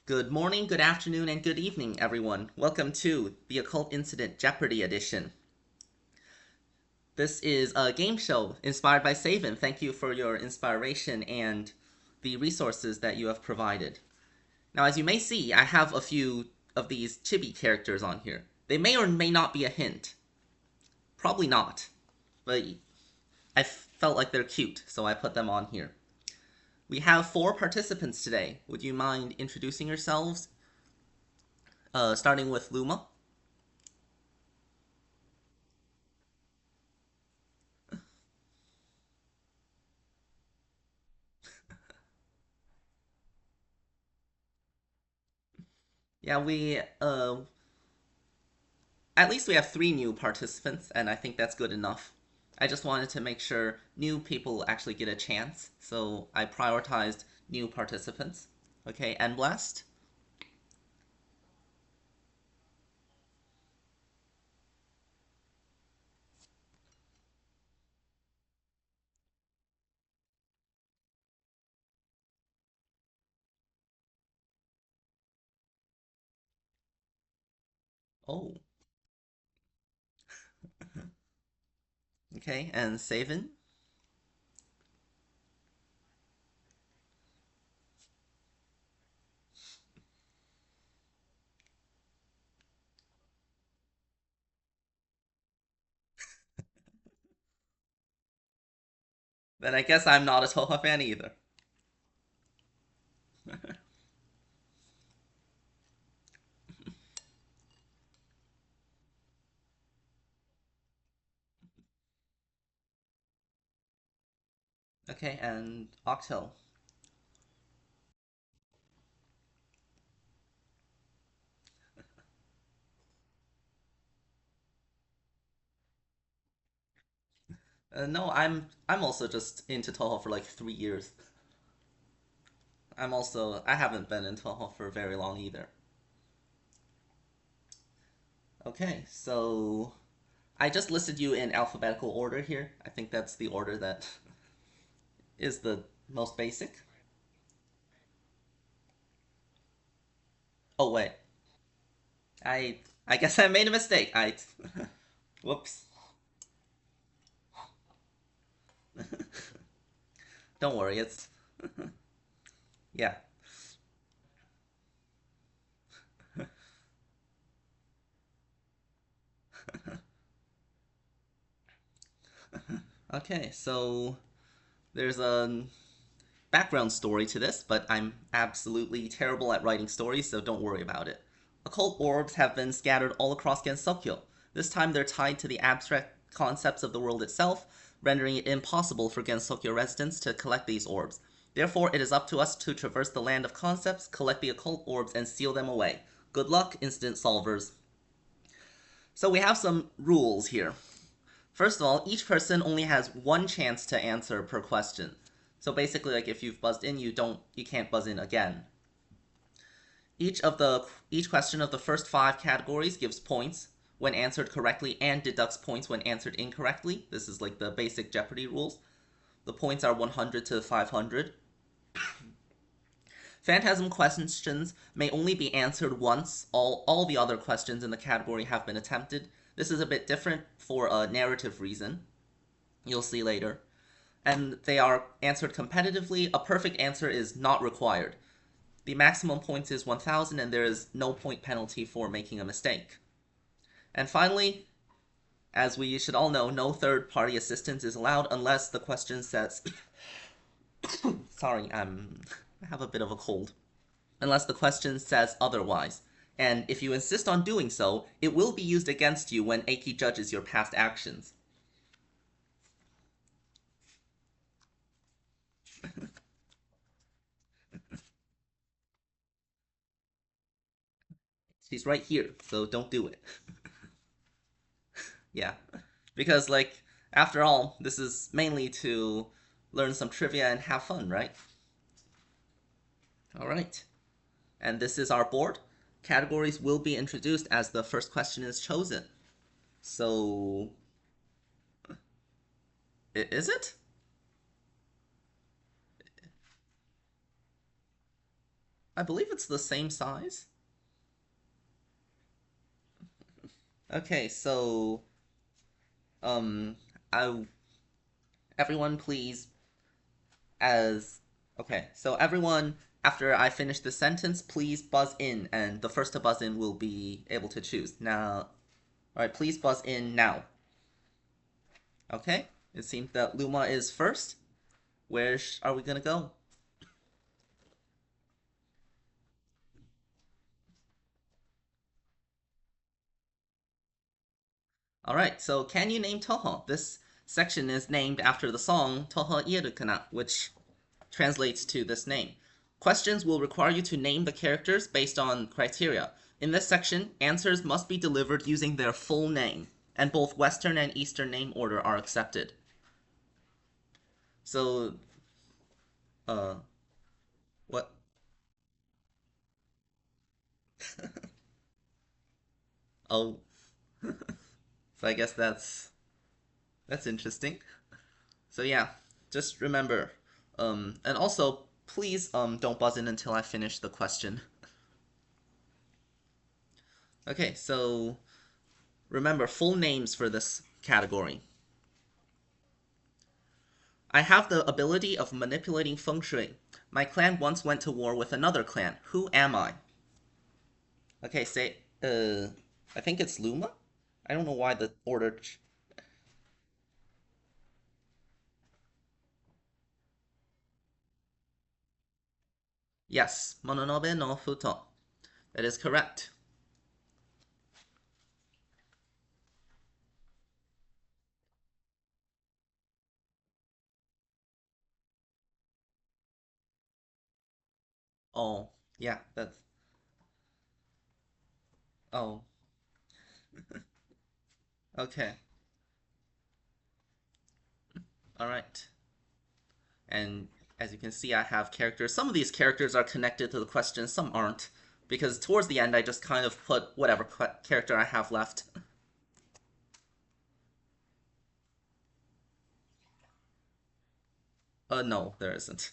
Good morning, good afternoon, and good evening, everyone. Welcome to the Occult Incident Jeopardy edition. This is a game show inspired by Saban. Thank you for your inspiration and the resources that you have provided. Now, as you may see, I have a few of these chibi characters on here. They may or may not be a hint. Probably not, but I felt like they're cute, so I put them on here. We have 4 participants today. Would you mind introducing yourselves? Starting with Luma. Yeah, we at least we have 3 new participants, and I think that's good enough. I just wanted to make sure new people actually get a chance, so I prioritized new participants. Okay, and Blast? Oh, okay, and Savin? Then I guess I'm not a Touhou fan either. Okay, and Octel. No, I'm also just into Touhou for like 3 years. I haven't been in Touhou for very long either. Okay, so I just listed you in alphabetical order here. I think that's the order that is the most basic. Oh wait, I guess I made a mistake. I whoops. Don't worry, it's yeah. Okay, so there's a background story to this, but I'm absolutely terrible at writing stories, so don't worry about it. Occult orbs have been scattered all across Gensokyo. This time they're tied to the abstract concepts of the world itself, rendering it impossible for Gensokyo residents to collect these orbs. Therefore, it is up to us to traverse the land of concepts, collect the occult orbs, and seal them away. Good luck, incident solvers. So we have some rules here. First of all, each person only has one chance to answer per question. So basically, like if you've buzzed in, you can't buzz in again. Each question of the first 5 categories gives points when answered correctly and deducts points when answered incorrectly. This is like the basic Jeopardy rules. The points are 100 to 500. Phantasm questions may only be answered once. All the other questions in the category have been attempted. This is a bit different for a narrative reason. You'll see later. And they are answered competitively. A perfect answer is not required. The maximum points is 1,000, and there is no point penalty for making a mistake. And finally, as we should all know, no third party assistance is allowed unless the question says. Sorry, I have a bit of a cold. Unless the question says otherwise. And if you insist on doing so, it will be used against you when Aki judges your past actions. She's right here, so don't do it. Yeah. Because, like, after all, this is mainly to learn some trivia and have fun, right? Alright. And this is our board. Categories will be introduced as the first question is chosen. So, is it? I believe it's the same size. Okay, so um, I everyone please as okay. So everyone, after I finish the sentence, please buzz in, and the first to buzz in will be able to choose. Now, all right, please buzz in now. Okay, it seems that Luma is first. Where are we gonna go? All right, so can you name Touhou? This section is named after the song Touhou Irukana, which translates to this name. Questions will require you to name the characters based on criteria. In this section, answers must be delivered using their full name, and both Western and Eastern name order are accepted. So, uh, what? Oh, so I guess that's interesting. So yeah, just remember, and also please don't buzz in until I finish the question. Okay, so remember full names for this category. I have the ability of manipulating feng shui. My clan once went to war with another clan. Who am I? Okay, say, I think it's Luma? I don't know why the order. Yes, Mononobe no Futo. That is correct. Oh, yeah, that's. Oh, okay. Alright. And as you can see, I have characters. Some of these characters are connected to the question, some aren't. Because towards the end, I just kind of put whatever character I have left. No, there isn't.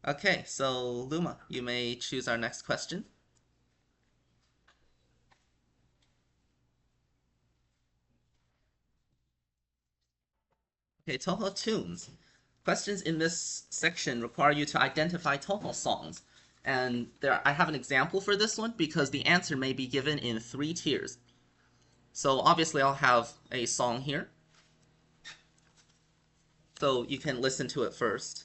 Okay, so Luma, you may choose our next question. Okay, Touhou tunes. Questions in this section require you to identify Touhou songs. And there, I have an example for this one because the answer may be given in 3 tiers. So obviously I'll have a song here. So you can listen to it first.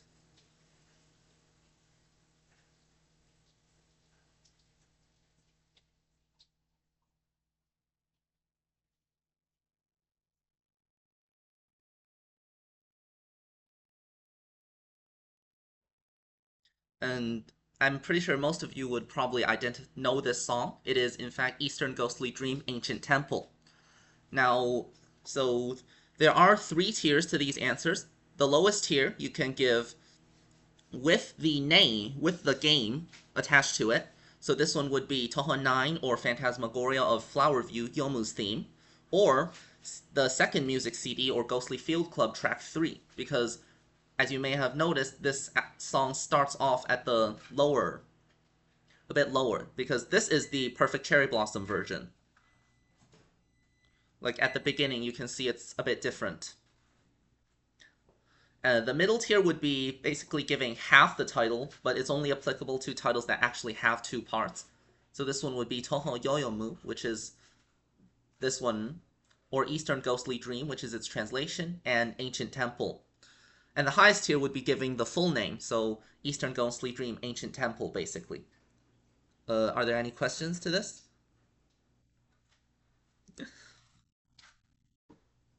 And I'm pretty sure most of you would probably know this song. It is, in fact, Eastern Ghostly Dream Ancient Temple. Now, so there are 3 tiers to these answers. The lowest tier you can give with the name, with the game attached to it. So this one would be Touhou 9 or Phantasmagoria of Flowerview Yomu's theme, or the second music CD or Ghostly Field Club track 3, because as you may have noticed, this song starts off at the lower, a bit lower, because this is the Perfect Cherry Blossom version. Like at the beginning, you can see it's a bit different. The middle tier would be basically giving half the title, but it's only applicable to titles that actually have 2 parts. So this one would be Touhou Yoyomu, which is this one, or Eastern Ghostly Dream, which is its translation, and Ancient Temple. And the highest tier would be giving the full name, so Eastern Ghostly Dream, Ancient Temple, basically. Are there any questions to this?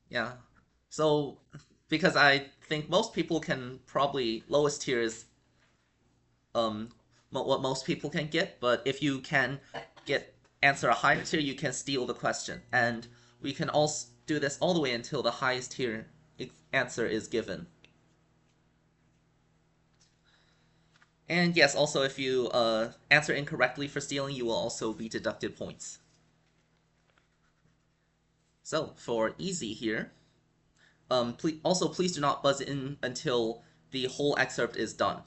Yeah. So, because I think most people can probably lowest tier is um what most people can get, but if you can get answer a higher tier, you can steal the question, and we can also do this all the way until the highest tier answer is given. And yes, also if you answer incorrectly for stealing, you will also be deducted points. So for easy here, please do not buzz in until the whole excerpt is done.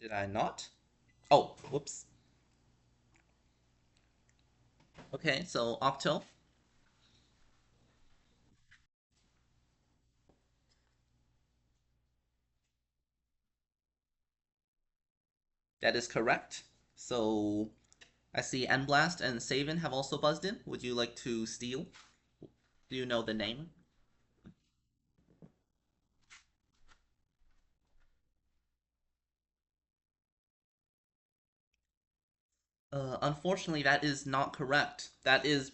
Did I not? Oh, whoops. Okay, so Octo, that is correct. So I see Nblast and Saven have also buzzed in. Would you like to steal? Do you know the name? Unfortunately, that is not correct. That is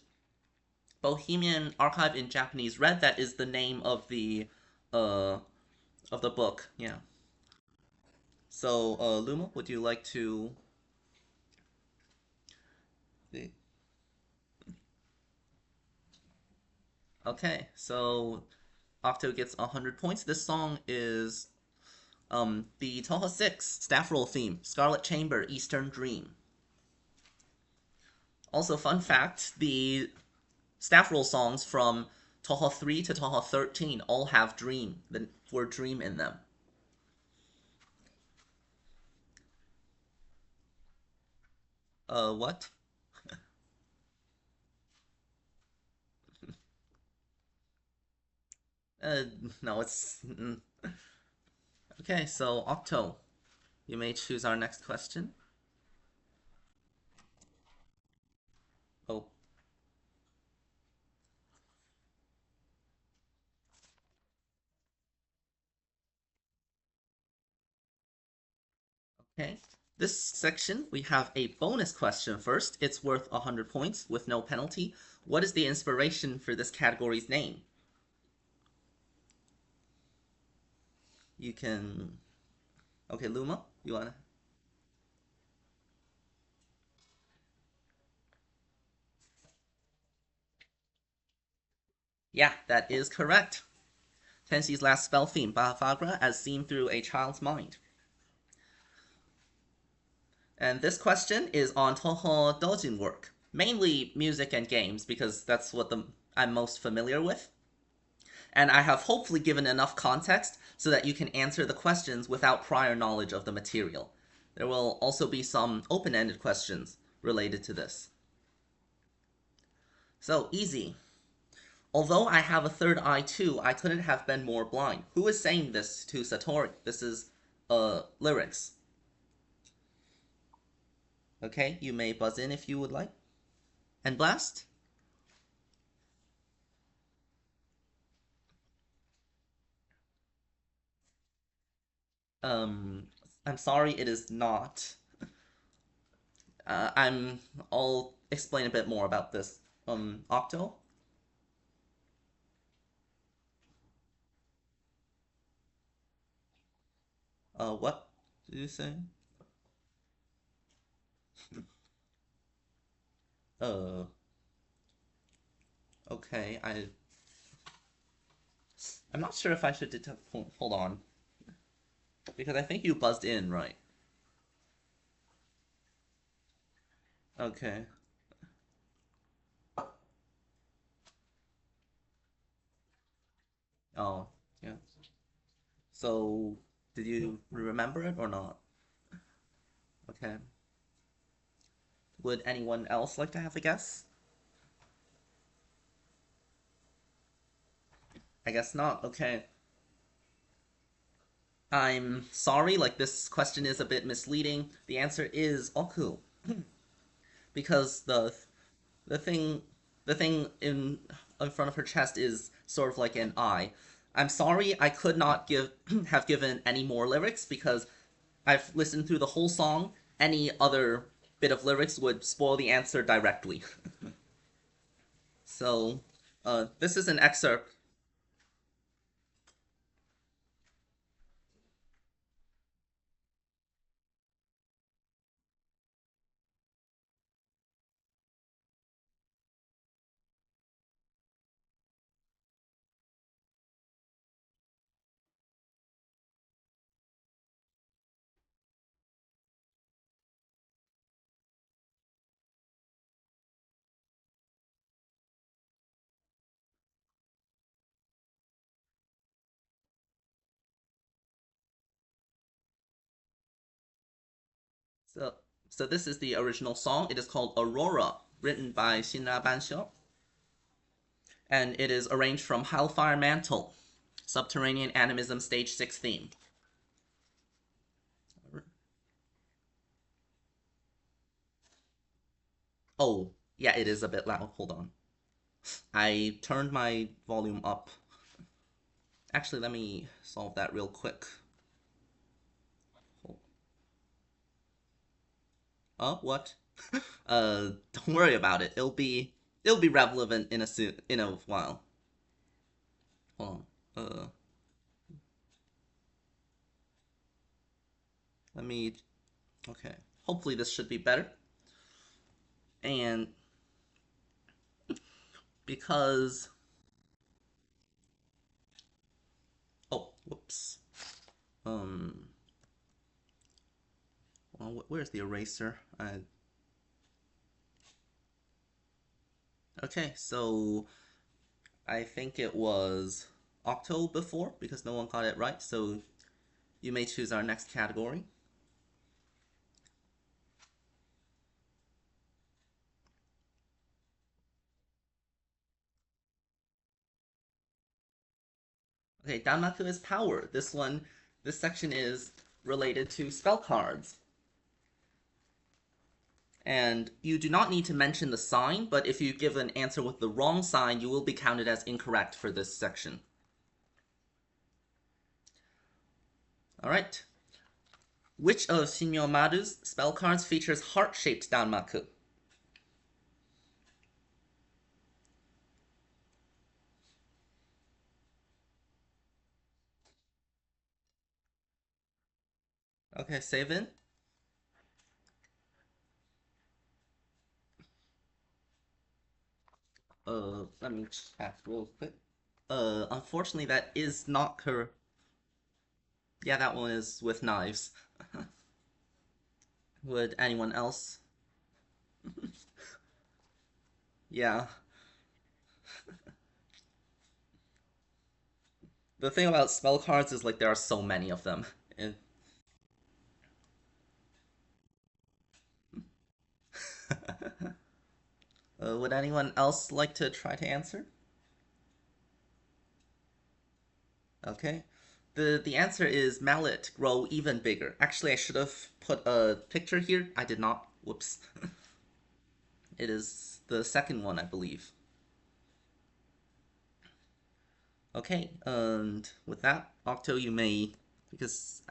Bohemian Archive in Japanese Red. That is the name uh of the book. Yeah. So, Luma, would you like to? Okay, so Octo gets 100 points. This song is the Touhou 6 staff roll theme, Scarlet Chamber, Eastern Dream. Also, fun fact: the staff roll songs from Touhou 3 to Touhou 13 all have dream, the word dream in them. What? Uh, no, it's. Okay, so Octo, you may choose our next question. Oh, okay. This section, we have a bonus question first. It's worth 100 points with no penalty. What is the inspiration for this category's name? You can. Okay, Luma, you wanna? Yeah, that is correct. Tenshi's last spell theme, Bahafagra, as seen through a child's mind. And this question is on Toho Dojin work, mainly music and games, because that's what I'm most familiar with. And I have hopefully given enough context so that you can answer the questions without prior knowledge of the material. There will also be some open ended questions related to this. So, easy. Although I have a third eye too, I couldn't have been more blind. Who is saying this to Satori? This is lyrics. Okay, you may buzz in if you would like. And blast? Um, I'm sorry, it is not. I'll explain a bit more about this. Octo? What did you say? Uh, okay, I'm not sure if I should detect. Hold on, because I think you buzzed in, right? Okay. Oh, yeah. So, did you remember it or not? Okay. Would anyone else like to have a guess? I guess not. Okay. I'm sorry, like this question is a bit misleading. The answer is Oku, because the thing the thing in front of her chest is sort of like an eye. I'm sorry I could not give have given any more lyrics because I've listened through the whole song. Any other bit of lyrics would spoil the answer directly. So, this is an excerpt. So, so this is the original song. It is called Aurora, written by Xinra Banxiu, and it is arranged from Hellfire Mantle, Subterranean Animism Stage 6 theme. Oh, yeah, it is a bit loud. Hold on. I turned my volume up. Actually, let me solve that real quick. Oh, what? Don't worry about it. It'll be relevant in a while. Hold on. Let me. Okay. Hopefully this should be better. And because. Oh, whoops. Um. Well, where's the eraser? Okay, so I think it was Octo before because no one got it right. So you may choose our next category. Okay, Danmaku is power. This section is related to spell cards. And you do not need to mention the sign, but if you give an answer with the wrong sign, you will be counted as incorrect for this section. Alright. Which of Shinmyo Maru's spell cards features heart-shaped Danmaku? Okay, save in. Let me check real quick. Unfortunately, that is not her. Yeah, that one is with knives. Would anyone else? Yeah. The thing about spell cards is like there are so many of them. And would anyone else like to try to answer? Okay. The answer is mallet grow even bigger. Actually, I should have put a picture here. I did not. Whoops. It is the second one, I believe. Okay, and with that, Octo, you may, because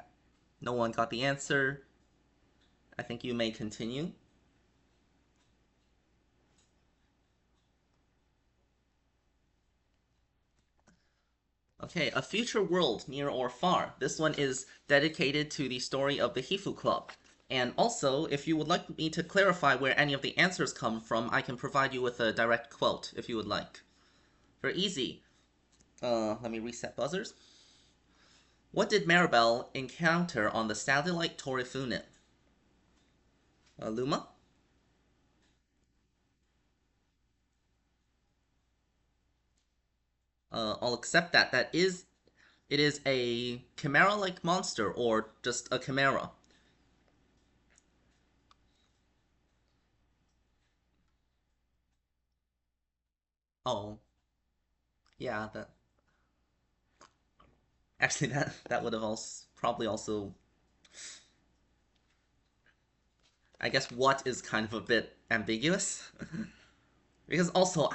no one got the answer, I think you may continue. Okay, a future world near or far. This one is dedicated to the story of the Hifu Club. And also, if you would like me to clarify where any of the answers come from, I can provide you with a direct quote if you would like. For easy, let me reset buzzers. What did Maribel encounter on the satellite Torifune? Luma? I'll accept that. It is a chimera-like monster or just a chimera. Oh, yeah, that actually that would have also probably also I guess what is kind of a bit ambiguous because also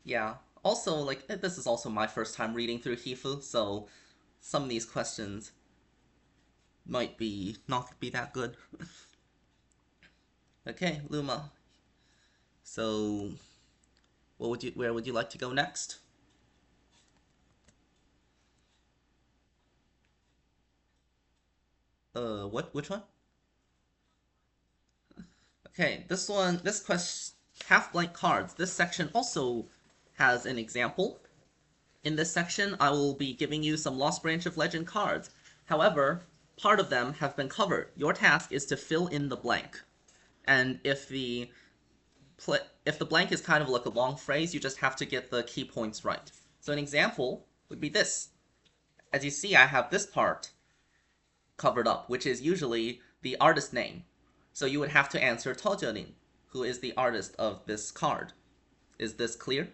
yeah, also like this is also my first time reading through Hifu, so some of these questions might be not be that good. Okay, Luma. So, where would you like to go next? Which one? Okay, this question, half blank cards. This section also has an example. In this section, I will be giving you some Lost Branch of Legend cards. However, part of them have been covered. Your task is to fill in the blank. And if the blank is kind of like a long phrase, you just have to get the key points right. So an example would be this. As you see, I have this part covered up, which is usually the artist name. So you would have to answer Tojonin, who is the artist of this card. Is this clear?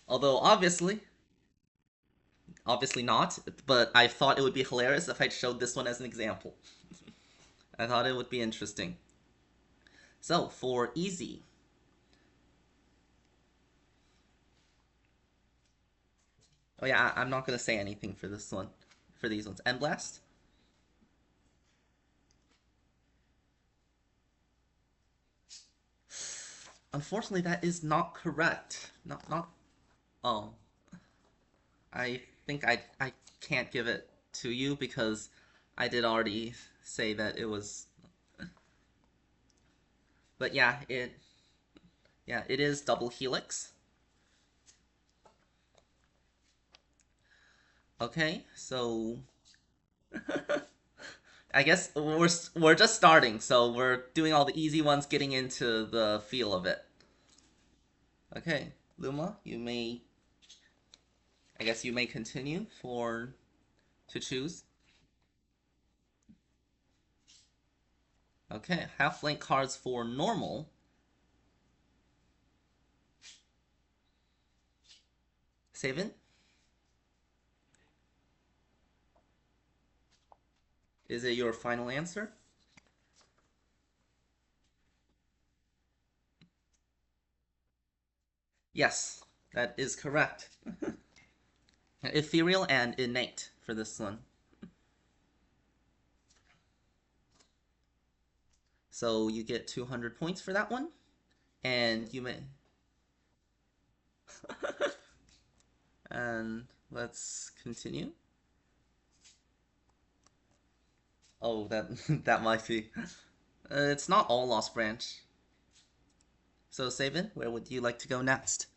Although obviously not, but I thought it would be hilarious if I showed this one as an example. I thought it would be interesting. So for easy, oh yeah, I'm not gonna say anything for this one, for these ones. End blast. Unfortunately, that is not correct. Not. Oh, I think I can't give it to you because I did already say that it was. But yeah it is double helix. Okay, so I guess we're just starting, so we're doing all the easy ones, getting into the feel of it. Okay, Luma, I guess you may continue for to choose. Okay, half length cards for normal. Savin, is it your final answer? Yes, that is correct. Ethereal and innate for this one. So you get 200 points for that one, and you may. And let's continue. Oh, that that might be. It's not all Lost Branch. So, Sabin, where would you like to go next?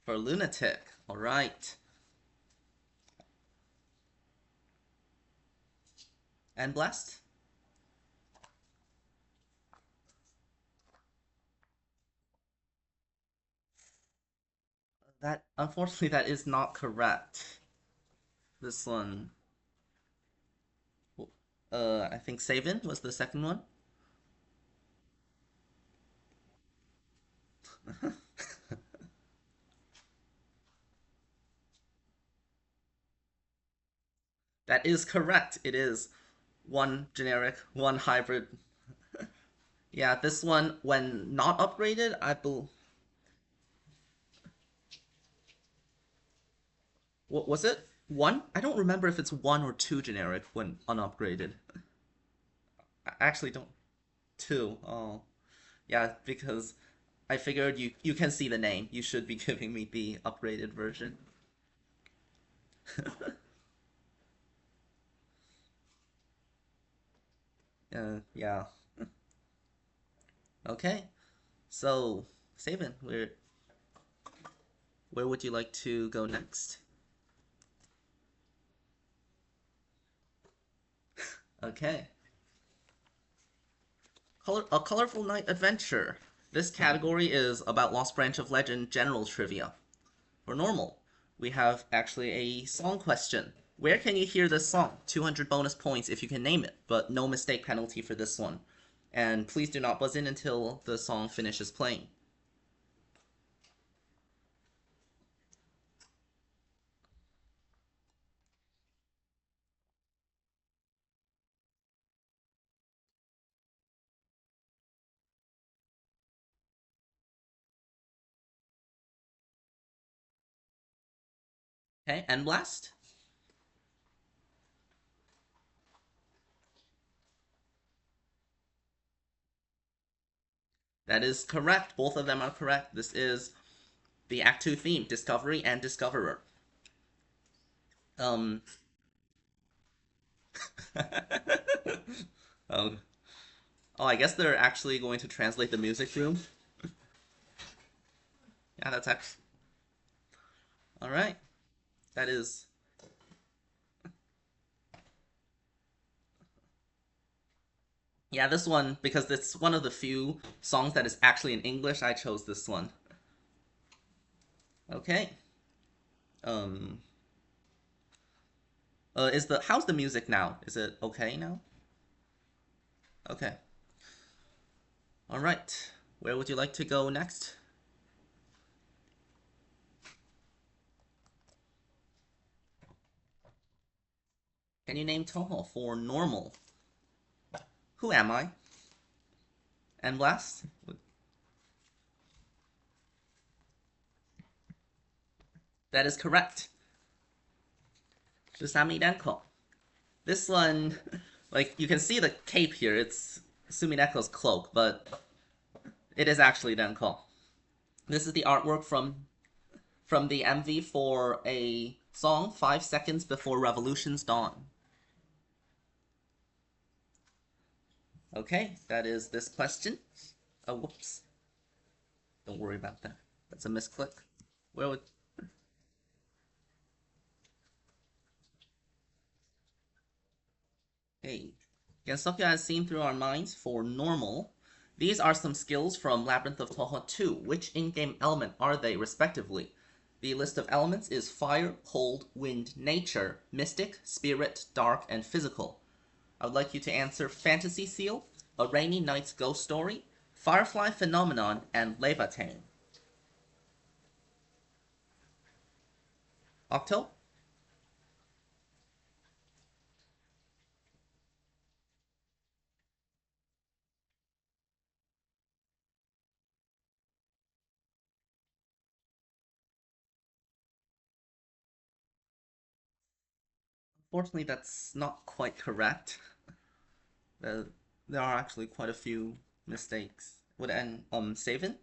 For Lunatic. All right. And Blast? That unfortunately that is not correct. This one. I think Sabin was the second one. That is correct. It is one generic, one hybrid. Yeah, this one, when not upgraded, I believe. What was it? One? I don't remember if it's one or two generic when unupgraded. I actually don't. Two. Oh, yeah, because I figured you can see the name. You should be giving me the upgraded version. Yeah. Okay. So, Sabin, where would you like to go next? Okay. A Colorful Night Adventure. This category is about Lost Branch of Legend general trivia. For normal, we have actually a song question. Where can you hear this song? 200 bonus points if you can name it, but no mistake penalty for this one. And please do not buzz in until the song finishes playing. Okay, and blast. That is correct. Both of them are correct. This is the Act 2 theme, Discovery and Discoverer. Um, oh, oh, I guess they're actually going to translate the music room. Yeah, that's actually all right. That is, yeah, this one because it's one of the few songs that is actually in English. I chose this one. Okay. Um. How's the music now? Is it okay now? Okay. All right. Where would you like to go next? Can you name Touhou for normal? Who am I? And last? That is correct. Susami Denko. This one, like, you can see the cape here. It's Sumineko's cloak, but it is actually Denko. This is the artwork from the MV for a song 5 seconds before Revolution's Dawn. Okay, that is this question. Oh, whoops. Don't worry about that. That's a misclick. Where would... Hey. Gensokyo as seen through our minds for normal. These are some skills from Labyrinth of Touhou 2. Which in-game element are they, respectively? The list of elements is fire, cold, wind, nature, mystic, spirit, dark, and physical. I would like you to answer Fantasy Seal, A Rainy Night's Ghost Story, Firefly Phenomenon, and Leviathan. Octo? Unfortunately, that's not quite correct. Uh, there are actually quite a few mistakes. Would end Savin?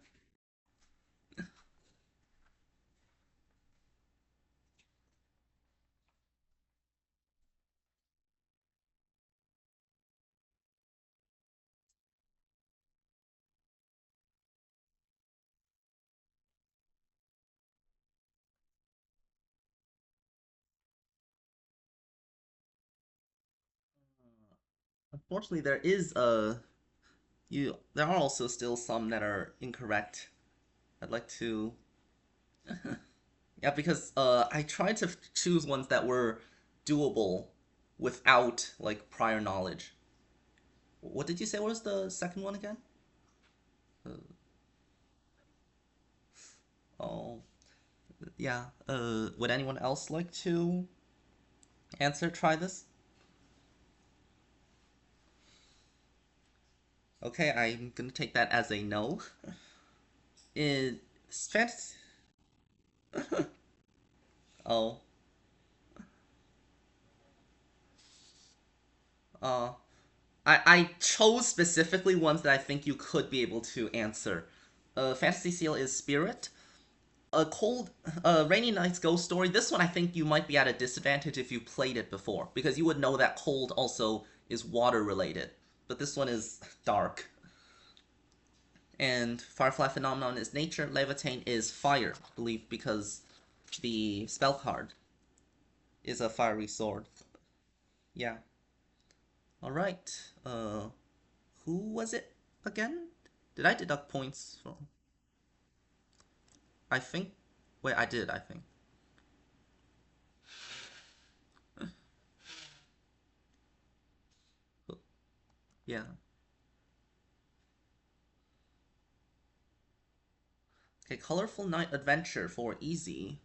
Unfortunately, there is you. There are also still some that are incorrect. I'd like to, yeah, because I tried to choose ones that were doable without like prior knowledge. What did you say was the second one again? Uh, oh, yeah. Would anyone else like to answer? Try this. Okay, I'm gonna take that as a no. It's fantasy. Oh, uh, I chose specifically ones that I think you could be able to answer. Fantasy Seal is Spirit. A cold, Rainy Night's Ghost Story. This one I think you might be at a disadvantage if you played it before, because you would know that cold also is water related. But this one is dark. And Firefly Phenomenon is nature. Levitain is fire, I believe, because the spell card is a fiery sword. Yeah. All right. Who was it again? Did I deduct points from? I think. Wait, I did. I think. Yeah. Okay. Colorful Night Adventure for easy.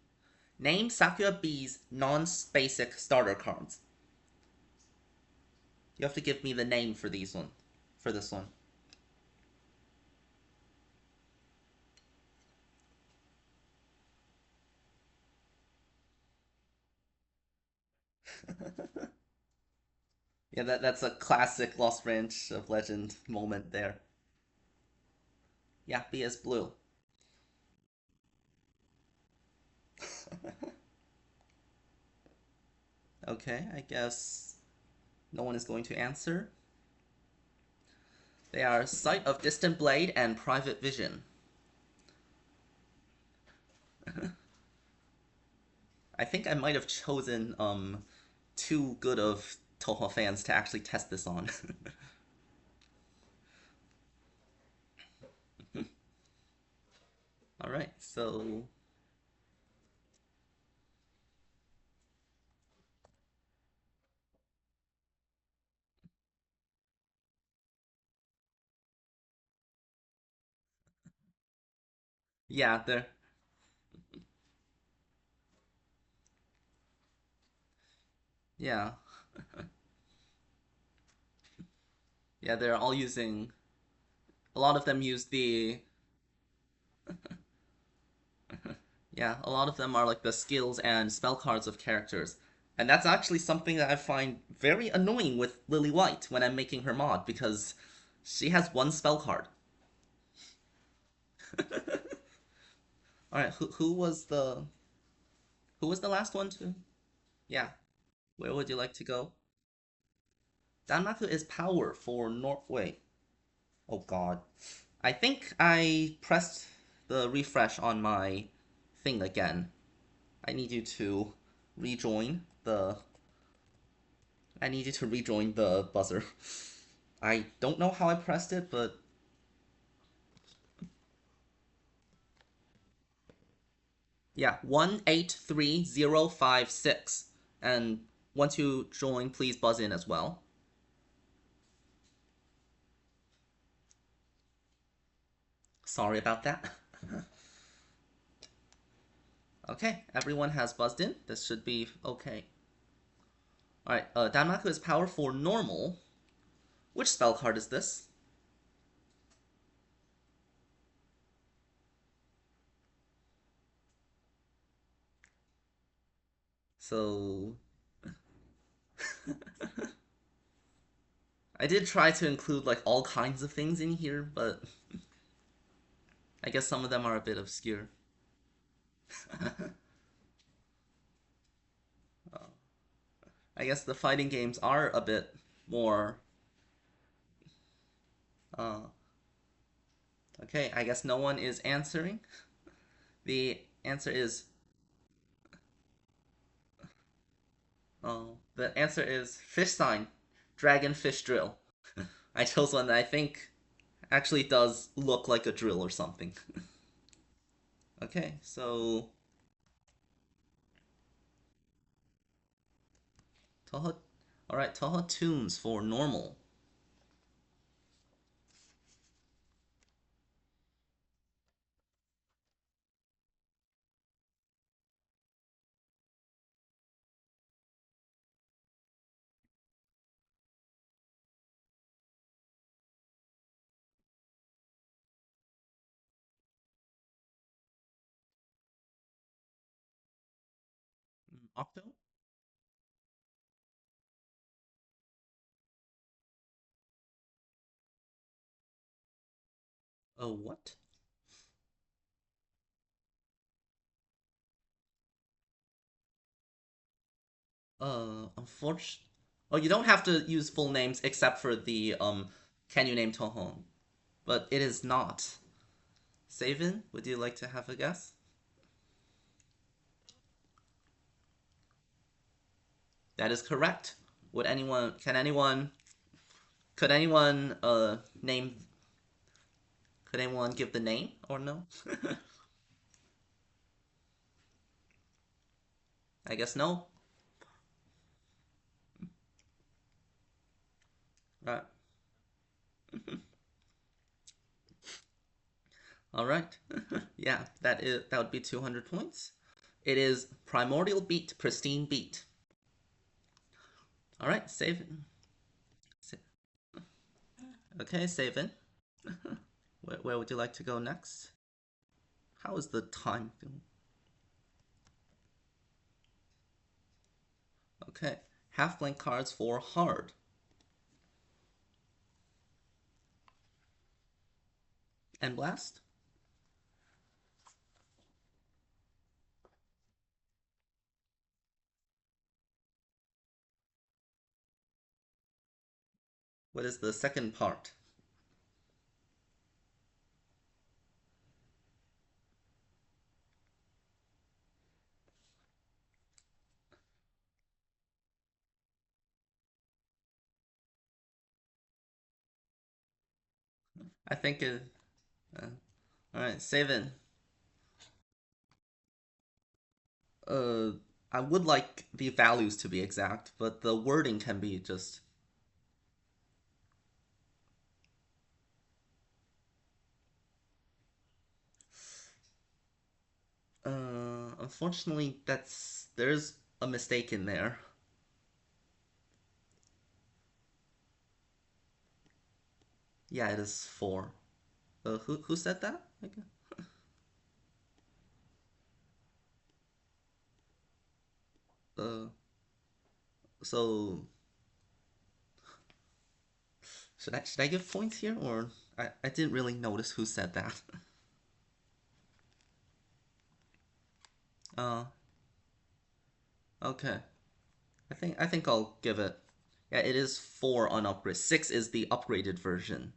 Name Sakura B's non-basic starter cards. You have to give me the name for these one. For this one. Yeah, that's a classic Lost Branch of Legend moment there. Yeah, B is blue. Okay, I guess no one is going to answer. They are Sight of Distant Blade and Private Vision. I think I might have chosen too good of Touhou fans to actually test this on. All right, so Yeah, they're yeah. Yeah, they're all using a lot of them use the yeah, a lot of them are like the skills and spell cards of characters. And that's actually something that I find very annoying with Lily White when I'm making her mod because she has one spell card. All right, who was the last one to? Yeah, where would you like to go? Danmaku is power for Norway. Oh God, I think I pressed the refresh on my thing again. I need you to rejoin the. I need you to rejoin the buzzer. I don't know how I pressed it, but yeah, 183056. And once you join, please buzz in as well. Sorry about that. Okay, everyone has buzzed in. This should be okay. Alright, Danmaku is power for normal. Which spell card is this? So, I did try to include like all kinds of things in here, but I guess some of them are a bit obscure. I guess the fighting games are a bit more. Uh, okay, I guess no one is answering. The answer is. The answer is fish sign, dragon fish drill. I chose one that I think actually does look like a drill or something. Okay, so Touhou. All right, Touhou tunes for normal. Octo. Oh, what? Unfortunately. Oh, you don't have to use full names except for the Can you name Touhou? But it is not. Savin, would you like to have a guess? That is correct. Would anyone? Can anyone? Could anyone name? Could anyone give the name or no? I guess no. Right. All right. Yeah, that would be 200 points. It is primordial beat, pristine beat. All right, save it. Okay, save it. Where would you like to go next? How is the time going? Okay, half blank cards for hard and blast. What is the second part? I think it. Uh, all right, save it. Uh, I would like the values to be exact, but the wording can be just. Unfortunately, there's a mistake in there. Yeah, it is four. Who said that? Uh, so should I give points here, or I didn't really notice who said that. Uh, okay. I think I'll give it. Yeah, it is four on upgrade. Six is the upgraded version.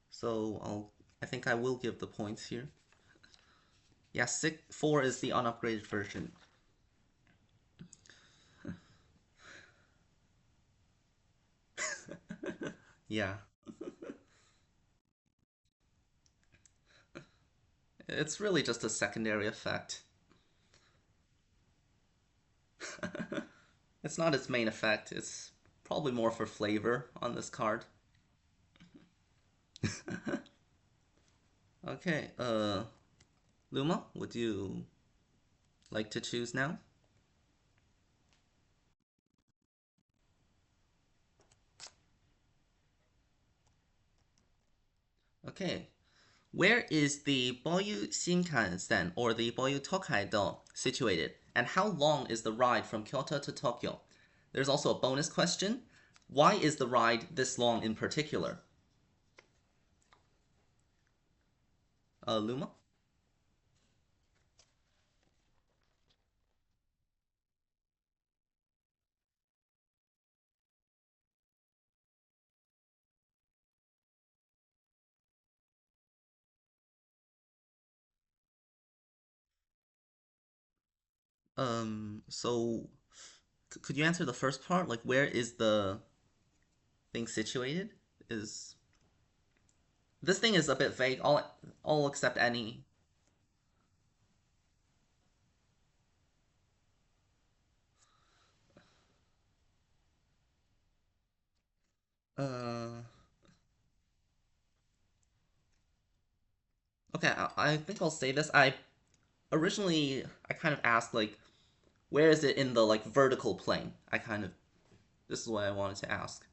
So I think I will give the points here. Yeah, four is the unupgraded version. Yeah, it's really just a secondary effect. It's not its main effect. It's probably more for flavor on this card. Okay, Luma, would you like to choose now? Okay, where is the Boyu Shinkansen or the Boyu Tokaido situated, and how long is the ride from Kyoto to Tokyo? There's also a bonus question. Why is the ride this long in particular? Luma? So could you answer the first part? Like, where is the thing situated? Is this thing is a bit vague. All except any. Uh, okay. I think I'll say this. I kind of asked like, where is it in the like vertical plane? This is what I wanted to ask.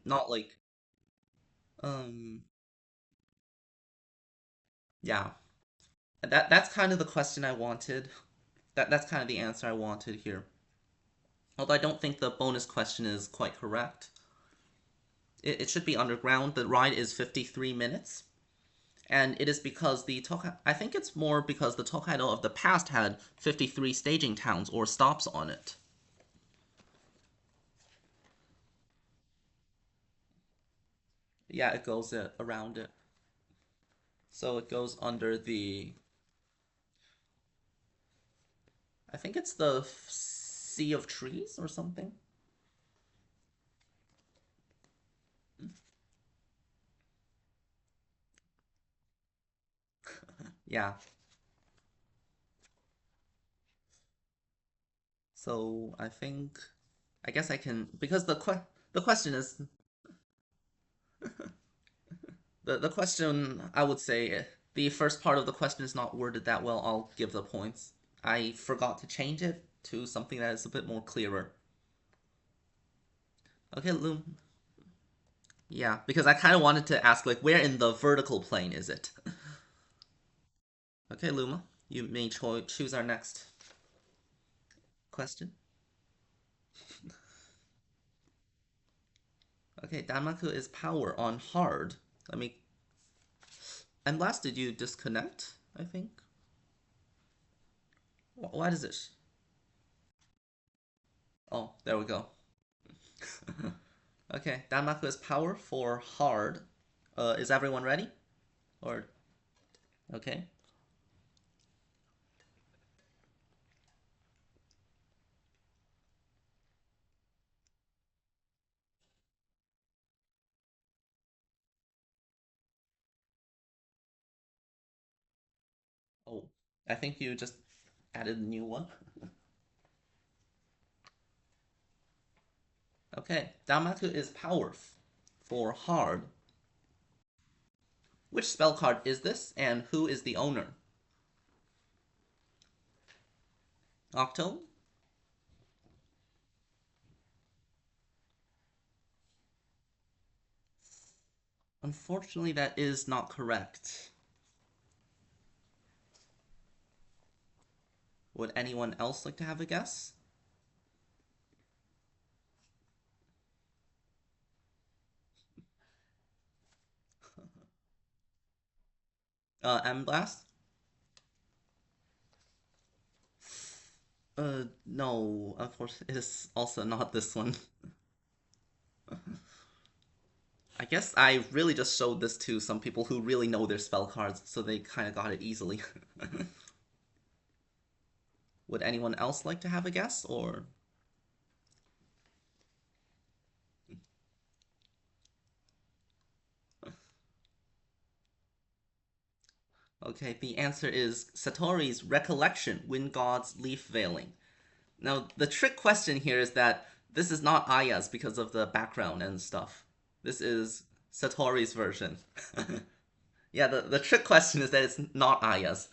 Not like yeah. That's kind of the question I wanted. That's kind of the answer I wanted here. Although I don't think the bonus question is quite correct. It should be underground. The ride is 53 minutes. And it is because I think it's more because the Tokaido of the past had 53 staging towns or stops on it. Yeah, it goes around it. So it goes under I think it's the Sea of Trees or something. Yeah. So I guess I can because the question is the question I would say the first part of the question is not worded that well. I'll give the points. I forgot to change it to something that is a bit more clearer. Okay, Loom. Yeah, because I kind of wanted to ask like where in the vertical plane is it? Okay, Luma, you may choose our next question. Okay, Danmaku is power on hard. Let me. And last, did you disconnect? I think. Why does it? Oh, there we go. Okay, Danmaku is power for hard. Is everyone ready? Or okay. Oh, I think you just added a new one. Okay, Danmaku is power for hard. Which spell card is this, and who is the owner? Octo? Unfortunately, that is not correct. Would anyone else like to have a guess? M Blast? No, unfortunately, it is also not this one. I guess I really just showed this to some people who really know their spell cards, so they kind of got it easily. Would anyone else like to have a guess, or? Okay, the answer is Satori's Recollection, Wind God's Leaf Veiling. Now, the trick question here is that this is not Aya's because of the background and stuff. This is Satori's version. Yeah, the trick question is that it's not Aya's.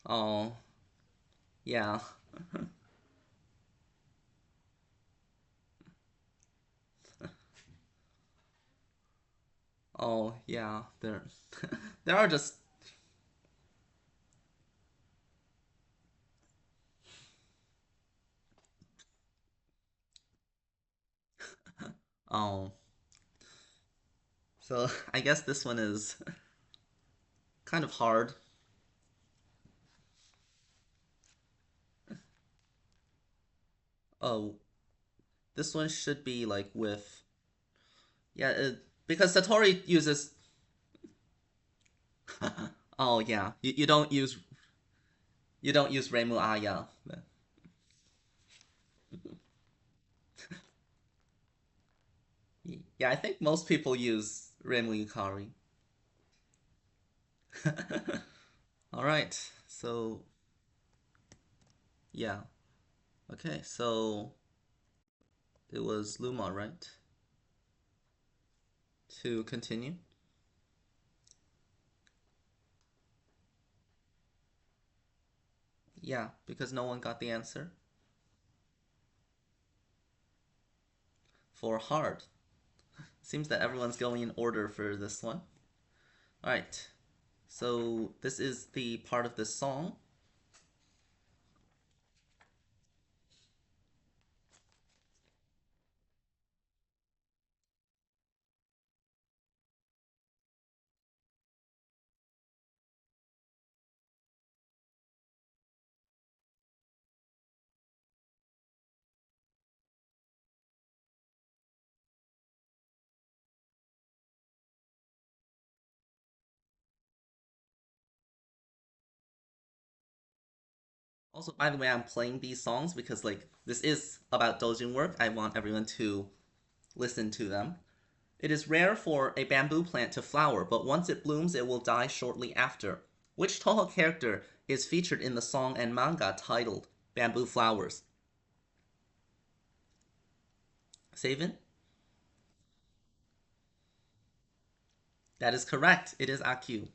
Oh, yeah. Oh, yeah. There are just. Oh. So I guess this one is kind of hard. Oh, this one should be like with. Yeah, because Satori uses. Oh, yeah. You don't use Reimu Aya. Yeah, I think most people use Reimu Yukari. All right. So, yeah. Okay, so it was Luma, right? To continue. Yeah, because no one got the answer for hard. Seems that everyone's going in order for this one. All right. So this is the part of this song. Also, by the way, I'm playing these songs because like this is about doujin work. I want everyone to listen to them. It is rare for a bamboo plant to flower, but once it blooms, it will die shortly after. Which Touhou character is featured in the song and manga titled Bamboo Flowers? Savin? That is correct. It is Aku.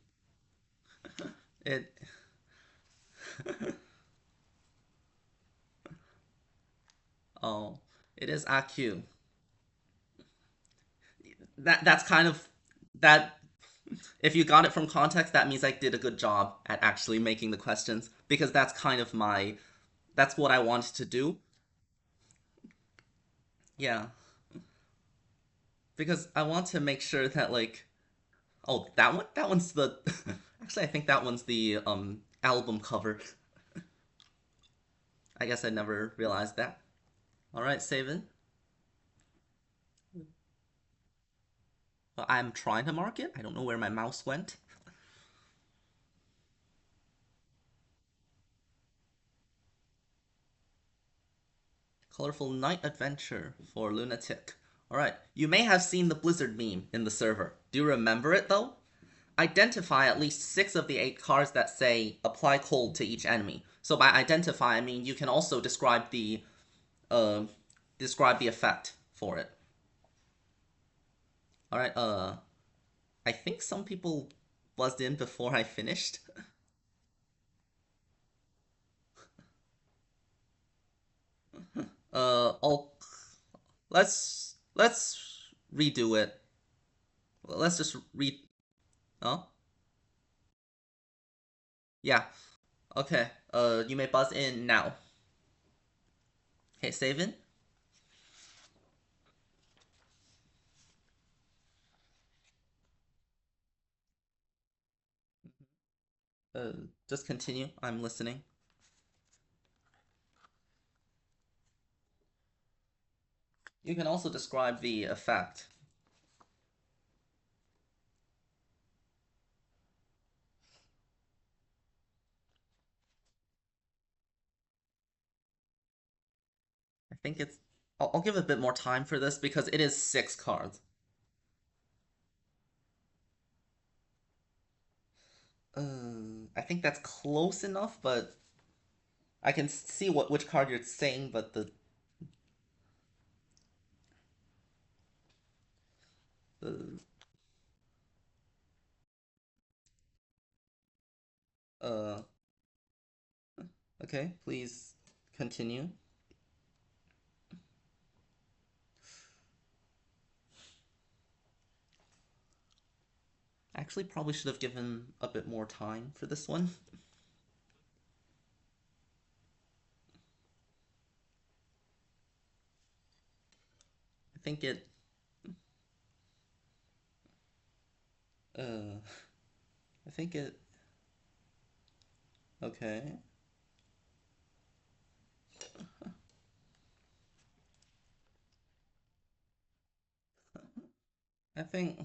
It. Oh, it is Aku. That's kind of that. If you got it from context, that means I did a good job at actually making the questions because that's kind of my. That's what I wanted to do. Yeah, because I want to make sure that like. Oh, that one. That one's the. Actually, I think that one's the album cover. I guess I never realized that. All right, Savin. Well, I'm trying to mark it. I don't know where my mouse went. Colorful night adventure for Lunatic. All right. You may have seen the Blizzard meme in the server. Do you remember it though? Identify at least 6 of the 8 cards that say apply cold to each enemy. So by identify, I mean you can also uh, describe the effect for it. All right. I think some people buzzed in before I finished. I'll let's redo it. Let's just read. Oh, yeah. Okay. You may buzz in now. Okay, save in. Uh, just continue. I'm listening. You can also describe the effect. I think it's. I'll give a bit more time for this because it is 6 cards. I think that's close enough, but I can see which card you're saying. But the uh okay, please continue. Actually, probably should have given a bit more time for this one. I think it. Uh, I think it. Okay. I think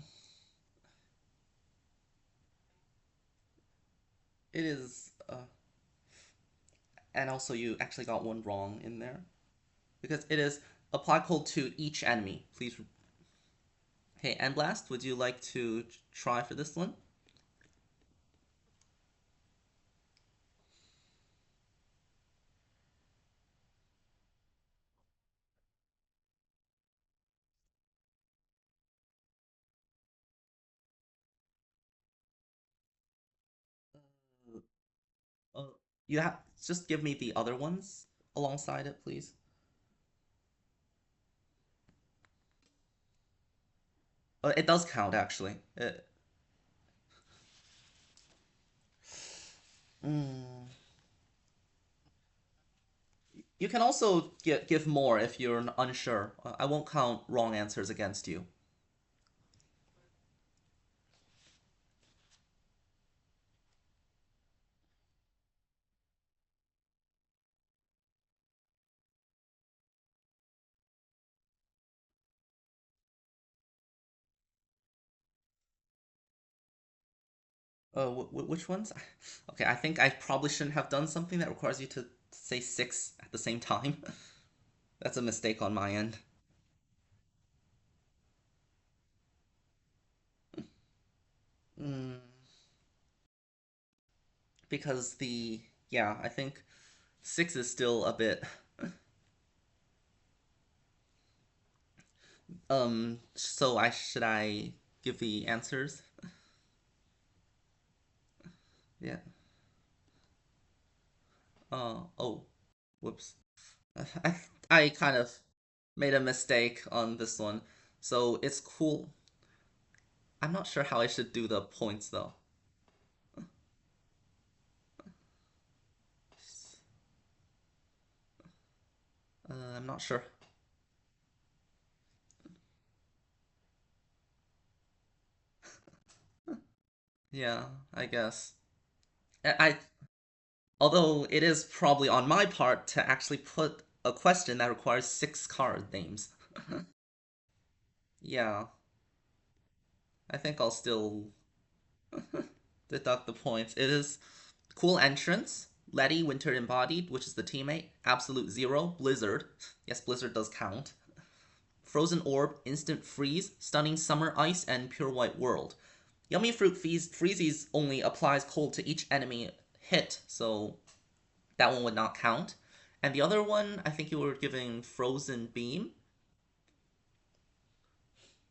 it is. And also, you actually got one wrong in there because it is apply cold to each enemy. Please. Hey, Endblast, would you like to try for this one? Uh, you have just give me the other ones alongside it, please. It does count actually. Mm, you can also give more if you're unsure. I won't count wrong answers against you. Which ones? Okay, I think I probably shouldn't have done something that requires you to say 6 at the same time. That's a mistake on my end. Mm, because yeah, I think 6 is still a bit. So should I give the answers? Yeah. Oh, whoops. I I kind of made a mistake on this one. So it's cool. I'm not sure how I should do the points though. I'm not sure. Yeah, I guess. Although it is probably on my part to actually put a question that requires 6 card names. Yeah, I think I'll still deduct the points. It is cool entrance. Letty, Winter Embodied, which is the teammate. Absolute Zero, Blizzard. Yes, Blizzard does count. Frozen Orb, Instant Freeze, Stunning Summer Ice, and Pure White World. Yummy Fruit Freezies only applies cold to each enemy hit, so that one would not count. And the other one, I think you were giving Frozen Beam.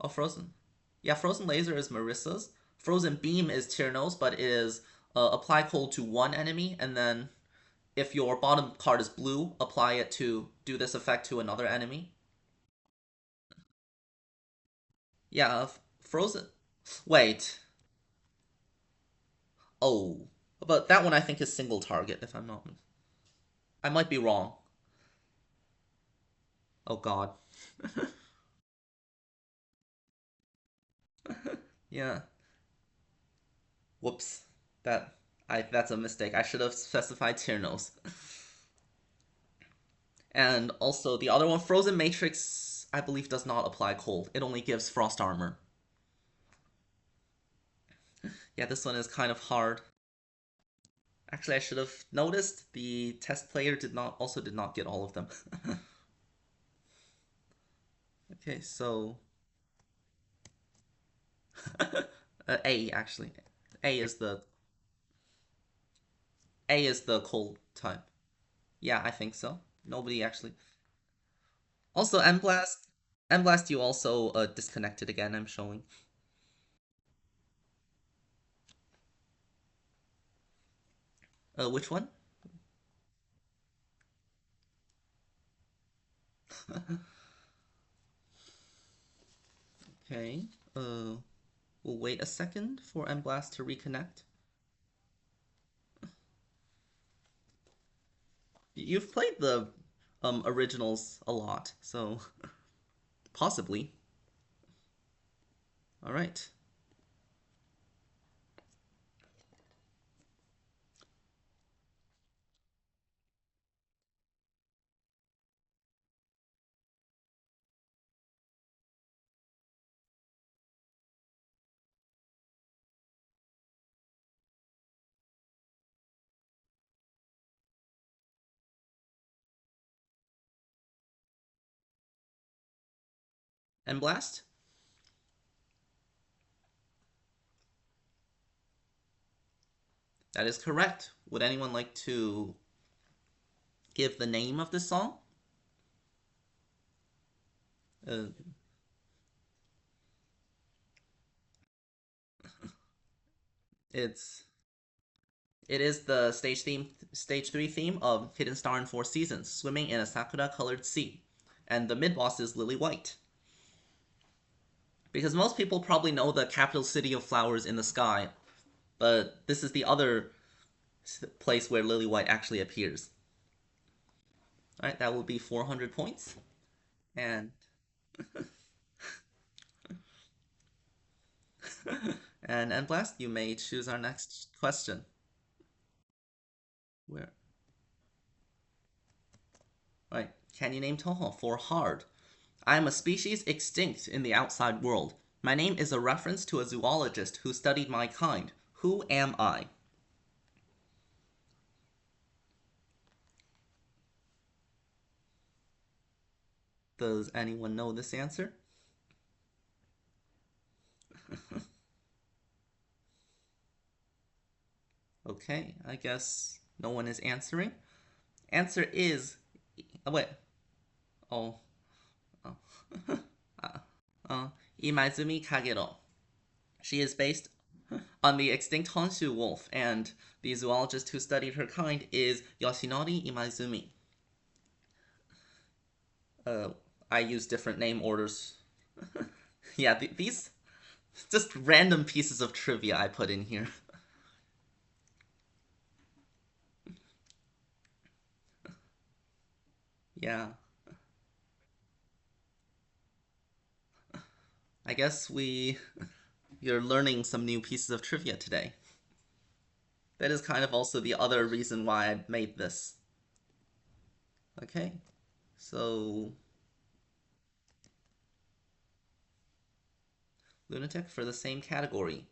Oh, Frozen. Yeah, Frozen Laser is Marissa's. Frozen Beam is Tyrannus, but it is apply cold to one enemy, and then if your bottom card is blue, apply it to do this effect to another enemy. Yeah, Frozen. Wait. Oh. But that one I think is single target, if I'm not. I might be wrong. Oh god. Yeah. Whoops. That's a mistake. I should have specified Tyrnos. And also the other one, Frozen Matrix, I believe does not apply cold. It only gives frost armor. Yeah, this one is kind of hard. Actually, I should have noticed the test player did not get all of them. Okay, so A actually. A is the A is the cold type. Yeah, I think so. Nobody actually. Also, Blast, you also disconnected again. I'm showing. Which one? Okay. We'll wait a second for Blast to reconnect. You've played the originals a lot, so possibly. All right. Blast. That is correct. Would anyone like to give the name of this song? Uh, it's it is the stage 3 theme of Hidden Star in Four Seasons, swimming in a sakura-colored sea, and the mid boss is Lily White. Because most people probably know the capital city of flowers in the sky, but this is the other place where Lily White actually appears. All right, that will be 400 points, and and Blast, you may choose our next question. Where? All right, can you name Touhou for hard? I am a species extinct in the outside world. My name is a reference to a zoologist who studied my kind. Who am I? Does anyone know this answer? Okay, I guess no one is answering. Answer is. Oh, wait. Oh. Oh. Imaizumi Kagero. She is based on the extinct Honshu wolf, and the zoologist who studied her kind is Yoshinori Imaizumi. Uh, I use different name orders. Yeah, these just random pieces of trivia I put in here. Yeah, I guess you're learning some new pieces of trivia today. That is kind of also the other reason why I made this. Okay, so lunatic for the same category.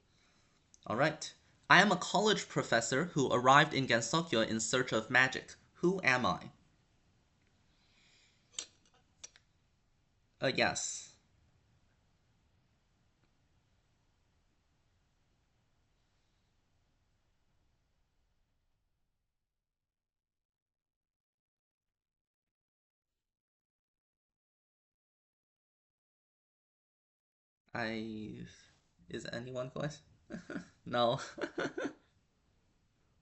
All right. I am a college professor who arrived in Gensokyo in search of magic. Who am I? Yes. I. Is anyone going? No.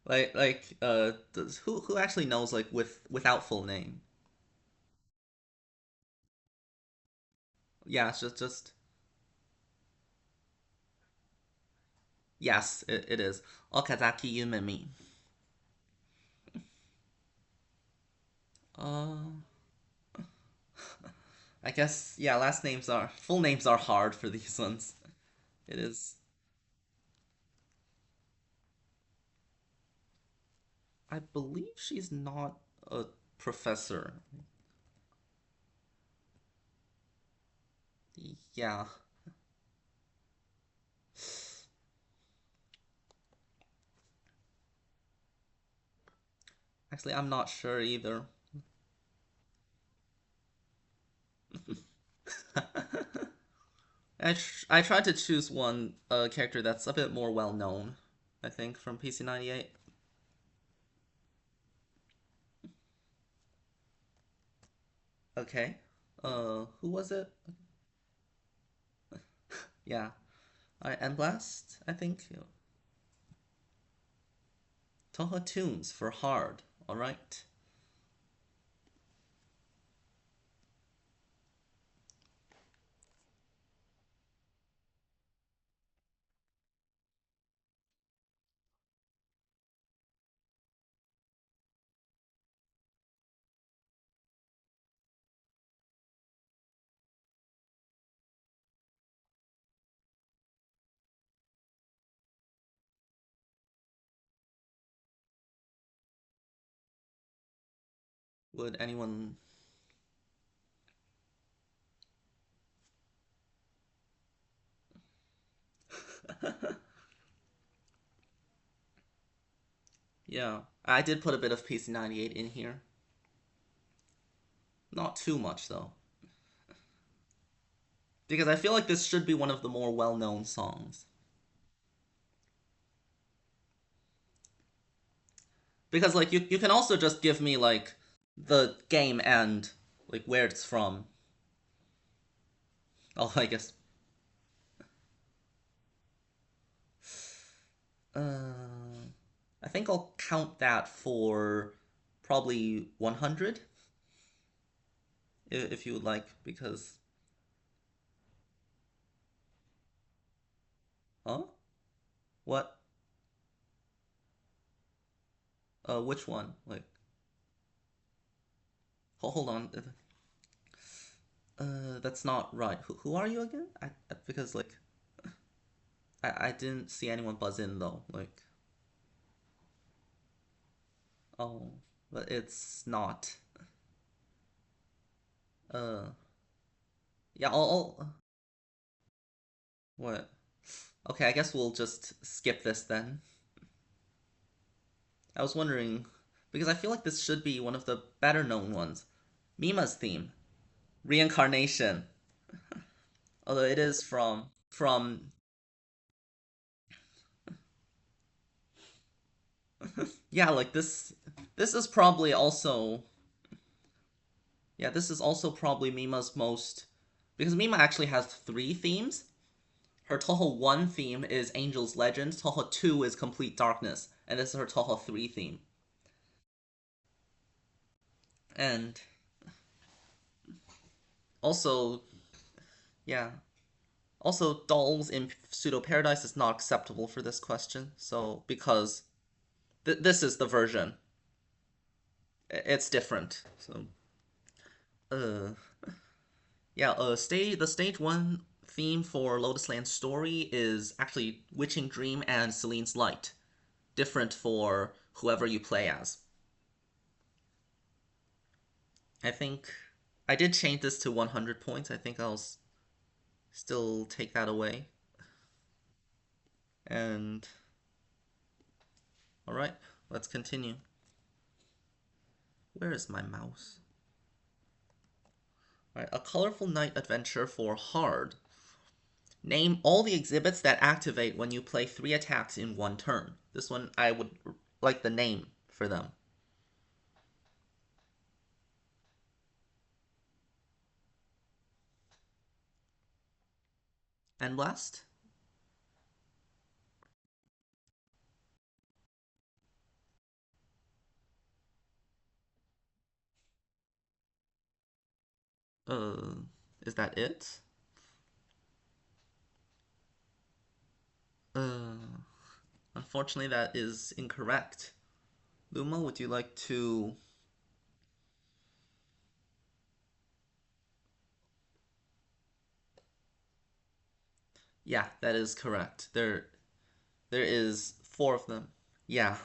Who actually knows like without full name? Yeah, it's just yes, it is. Okazaki Yumemi. Uh, I guess yeah. Last names are full names are hard for these ones. It is. I believe she's not a professor. Yeah. Actually, I'm not sure either. I tried to choose one character that's a bit more well known. I think from PC98. Okay. Who was it? Yeah. And last, I think Touhou Tunes for hard. All right. Would anyone? Yeah, I did put a bit of PC98 in here. Not too much though, because I feel like this should be one of the more well-known songs. Because like you can also just give me like the game and like where it's from. Oh, I guess. Uh, I think I'll count that for probably 100 if you would like, because huh? What? Which one? Like, hold on. That's not right. Who are you again? Because like I didn't see anyone buzz in though. Like, oh, but it's not. Uh, yeah. What? Okay, I guess we'll just skip this then. I was wondering because I feel like this should be one of the better known ones. Mima's theme, reincarnation. Although it is from yeah, like this is probably also yeah, this is also probably Mima's most because Mima actually has three themes. Her Touhou 1 theme is Angel's Legend, Touhou 2 is Complete Darkness, and this is her Touhou 3 theme. And also, yeah, also Dolls in Pseudo Paradise is not acceptable for this question. So because this is the version, it's different. So uh yeah, the stage 1 theme for Lotus Land Story is actually Witching Dream and Celine's Light. Different for whoever you play as. I think I did change this to 100 points. I think I'll still take that away. And all right, let's continue. Where is my mouse? All right, a colorful night adventure for hard. Name all the exhibits that activate when you play 3 attacks in one turn. This one I would like the name for them. And last, Uh, is that it? Uh, Unfortunately, that is incorrect. Luma, would you like to? Yeah, that is correct. There is four of them. Yeah,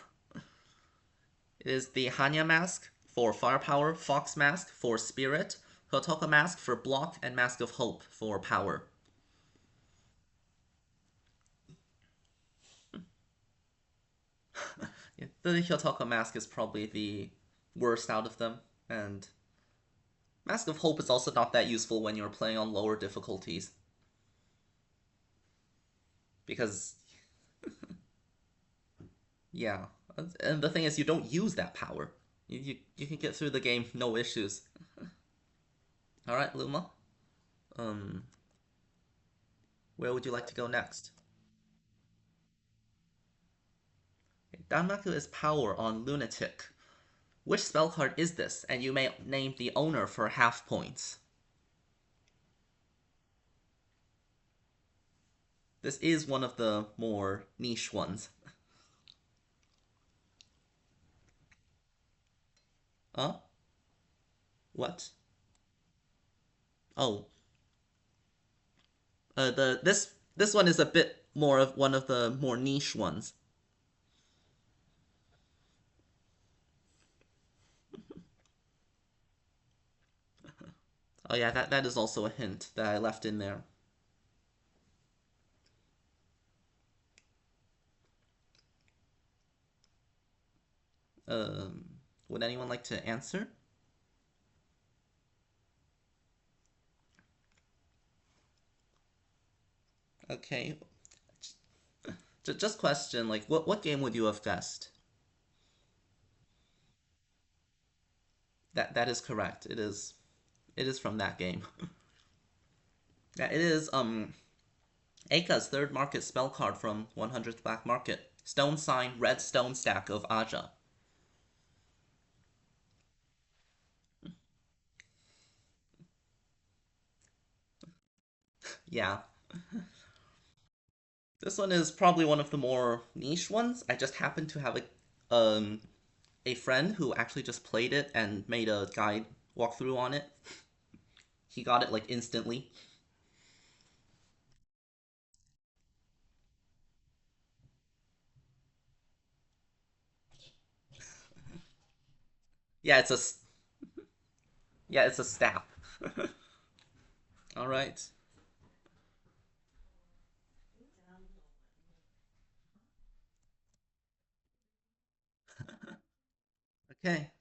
it is the Hanya mask for firepower, Fox mask for spirit, Hotoka mask for block, and Mask of Hope for power. Yeah, the Hotoka mask is probably the worst out of them, and Mask of Hope is also not that useful when you're playing on lower difficulties because yeah, and the thing is you don't use that power. You can get through the game no issues. All right, Luma. Um, where would you like to go next? Danmaku is power on Lunatic. Which spell card is this? And you may name the owner for half points. This is one of the more niche ones. Huh? What? Oh, the this one is a bit more of one of the more niche ones. Oh yeah, that is also a hint that I left in there. Um, would anyone like to answer? Okay, just question like what game would you have guessed? That is correct. It is from that game. Yeah, it is Aka's third market spell card from 100th Black Market. Stone Sign, red stone stack of Aja. Yeah, this one is probably one of the more niche ones. I just happen to have a friend who actually just played it and made a guide walkthrough on it. He got it like instantly. Yeah, it's a staff. All right. Okay.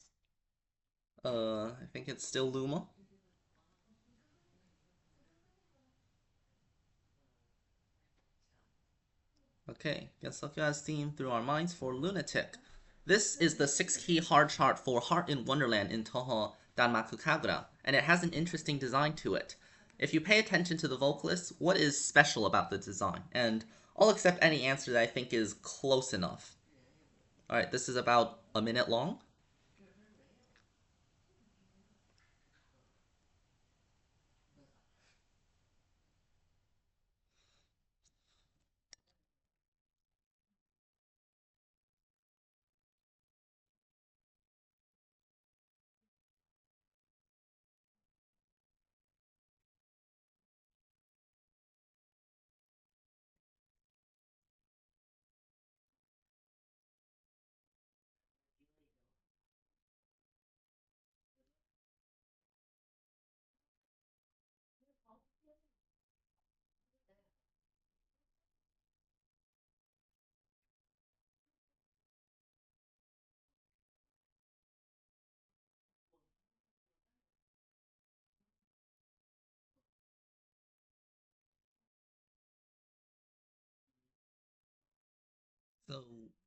I think it's still Luma. Okay, guess I'll guys theme through our minds for Lunatic. This is the 6-key hard chart for Heart in Wonderland in Touhou Danmaku Kagura, and it has an interesting design to it. If you pay attention to the vocalists, what is special about the design? And I'll accept any answer that I think is close enough. Alright, this is about a minute long. So,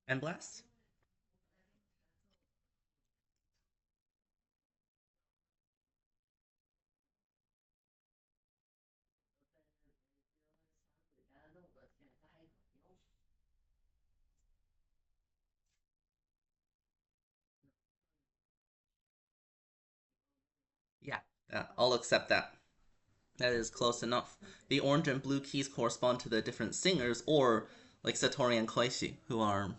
and blast? Yeah, I'll accept that. That is close enough. The orange and blue keys correspond to the different singers, or like Satori and Koichi, who are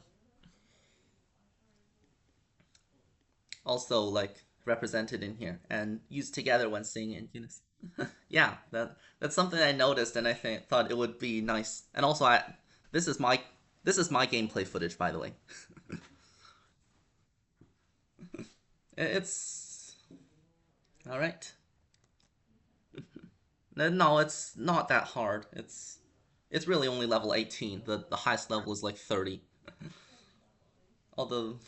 also like represented in here and used together when singing in unison. Yeah, that's something I noticed, and I thought it would be nice. And also, this is my this is my gameplay footage, by the way. It's all right. No, it's not that hard. It's really only level 18. The highest level is like 30. Although,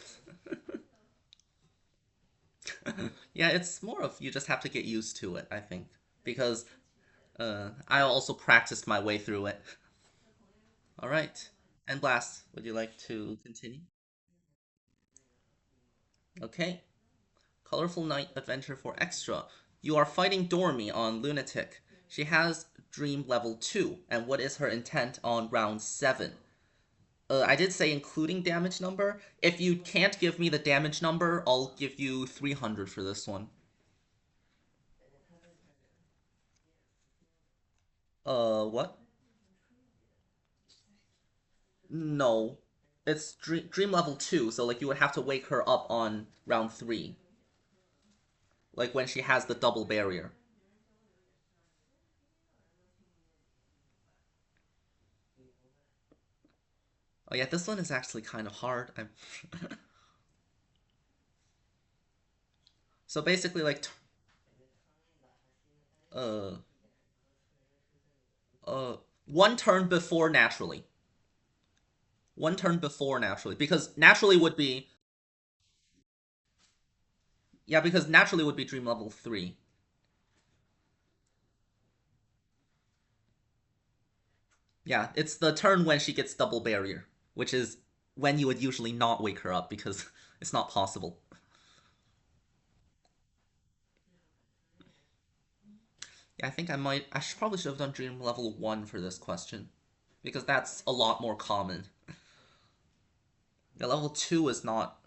yeah, it's more of you just have to get used to it, I think, because I also practiced my way through it. All right. And Blast, would you like to continue? Okay. Colorful Night Adventure for Extra. You are fighting Dormy on Lunatic. She has Dream Level 2, and what is her intent on round 7? I did say including damage number. If you can't give me the damage number, I'll give you 300 for this one. What? No. It's Dream Level 2, so like you would have to wake her up on round 3. Like when she has the double barrier. Oh yeah, this one is actually kind of hard. So basically, like, uh, uh, one turn before naturally. One turn before naturally, because naturally would be yeah, because naturally would be Dream Level 3. Yeah, it's the turn when she gets double barrier, which is when you would usually not wake her up because it's not possible. Yeah, I think I should probably should have done Dream Level 1 for this question because that's a lot more common. Yeah, level 2 is not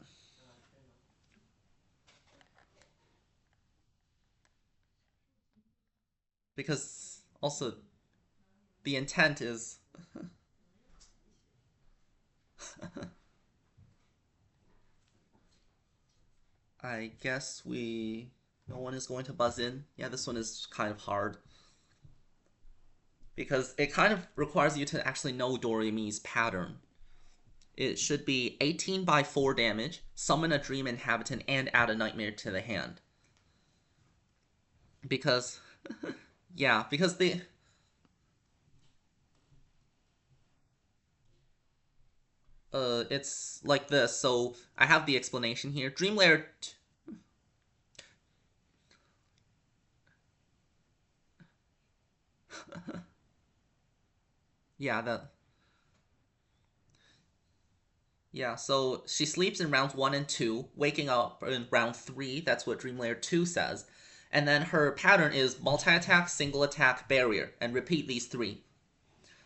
because also the intent is I guess we no one is going to buzz in. Yeah, this one is kind of hard because it kind of requires you to actually know Dorimi's pattern. It should be 18 by 4 damage, summon a dream inhabitant, and add a nightmare to the hand. Because, yeah, because it's like this. So I have the explanation here. Dream Lair, yeah, yeah. So she sleeps in rounds 1 and 2, waking up in round 3. That's what Dream Lair 2 says. And then her pattern is multi attack, single attack, barrier, and repeat these three.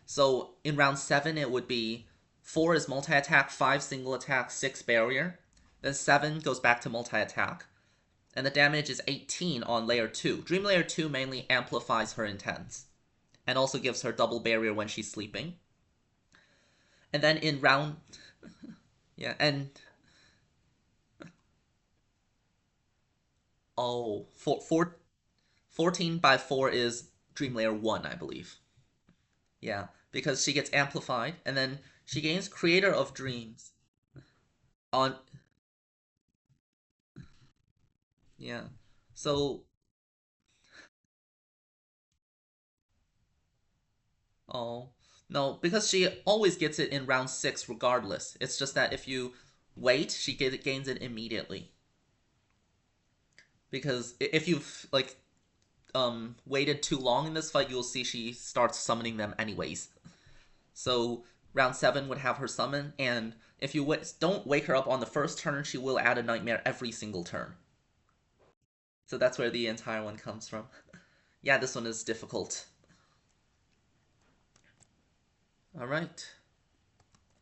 So in round 7, it would be 4 is multi attack, 5 single attack, 6 barrier. Then 7 goes back to multi attack. And the damage is 18 on layer 2. Dream layer 2 mainly amplifies her intents and also gives her double barrier when she's sleeping. And then in round. Yeah, and. Oh, 14 by 4 is Dream Layer 1, I believe. Yeah, because she gets amplified, and then she gains Creator of Dreams on. Yeah. So, oh. No, because she always gets it in round 6 regardless. It's just that if you wait, she gains it immediately. Because if you've, like, waited too long in this fight, you'll see she starts summoning them anyways. So round 7 would have her summon, and if you don't wake her up on the first turn, she will add a nightmare every single turn. So that's where the entire one comes from. Yeah, this one is difficult. All right.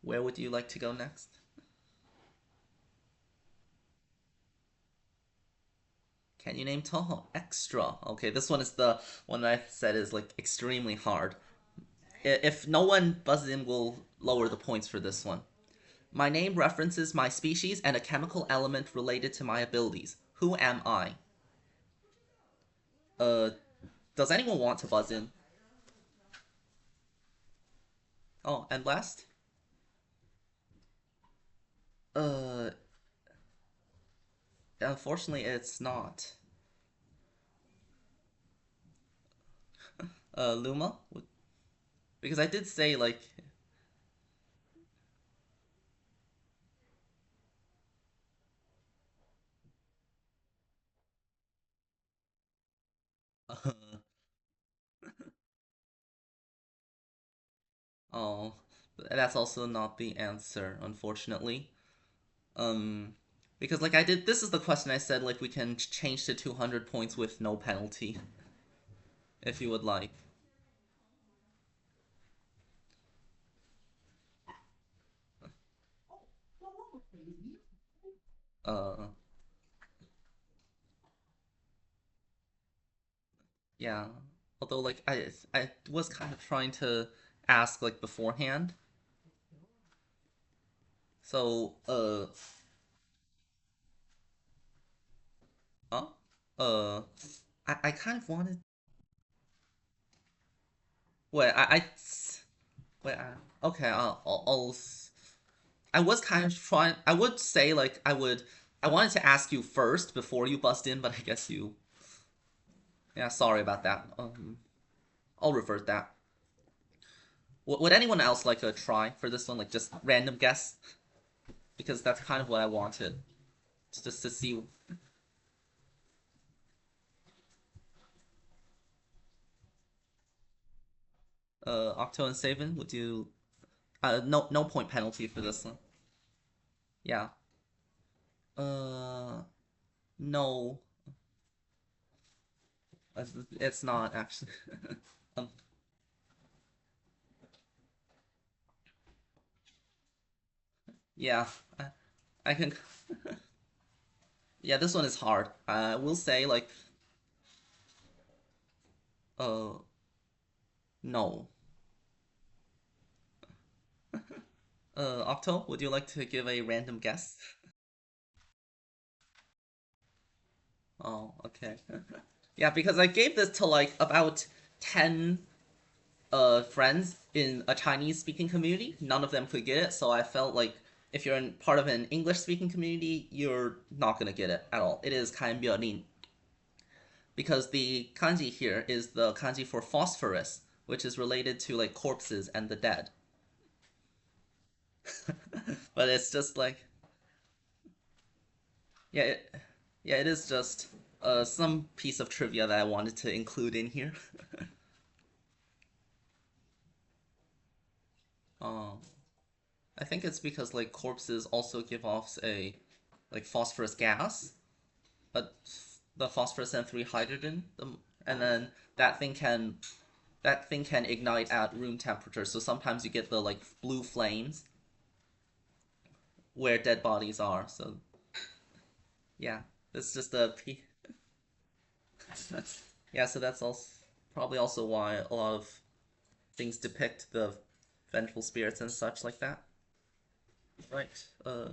Where would you like to go next? Can you name Touhou? Extra. Okay, this one is the one that I said is like extremely hard. If no one buzzes in, we'll lower the points for this one. My name references my species and a chemical element related to my abilities. Who am I? Uh, does anyone want to buzz in? Oh, and last? Uh, unfortunately, it's not. Luma? Because I did say, like, oh, that's also not the answer, unfortunately. Um, because, like, I did, this is the question I said, like, we can change to 200 points with no penalty, if you would like. Uh, yeah. Although, like, I was kind of trying to ask, like, beforehand. So, uh, uh, I kind of wanted. Wait, wait. Okay, I was kind of trying. I would say like I would. I wanted to ask you first before you bust in, but I guess you. Yeah, sorry about that. I'll revert that. Would anyone else like to try for this one? Like just random guess, because that's kind of what I wanted, just to see. Octo and Saban, would you? No, no point penalty for this one. Yeah. Uh, no, it's not actually. um, yeah, I can. Yeah, this one is hard. I will say like, uh, no. Octo, would you like to give a random guess? Oh, okay. Yeah, because I gave this to like about 10 friends in a Chinese speaking community. None of them could get it, so I felt like if you're in part of an English speaking community, you're not gonna get it at all. It is 看表令 because the kanji here is the kanji for phosphorus, which is related to like corpses and the dead. But it's just like yeah, yeah, it is just some piece of trivia that I wanted to include in here. Um, I think it's because like corpses also give off a like phosphorus gas, but the phosphorus and three hydrogen, and then that thing can ignite at room temperature. So sometimes you get the like blue flames where dead bodies are. So yeah, it's just a yeah. So that's also probably also why a lot of things depict the vengeful spirits and such like that. Right.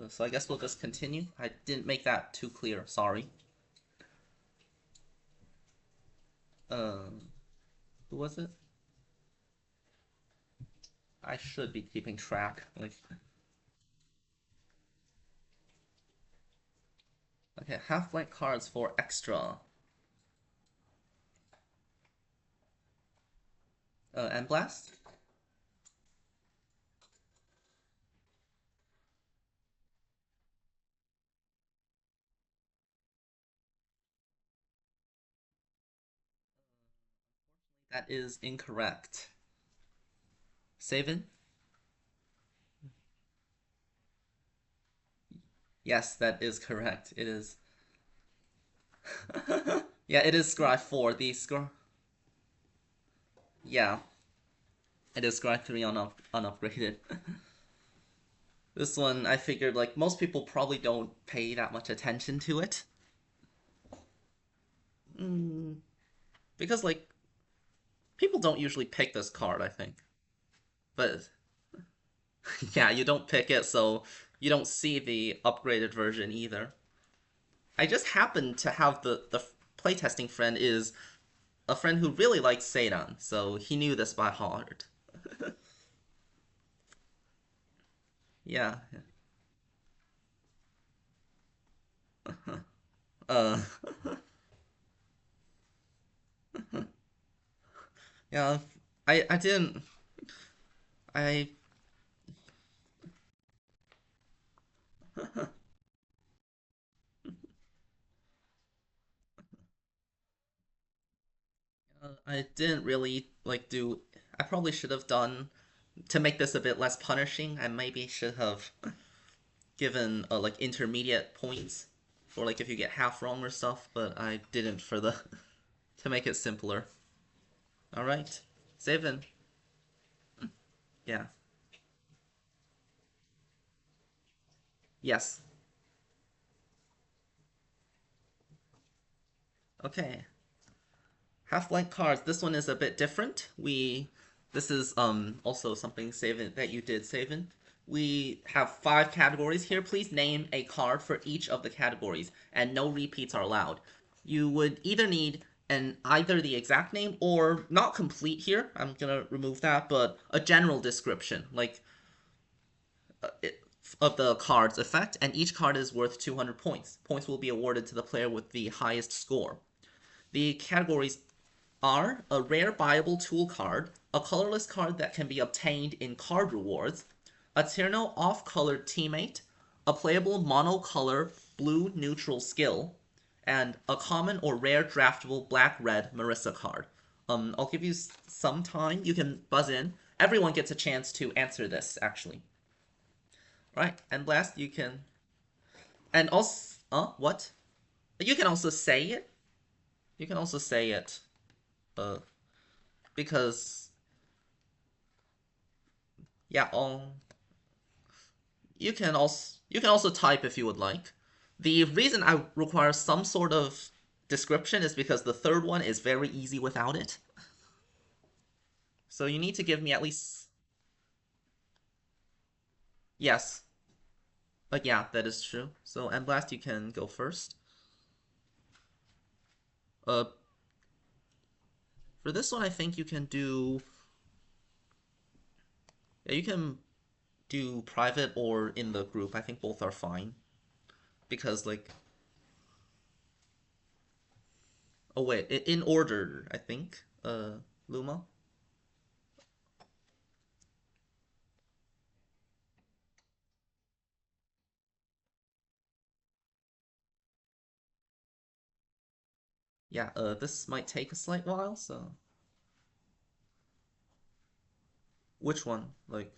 So I guess we'll just continue. I didn't make that too clear. Sorry. Um, who was it? I should be keeping track. Like, okay, half blank cards for extra. And blast. That is incorrect. Savin. Yes, that is correct. It is. Yeah, it is Scry 4. The Scry. Yeah, it is Scry 3 unupgraded. This one, I figured, like, most people probably don't pay that much attention to it. Because like people don't usually pick this card, I think. But yeah, you don't pick it, so you don't see the upgraded version either. I just happen to have the playtesting friend is a friend who really likes Seidan, so he knew this by heart. Yeah. Uh yeah, I didn't I I didn't really like do I probably should have done to make this a bit less punishing. I maybe should have given like intermediate points for like if you get half wrong or stuff, but I didn't for the to make it simpler. All right. Seven. Yeah. Yes. Okay. Half blank cards. This one is a bit different. This is also something Savin that you did, Savin. We have 5 categories here. Please name a card for each of the categories, and no repeats are allowed. You would either need either the exact name or not complete here. I'm gonna remove that, but a general description, like of the card's effect, and each card is worth 200 points. Points will be awarded to the player with the highest score. The categories are a rare buyable tool card, a colorless card that can be obtained in card rewards, a Tierno off-colored teammate, a playable monocolor blue neutral skill, and a common or rare draftable black-red Marissa card. I'll give you some time. You can buzz in. Everyone gets a chance to answer this, actually. Right, and last you can... And also... what? You can also say it. You can also say it. Uh, because yeah, you can also type if you would like. The reason I require some sort of description is because the third one is very easy without it. So you need to give me at least yes. But yeah, that is true. So and last you can go first. Uh for this one I think you can do yeah, you can do private or in the group. I think both are fine. Because like oh wait, in order, I think. Luma? Yeah, this might take a slight while, so which one? Like,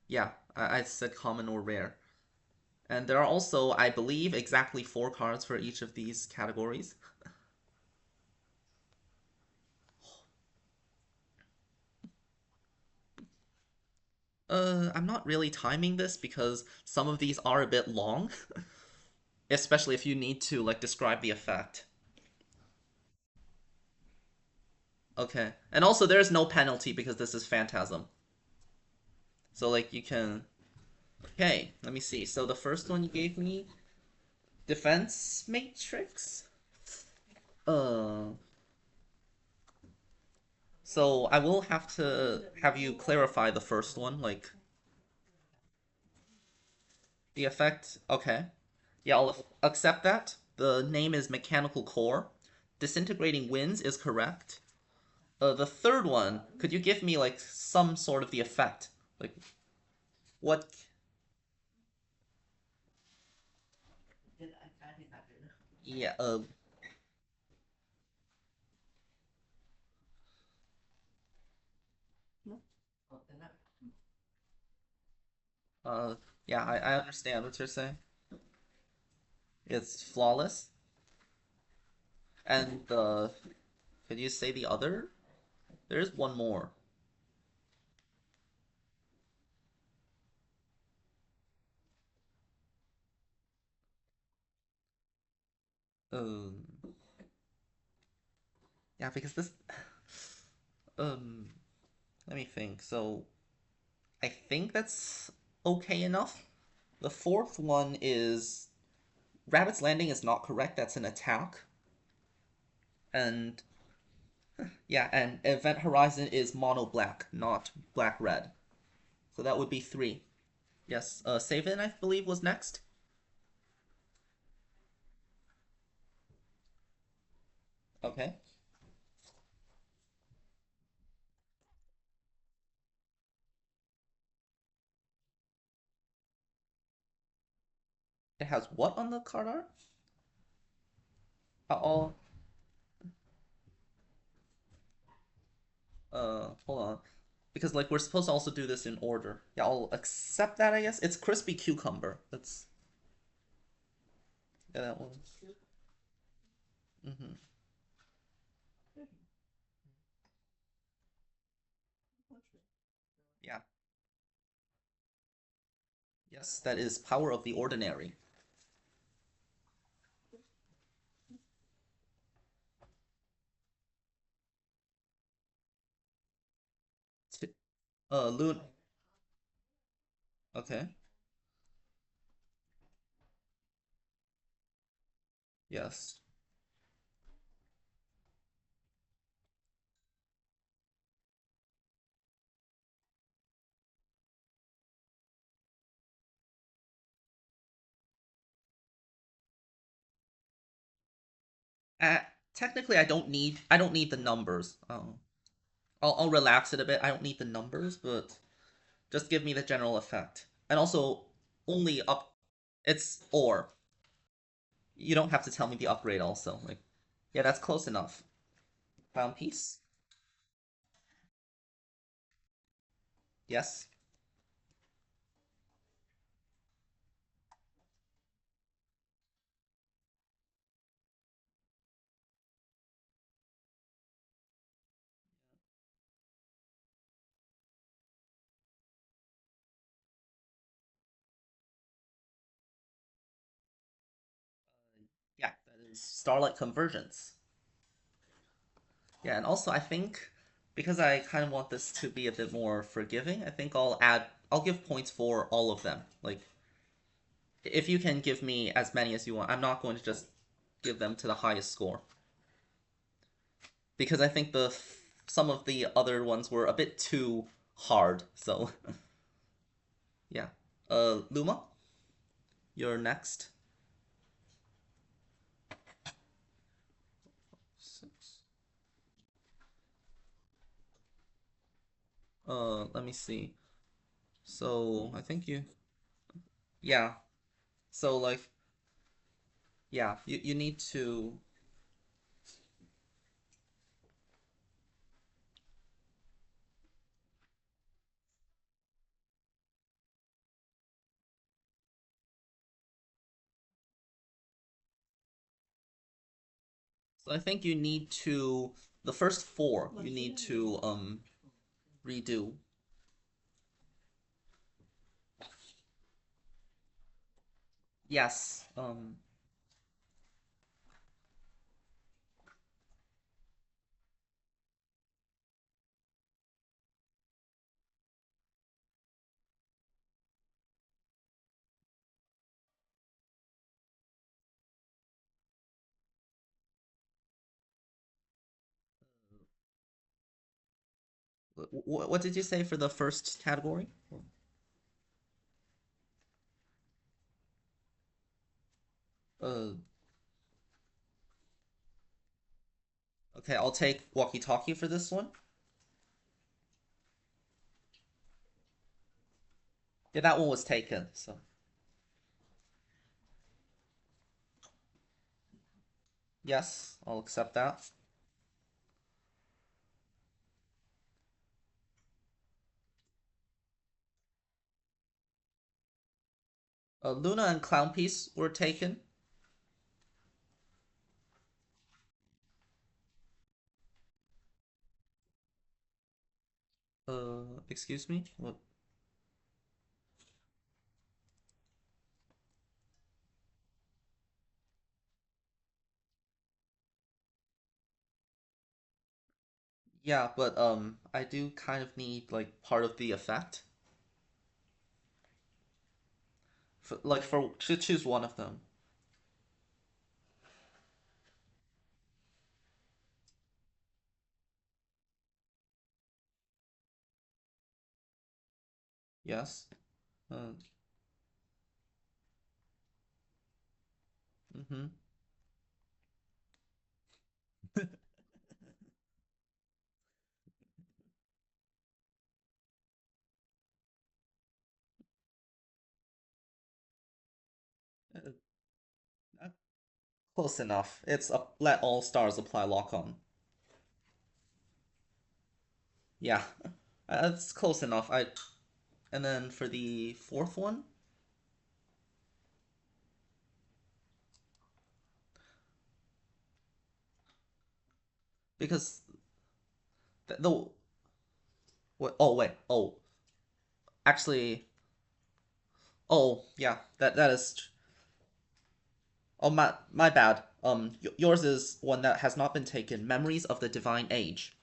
yeah, I said common or rare. And there are also, I believe, exactly 4 cards for each of these categories. I'm not really timing this because some of these are a bit long, especially if you need to, like, describe the effect. Okay. And also, there's no penalty because this is Phantasm. So, like, you can... Okay, let me see. So the first one you gave me, Defense Matrix? Uh, So I will have to have you clarify the first one, like the effect. Okay. Yeah, I'll accept that. The name is Mechanical Core. Disintegrating Winds is correct. The third one, could you give me like some sort of the effect? Like what? Yeah. Uh. Yeah, I understand what you're saying. It's flawless. And could you say the other? There's one more. Um. Yeah, because this. Um, Let me think. So I think that's okay enough. The fourth one is Rabbit's Landing is not correct. That's an attack. And yeah, and Event Horizon is mono black, not black red. So that would be three. Yes, Savin, I believe, was next. Okay. It has what on the card art? I'll, hold on. Because, like, we're supposed to also do this in order. Yeah, I'll accept that, I guess. It's Crispy Cucumber. That's, yeah, that one. Mm-hmm. Yeah. Yes, that is Power of the Ordinary. Loon. Okay. Yes. Uh, Technically, I don't need the numbers. I'll relax it a bit. I don't need the numbers, but just give me the general effect. And also, only up. It's or. You don't have to tell me the upgrade. Also, like, yeah, that's close enough. Found piece. Yes. Yeah, that is Starlight Convergence. Yeah, and also I think because I kind of want this to be a bit more forgiving, I think I'll give points for all of them. Like if you can give me as many as you want, I'm not going to just give them to the highest score because I think the some of the other ones were a bit too hard. So yeah, Luma, you're next. Six. Let me see. So I think you, yeah. So like, yeah, you need to. So I think you need to the first four you need to redo. Yes. What did you say for the first category? Uh, okay, I'll take walkie-talkie for this one. Yeah, that one was taken. So yes, I'll accept that. Luna and Clown Piece were taken. Excuse me. What? Yeah, but I do kind of need like part of the effect. For to choose one of them. Yes. Uh, mm-hmm. Uh, Close enough. It's a let all stars apply lock on. Yeah, that's close enough. I and then for the fourth one, because the what? Oh wait. Oh, actually. Oh yeah. That is. Oh my bad. Yours is one that has not been taken. Memories of the Divine Age.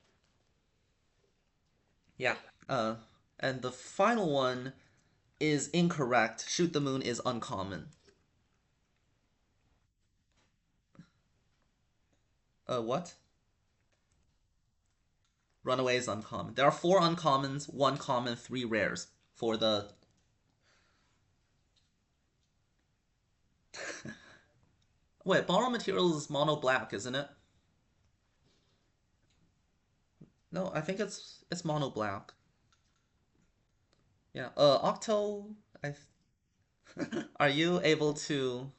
Yeah. Uh, and the final one is incorrect. Shoot the Moon is uncommon. What? Runaway is uncommon. There are four uncommons, one common, three rares for the. Wait, borrow materials is mono black, isn't it? No, I think it's mono black. Yeah. Octo. I. Are you able to?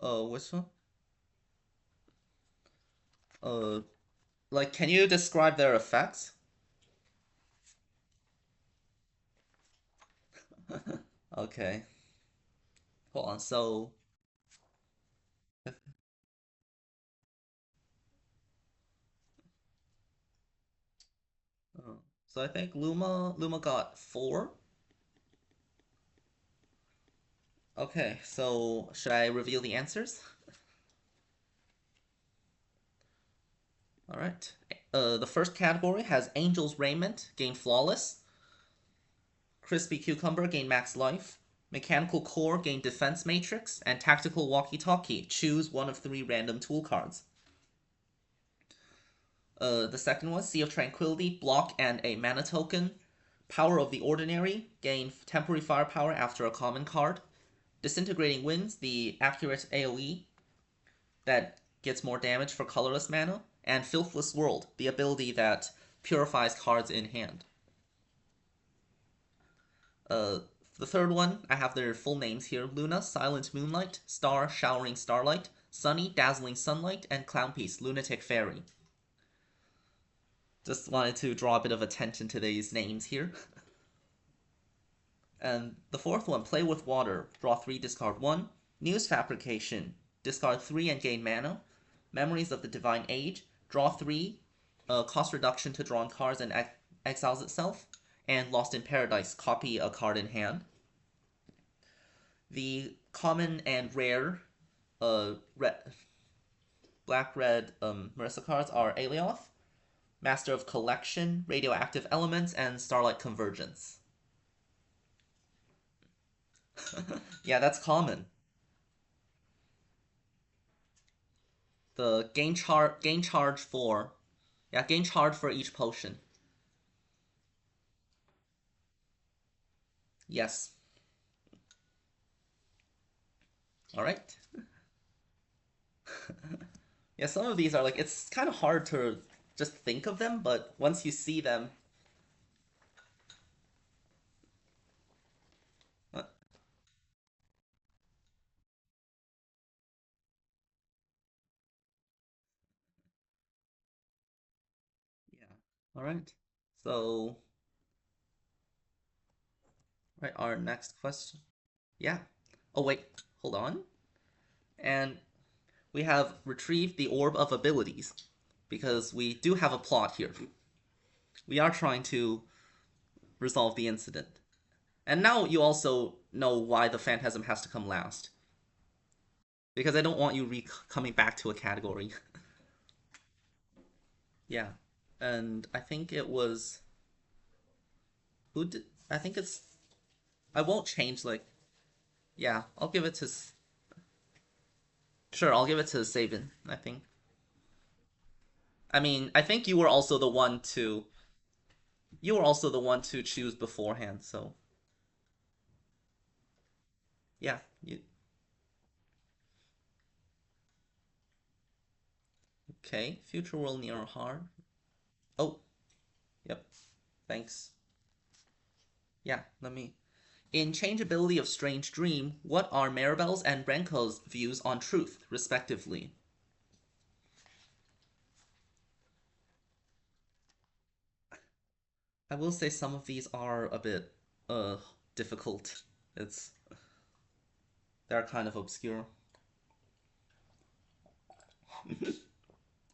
Which one? Uh, like, can you describe their effects? Okay. Hold on. Uh, so I think Luma got four. Okay. So should I reveal the answers? All right. The first category has Angel's Raiment, gain Flawless. Crispy Cucumber, gain Max Life. Mechanical Core, gain Defense Matrix. And Tactical Walkie Talkie, choose one of three random tool cards. The second one, Sea of Tranquility, block and a mana token. Power of the Ordinary, gain temporary firepower after a common card. Disintegrating Winds, the accurate AoE that gets more damage for colorless mana. And Filthless World, the ability that purifies cards in hand. Uh, the third one, I have their full names here: Luna, Silent Moonlight; Star, Showering Starlight; Sunny, Dazzling Sunlight; and Clownpiece, Lunatic Fairy. Just wanted to draw a bit of attention to these names here. And the fourth one, Play with Water. Draw 3, discard 1. News Fabrication. Discard 3 and gain mana. Memories of the Divine Age. Draw 3. Cost reduction to drawn cards and exiles itself. And Lost in Paradise. Copy a card in hand. The common and rare red, black red Marissa cards are Aelioth, Master of Collection, Radioactive Elements, and Starlight Convergence. Yeah, that's common. The gain charge for yeah, gain charge for each potion. Yes. All right. Yeah, some of these are like it's kind of hard to just think of them, but once you see them, uh, yeah. All right. So, right, our next question. Yeah. Oh wait, hold on. And we have retrieved the Orb of Abilities because we do have a plot here. We are trying to resolve the incident. And now you also know why the Phantasm has to come last. because I don't want you coming back to a category. Yeah, and I think it was who did. I think it's. I won't change like. Yeah, I'll give it to. Sure, I'll give it to Sabin. I think. I mean, I think you were also the one to. You were also the one to choose beforehand. So yeah. Okay. Future world near hard. Oh. Yep. Thanks. Yeah. Let me. In Changeability of Strange Dream, what are Maribel's and Renko's views on truth, respectively? I will say some of these are a bit difficult. It's they're kind of obscure.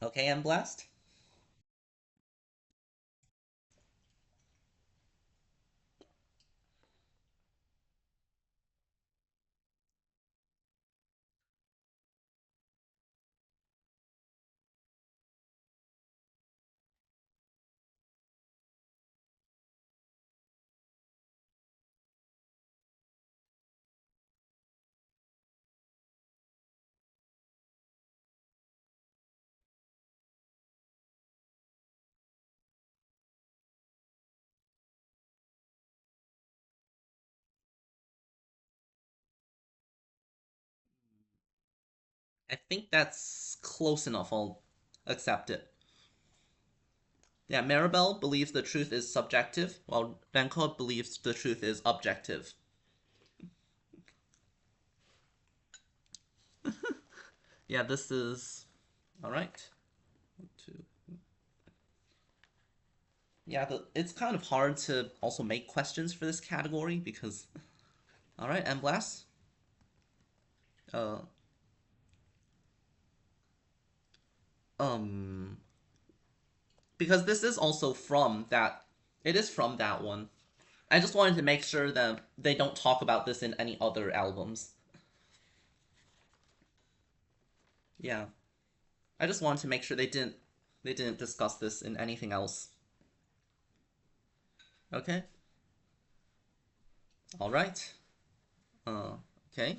Okay, and Blast? I think that's close enough. I'll accept it. Yeah, Maribel believes the truth is subjective, while Renko believes the truth is objective. Yeah, this is all right. Two. Yeah, it's kind of hard to also make questions for this category because. All right, and Blast. Uh, um, because this is also from that. It is from that one. I just wanted to make sure that they don't talk about this in any other albums. Yeah, I just wanted to make sure they didn't discuss this in anything else. Okay. All right. Uh, okay.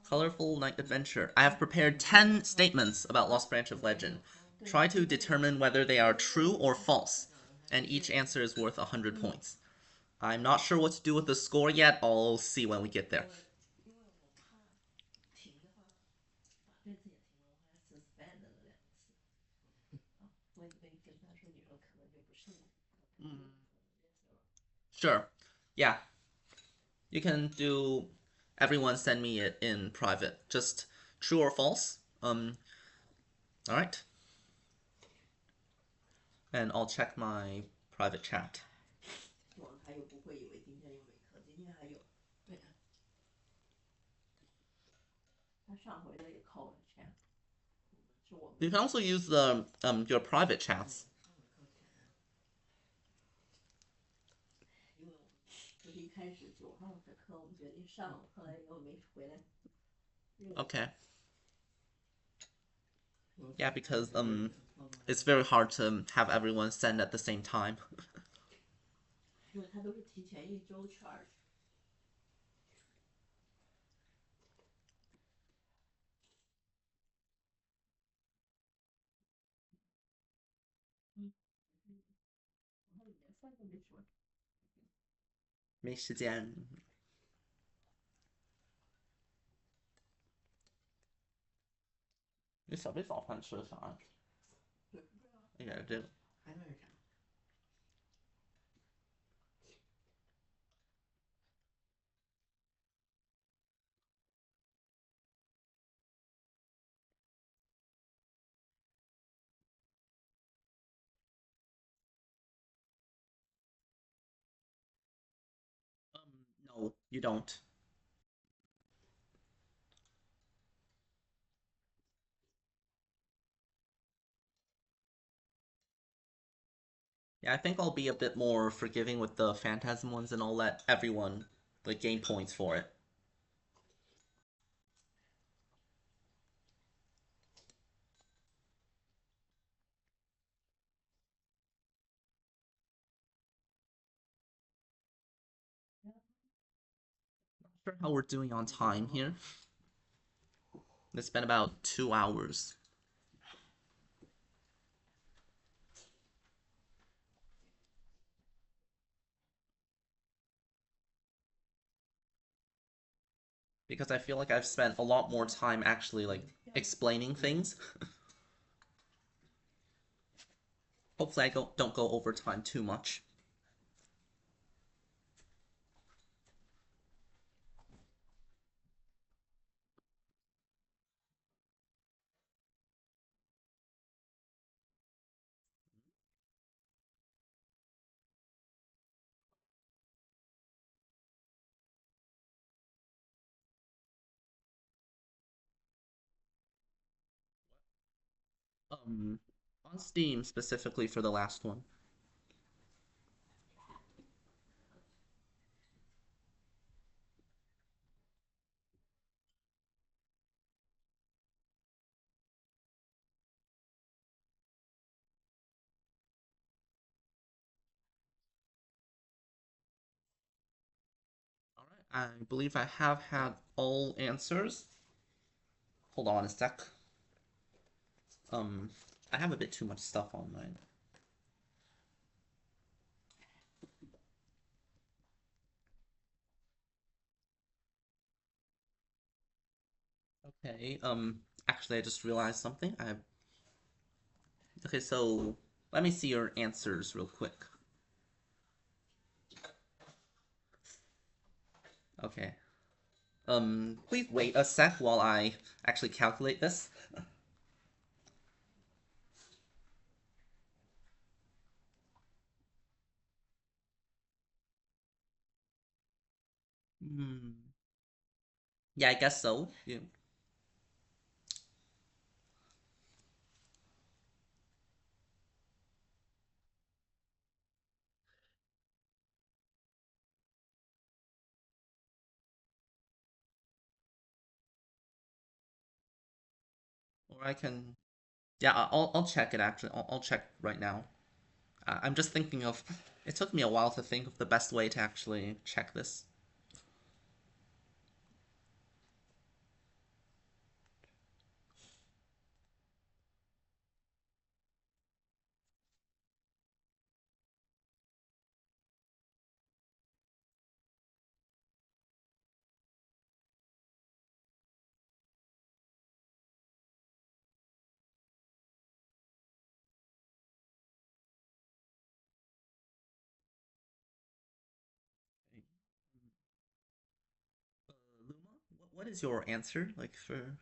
Colorful Night Adventure. I have prepared 10 statements about Lost Branch of Legend. Try to determine whether they are true or false, and each answer is worth 100 points. I'm not sure what to do with the score yet. I'll see when we get there. Sure. Yeah, you can do. Everyone send me it in private. Just true or false. All right. And I'll check my private chat. You can also use the your private chats. Okay. Yeah, because it's very hard to have everyone send at the same time.没时间。你小贝早饭吃的啥？应该是这个。No, you don't. Yeah, I think I'll be a bit more forgiving with the Phantasm ones, and I'll let everyone like gain points for it. Sure how we're doing on time here. It's been about 2 hours. Because I feel like I've spent a lot more time actually like explaining things. Hopefully don't go over time too much. Um, on Steam specifically for the last one. All right, I believe I have had all answers. Hold on a sec. Um, I have a bit too much stuff on mine. Okay. Actually, I just realized something. Okay, so let me see your answers real quick. Okay. Please wait a sec while I actually calculate this. Hmm. Yeah, I guess so. Yeah. Or I can. Yeah, I'll check it actually. I'll check right now. I'm just thinking of. It took me a while to think of the best way to actually check this. Okay. Luma, what is your answer like for?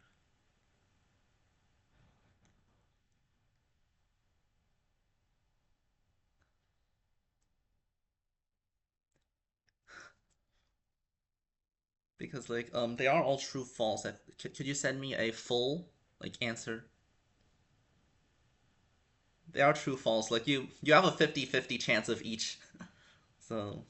Because like they are all true false. Could you send me a full like answer? They are true false. Like you have a 50-50 chance of each. So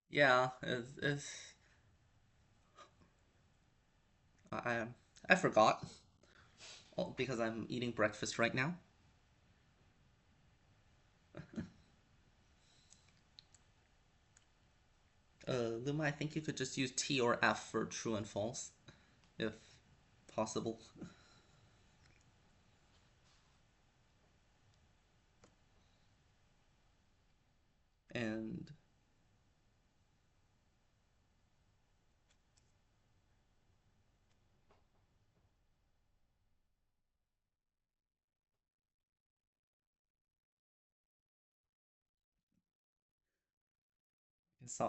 yeah, I I forgot because I'm eating breakfast right now. Luma, I think you could just use T or F for true and false, if possible. And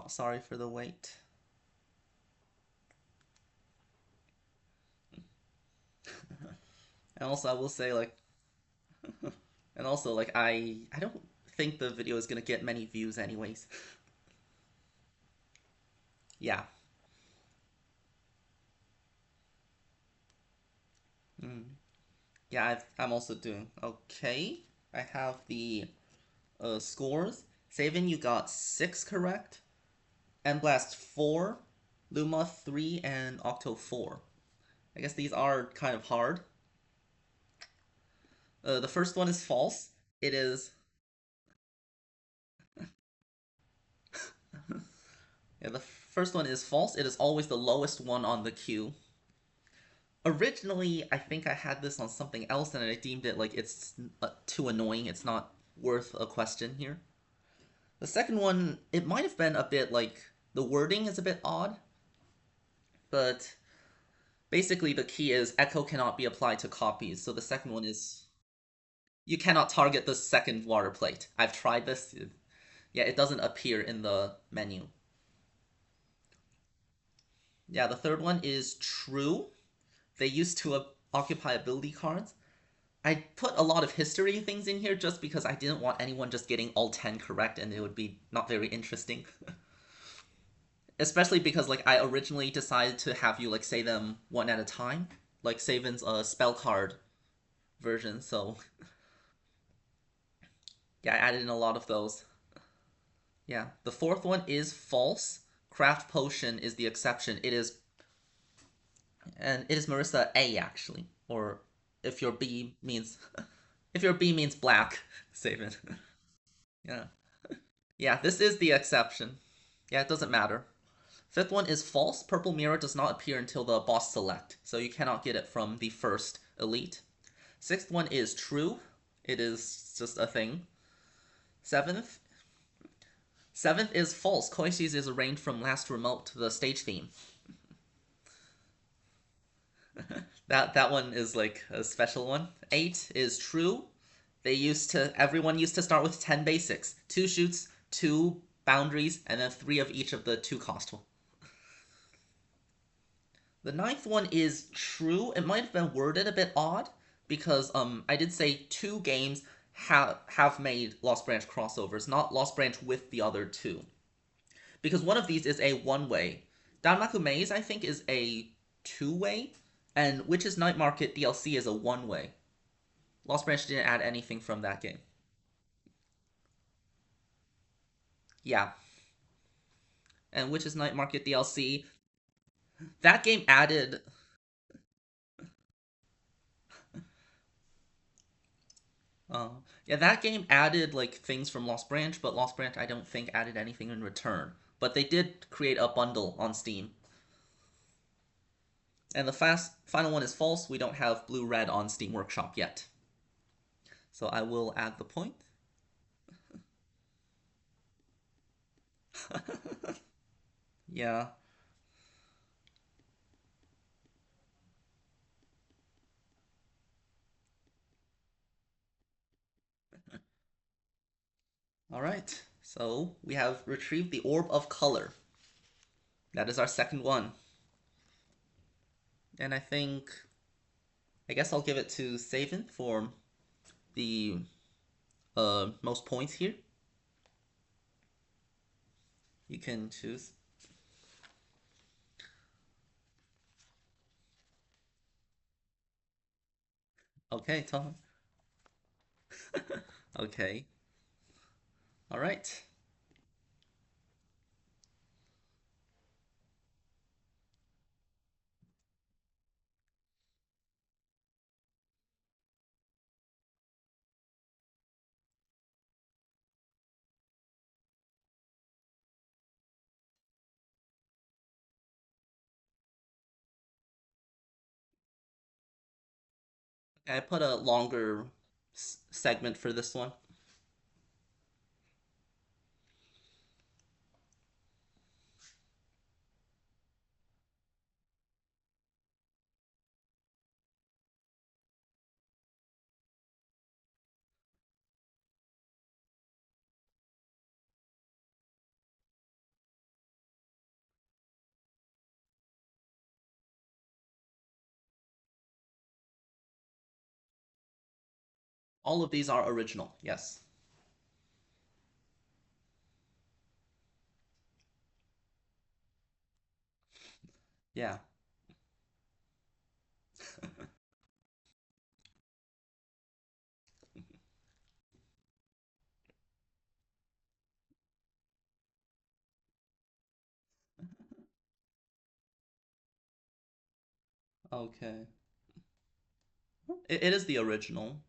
sorry for the wait. And also, I will say like, and also like I don't think the video is gonna get many views anyways. Yeah. Mm. Yeah, I'm also doing okay. I have the scores. Savin, you got six correct. Blast four, Luma three, and Octo four. I guess these are kind of hard. The first one is false. It is. Yeah, the first one is false. It is always the lowest one on the queue. Originally, I think I had this on something else, and I deemed it like it's too annoying. It's not worth a question here. The second one, it might have been a bit like the wording is a bit odd, but basically the key is echo cannot be applied to copies. So the second one is you cannot target the second water plate. I've tried this. Yeah, it doesn't appear in the menu. Yeah, the third one is true. They used to occupy ability cards. I put a lot of history things in here just because I didn't want anyone just getting all 10 correct and it would be not very interesting. Especially because like I originally decided to have you like say them one at a time, like Savin's spell card version. So yeah, I added in a lot of those. Yeah, the fourth one is false. Craft potion is the exception. It is Marissa A actually, or if your B means if your B means black, Savin. Yeah, yeah, this is the exception. Yeah, it doesn't matter. Fifth one is false. Purple mirror does not appear until the boss select, so you cannot get it from the first elite. Sixth one is true. It is just a thing. Seventh, seventh is false. Koishi's is arranged from last remote to the stage theme. That one is like a special one. Eight is true. Everyone used to start with 10 basics. Two shoots, two boundaries, and then three of each of the two cost. The ninth one is true. It might have been worded a bit odd because I did say two games have made Lost Branch crossovers, not Lost Branch with the other two. Because one of these is a one way. Danmaku Maze, I think, is a two way, and Witch's Night Market DLC is a one way. Lost Branch didn't add anything from that game. Yeah. And Witch's Night Market DLC, that game added. Yeah, that game added like things from Lost Branch, but Lost Branch I don't think added anything in return. But they did create a bundle on Steam. And the final one is false. We don't have Blue Red on Steam Workshop yet. So I will add the point. Yeah. All right. So we have retrieved the Orb of Color. That is our second one. And I guess I'll give it to Savin for the most points here. You can choose. Okay, Tom. Okay. All right. I put a longer segment for this one. All of these are original. Yes. Yeah. Okay. It is the original.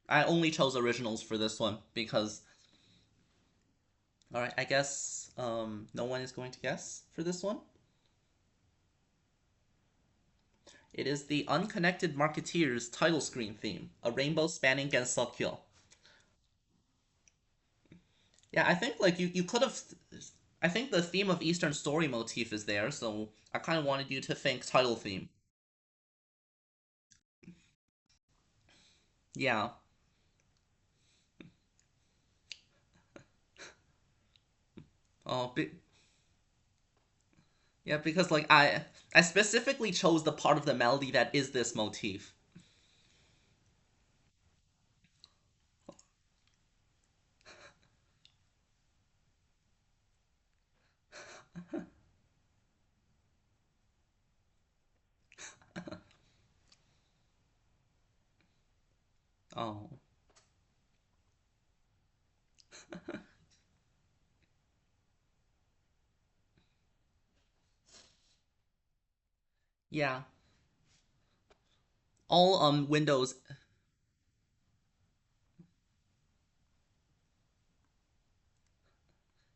I only chose originals for this one because, all right, I guess no one is going to guess for this one. It is the Unconnected Marketeers title screen theme, a rainbow spanning Gensokyo. Yeah, I think like you could have. I think the theme of Eastern story motif is there, so I kind of wanted you to think title theme. Yeah. Oh, yeah, because like I specifically chose the part of the melody that is this motif. Oh. Yeah. All Windows.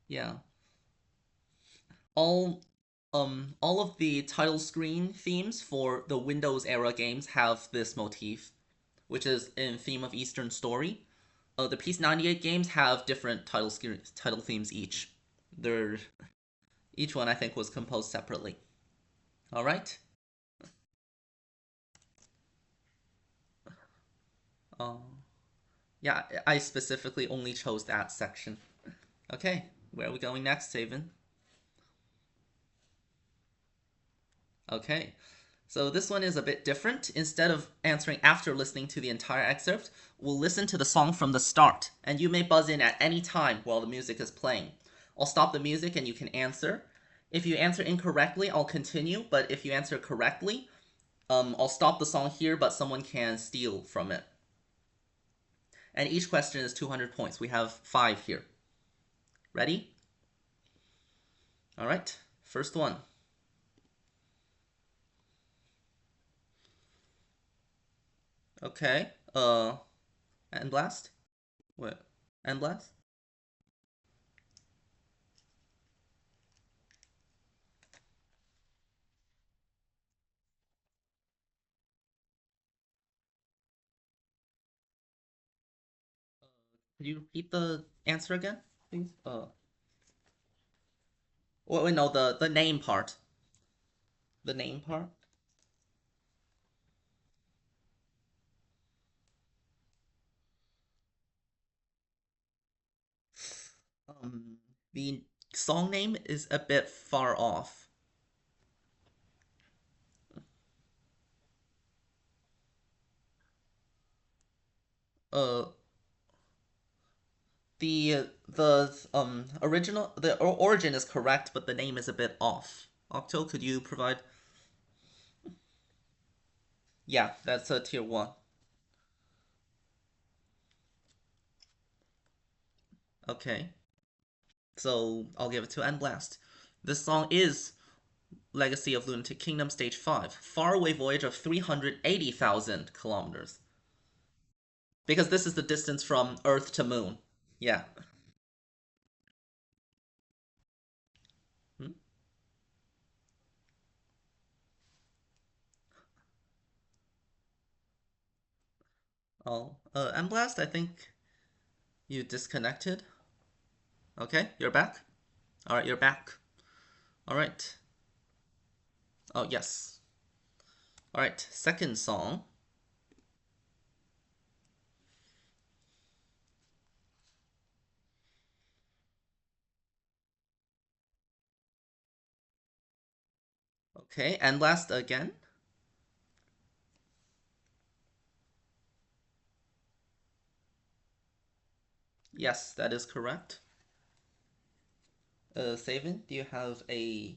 Yeah. All of the title screen themes for the Windows era games have this motif, which is in theme of Eastern story. The Peace 98 games have different title themes each. They're each one I think was composed separately. All right. Uh, yeah, I specifically only chose that section. Okay, where are we going next, Saban? Okay, so this one is a bit different. Instead of answering after listening to the entire excerpt, we'll listen to the song from the start, and you may buzz in at any time while the music is playing. I'll stop the music and you can answer. If you answer incorrectly, I'll continue, but if you answer correctly, I'll stop the song here, but someone can steal from it. And each question is 200 points. We have 5 here. Ready? All right, first one. Okay, and blast? What? And blast? Could you repeat the answer again, please? Wait, no, the name part. The name part. Um, the song name is a bit far off. Uh, the original origin is correct, but the name is a bit off. Octo, could you provide? Yeah, that's a tier one. Okay, so I'll give it to Endblast. This song is Legacy of Lunatic Kingdom Stage 5. Faraway voyage of 380,000 kilometers. Because this is the distance from Earth to Moon. Yeah. Hmm? Oh. Emblast, I think you disconnected. Okay, you're back? Alright, you're back. Alright. Oh, yes. Alright, second song. Okay, and last again. Yes, that is correct. Savin, do you have a.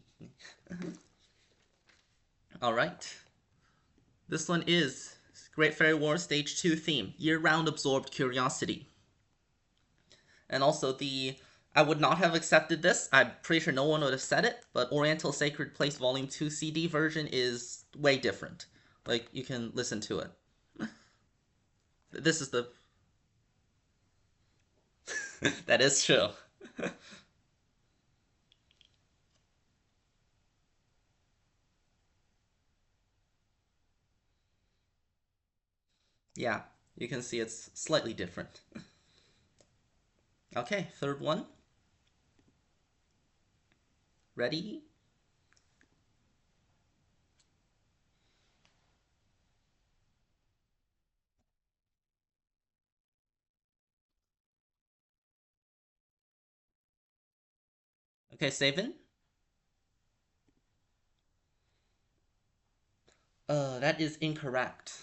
Alright. This one is Great Fairy War Stage 2 theme, year round absorbed curiosity. And also the I would not have accepted this. I'm pretty sure no one would have said it, but Oriental Sacred Place Volume 2 CD version is way different. Like, you can listen to it. This is the. That is true. Yeah, you can see it's slightly different. Okay, third one. Ready? Okay, Saban. That is incorrect.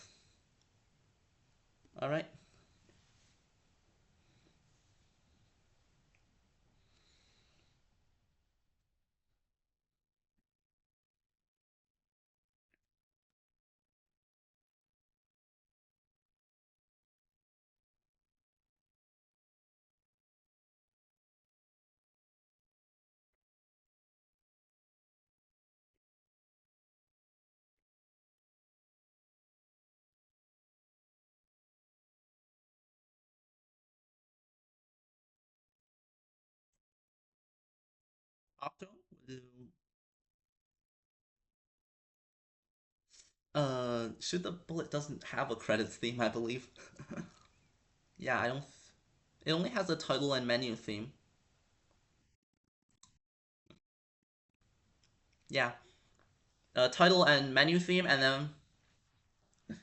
All right. Octo. Shoot the Bullet doesn't have a credits theme, I believe. Yeah, I don't. It only has a title and menu theme. Yeah, title and menu theme, and then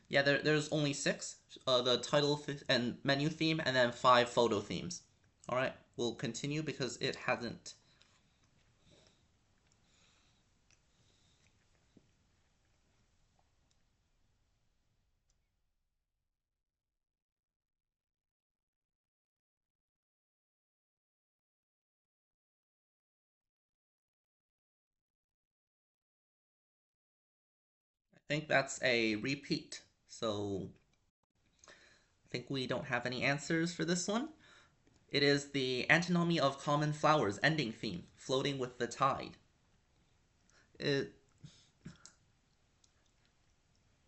yeah, there's only six. The and menu theme, and then five photo themes. All right, we'll continue because it hasn't. I think that's a repeat. So I think we don't have any answers for this one. It is the Antinomy of Common Flowers ending theme, floating with the tide. It,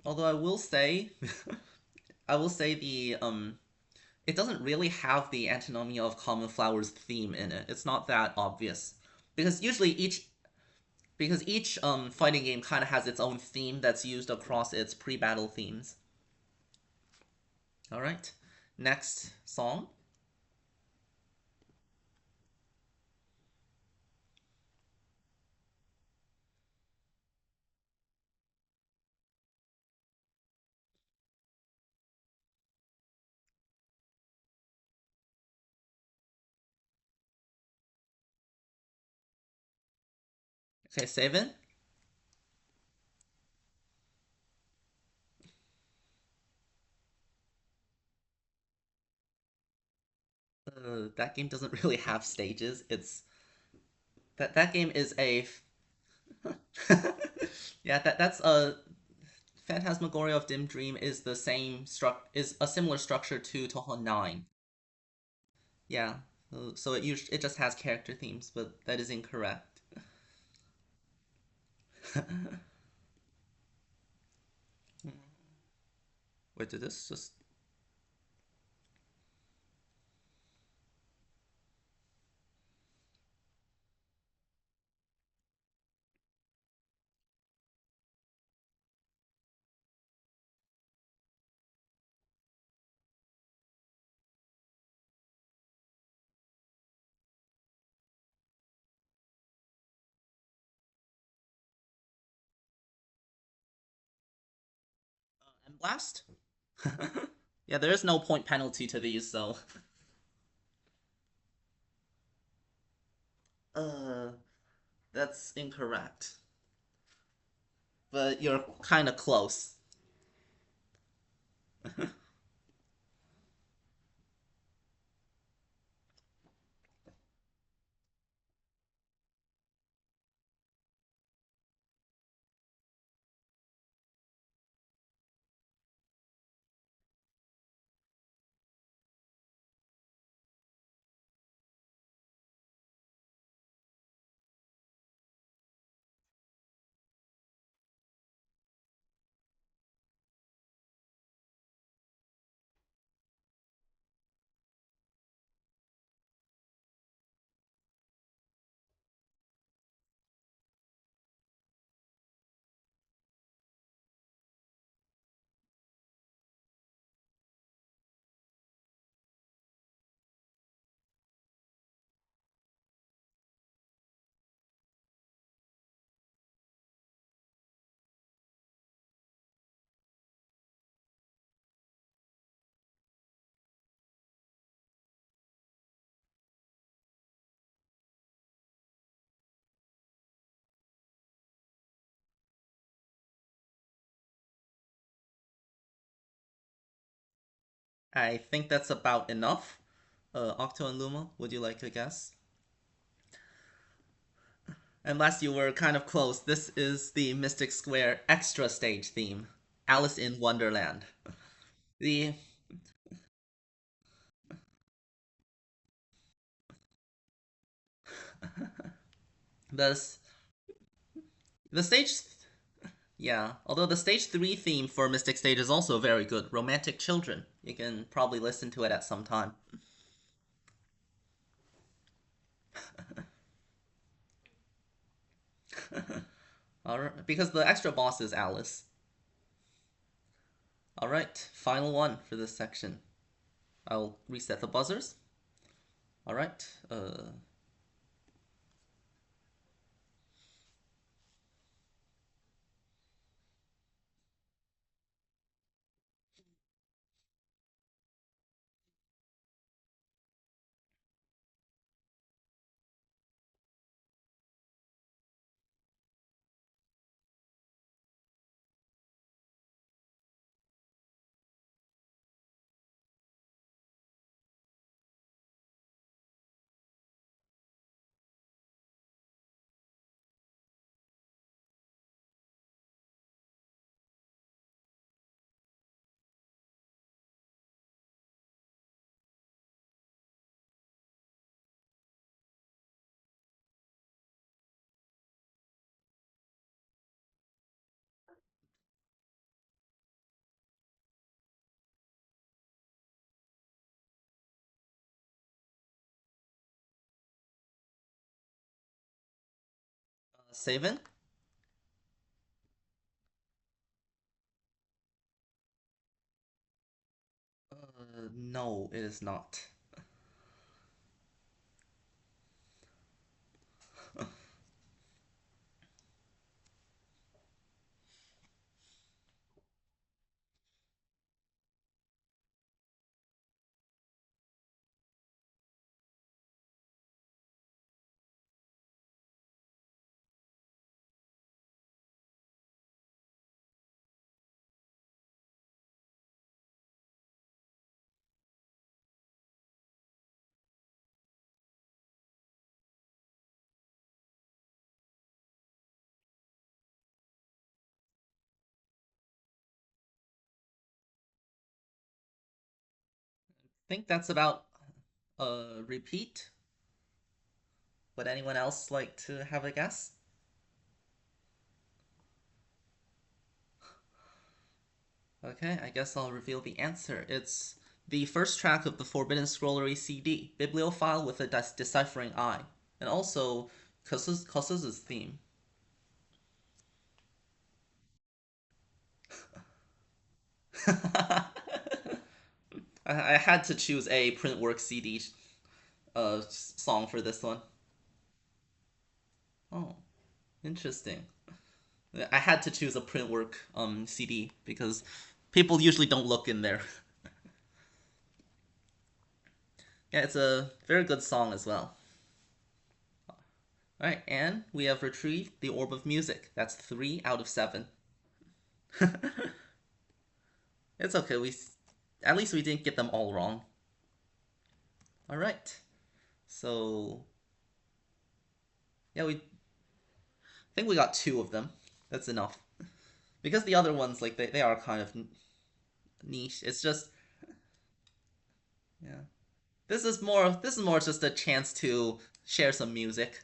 although I will say it doesn't really have the Antinomy of Common Flowers theme in it. It's not that obvious because usually each fighting game kind of has its own theme that's used across its pre-battle themes. All right, next song. Okay, Seven. That game doesn't really have stages. It's that game is a yeah, that's a Phantasmagoria of Dim Dream is the same is a similar structure to Touhou 9. Yeah. So it just has character themes, but that is incorrect. Wait, did this just and blast? Yeah, there is no point penalty to these, so uh that's incorrect. But you're kind of close. I think that's about enough. Octo and Luma, would you like to guess? Unless you were kind of close, this is the Mystic Square extra stage theme, Alice in Wonderland. The the the stage, yeah. Although the stage three theme for Mystic Stage is also very good, Romantic Children. You can probably listen to it at some time. All right, because the extra boss is Alice. All right, final one for this section. I'll reset the buzzers. All right, 7. No, it is not. I think that's about repeat. Would anyone else like to have a guess? Okay, I guess I'll reveal the answer. It's the first track of the Forbidden Scrollery CD, Bibliophile with a Deciphering Eye, and also Kosuzu's theme. I had to choose a Printwork CD song for this one. Oh, interesting. I had to choose a Printwork CD because people usually don't look in there. Yeah, it's a very good song as well. All right, and we have retrieved the Orb of Music. That's 3 out of 7. It's okay. We at least we didn't get them all wrong. All right. So yeah, we think we got 2 of them. That's enough because the other ones like they are kind of niche. It's just yeah. This is more just a chance to share some music,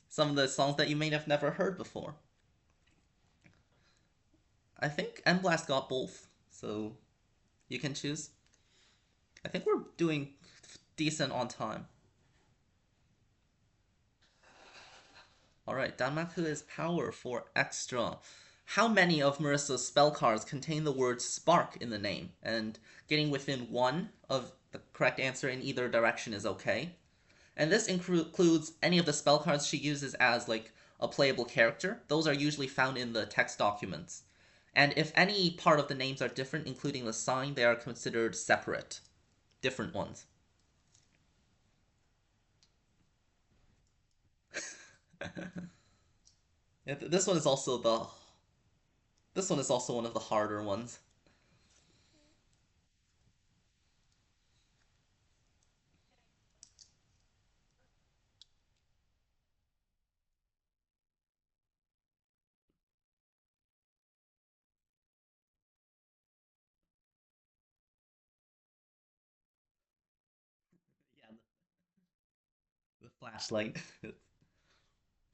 some of the songs that you may have never heard before. I think M Blast got both, so you can choose. I think we're doing decent on time. All right, Danmaku is power for extra. How many of Marissa's spell cards contain the word spark in the name? And getting within one of the correct answer in either direction is okay. And this includes any of the spell cards she uses as like a playable character. Those are usually found in the text documents. And if any part of the names are different, including the sign, they are considered separate, different ones. Yeah, this one is also one of the harder ones. Flashlight.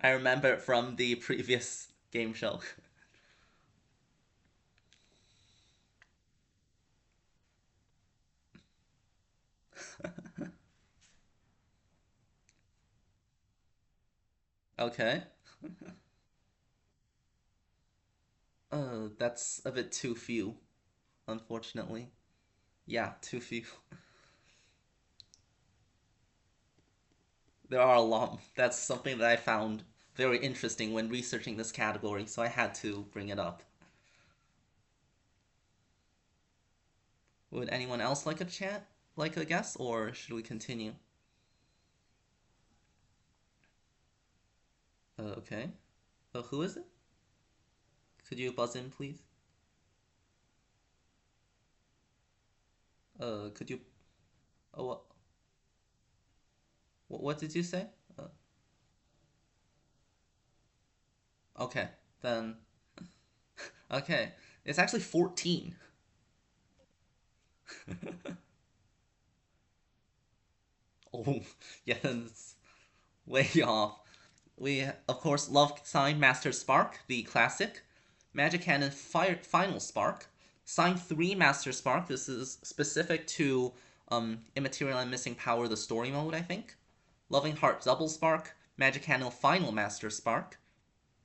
I remember it from the previous game show. Okay. That's a bit too few, unfortunately. Yeah, too few. There are a lot. That's something that I found very interesting when researching this category, so I had to bring it up. Would anyone else like a chat, like a guess, or should we continue? Okay. Who is it? Could you buzz in, please? Could you? Oh, what did you say? Uh, okay, then. Okay, it's actually 14. Oh, yeah, it's way off. We, of course, love Sign Master Spark, the classic. Magic Cannon Final Spark. Sign 3 Master Spark. This is specific to Immaterial and Missing Power, the story mode, I think. Loving Heart Double Spark. Magic Cannon Final Master Spark.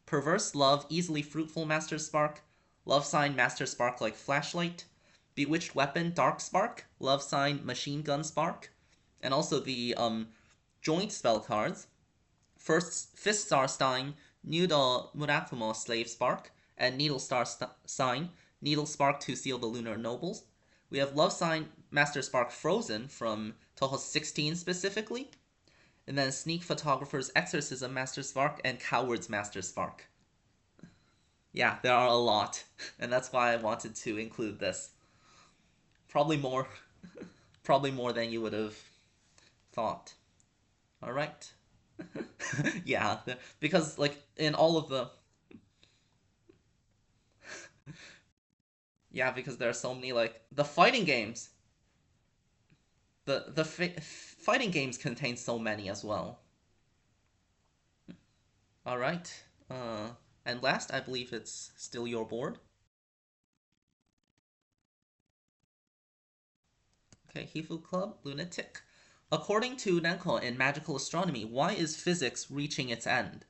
Perverse Love Easily Fruitful Master Spark. Love Sign Master Spark like Flashlight. Bewitched Weapon Dark Spark. Love Sign Machine Gun Spark. And also the joint spell cards. First, Fist Star Stein, Noodle Murakumo Slave Spark, and Needle Star Sign, Needle Spark to seal the Lunar Nobles. We have Love Sign Master Spark Frozen from Touhou 16 specifically, and then Sneak Photographer's Exorcism Master Spark and Coward's Master Spark. Yeah, there are a lot, and that's why I wanted to include this. Probably more, probably more than you would have thought. All right. Yeah, because like in all of the yeah, because there are so many like the fighting games. Fighting games contain so many as well. All right. And last, I believe it's still your board. Okay, Hifu Club, Lunatic. According to Nanko in Magical Astronomy, why is physics reaching its end?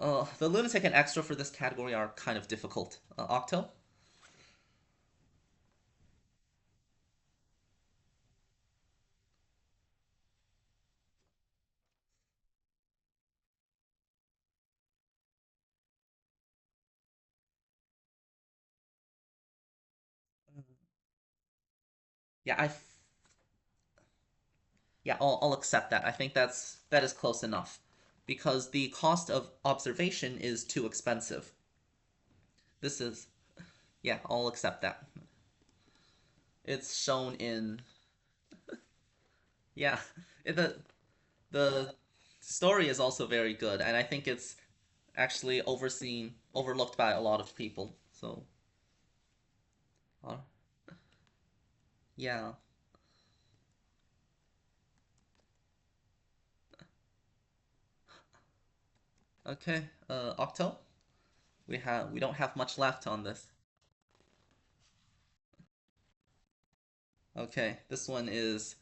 The Lunatic and Extra for this category are kind of difficult. Octo? Yeah, I'll accept that. I think that is close enough because the cost of observation is too expensive. This is yeah, I'll accept that. It's shown in yeah, the story is also very good, and I think it's actually overlooked by a lot of people. So uh, yeah, okay. Octo, we don't have much left on this. Okay, this one is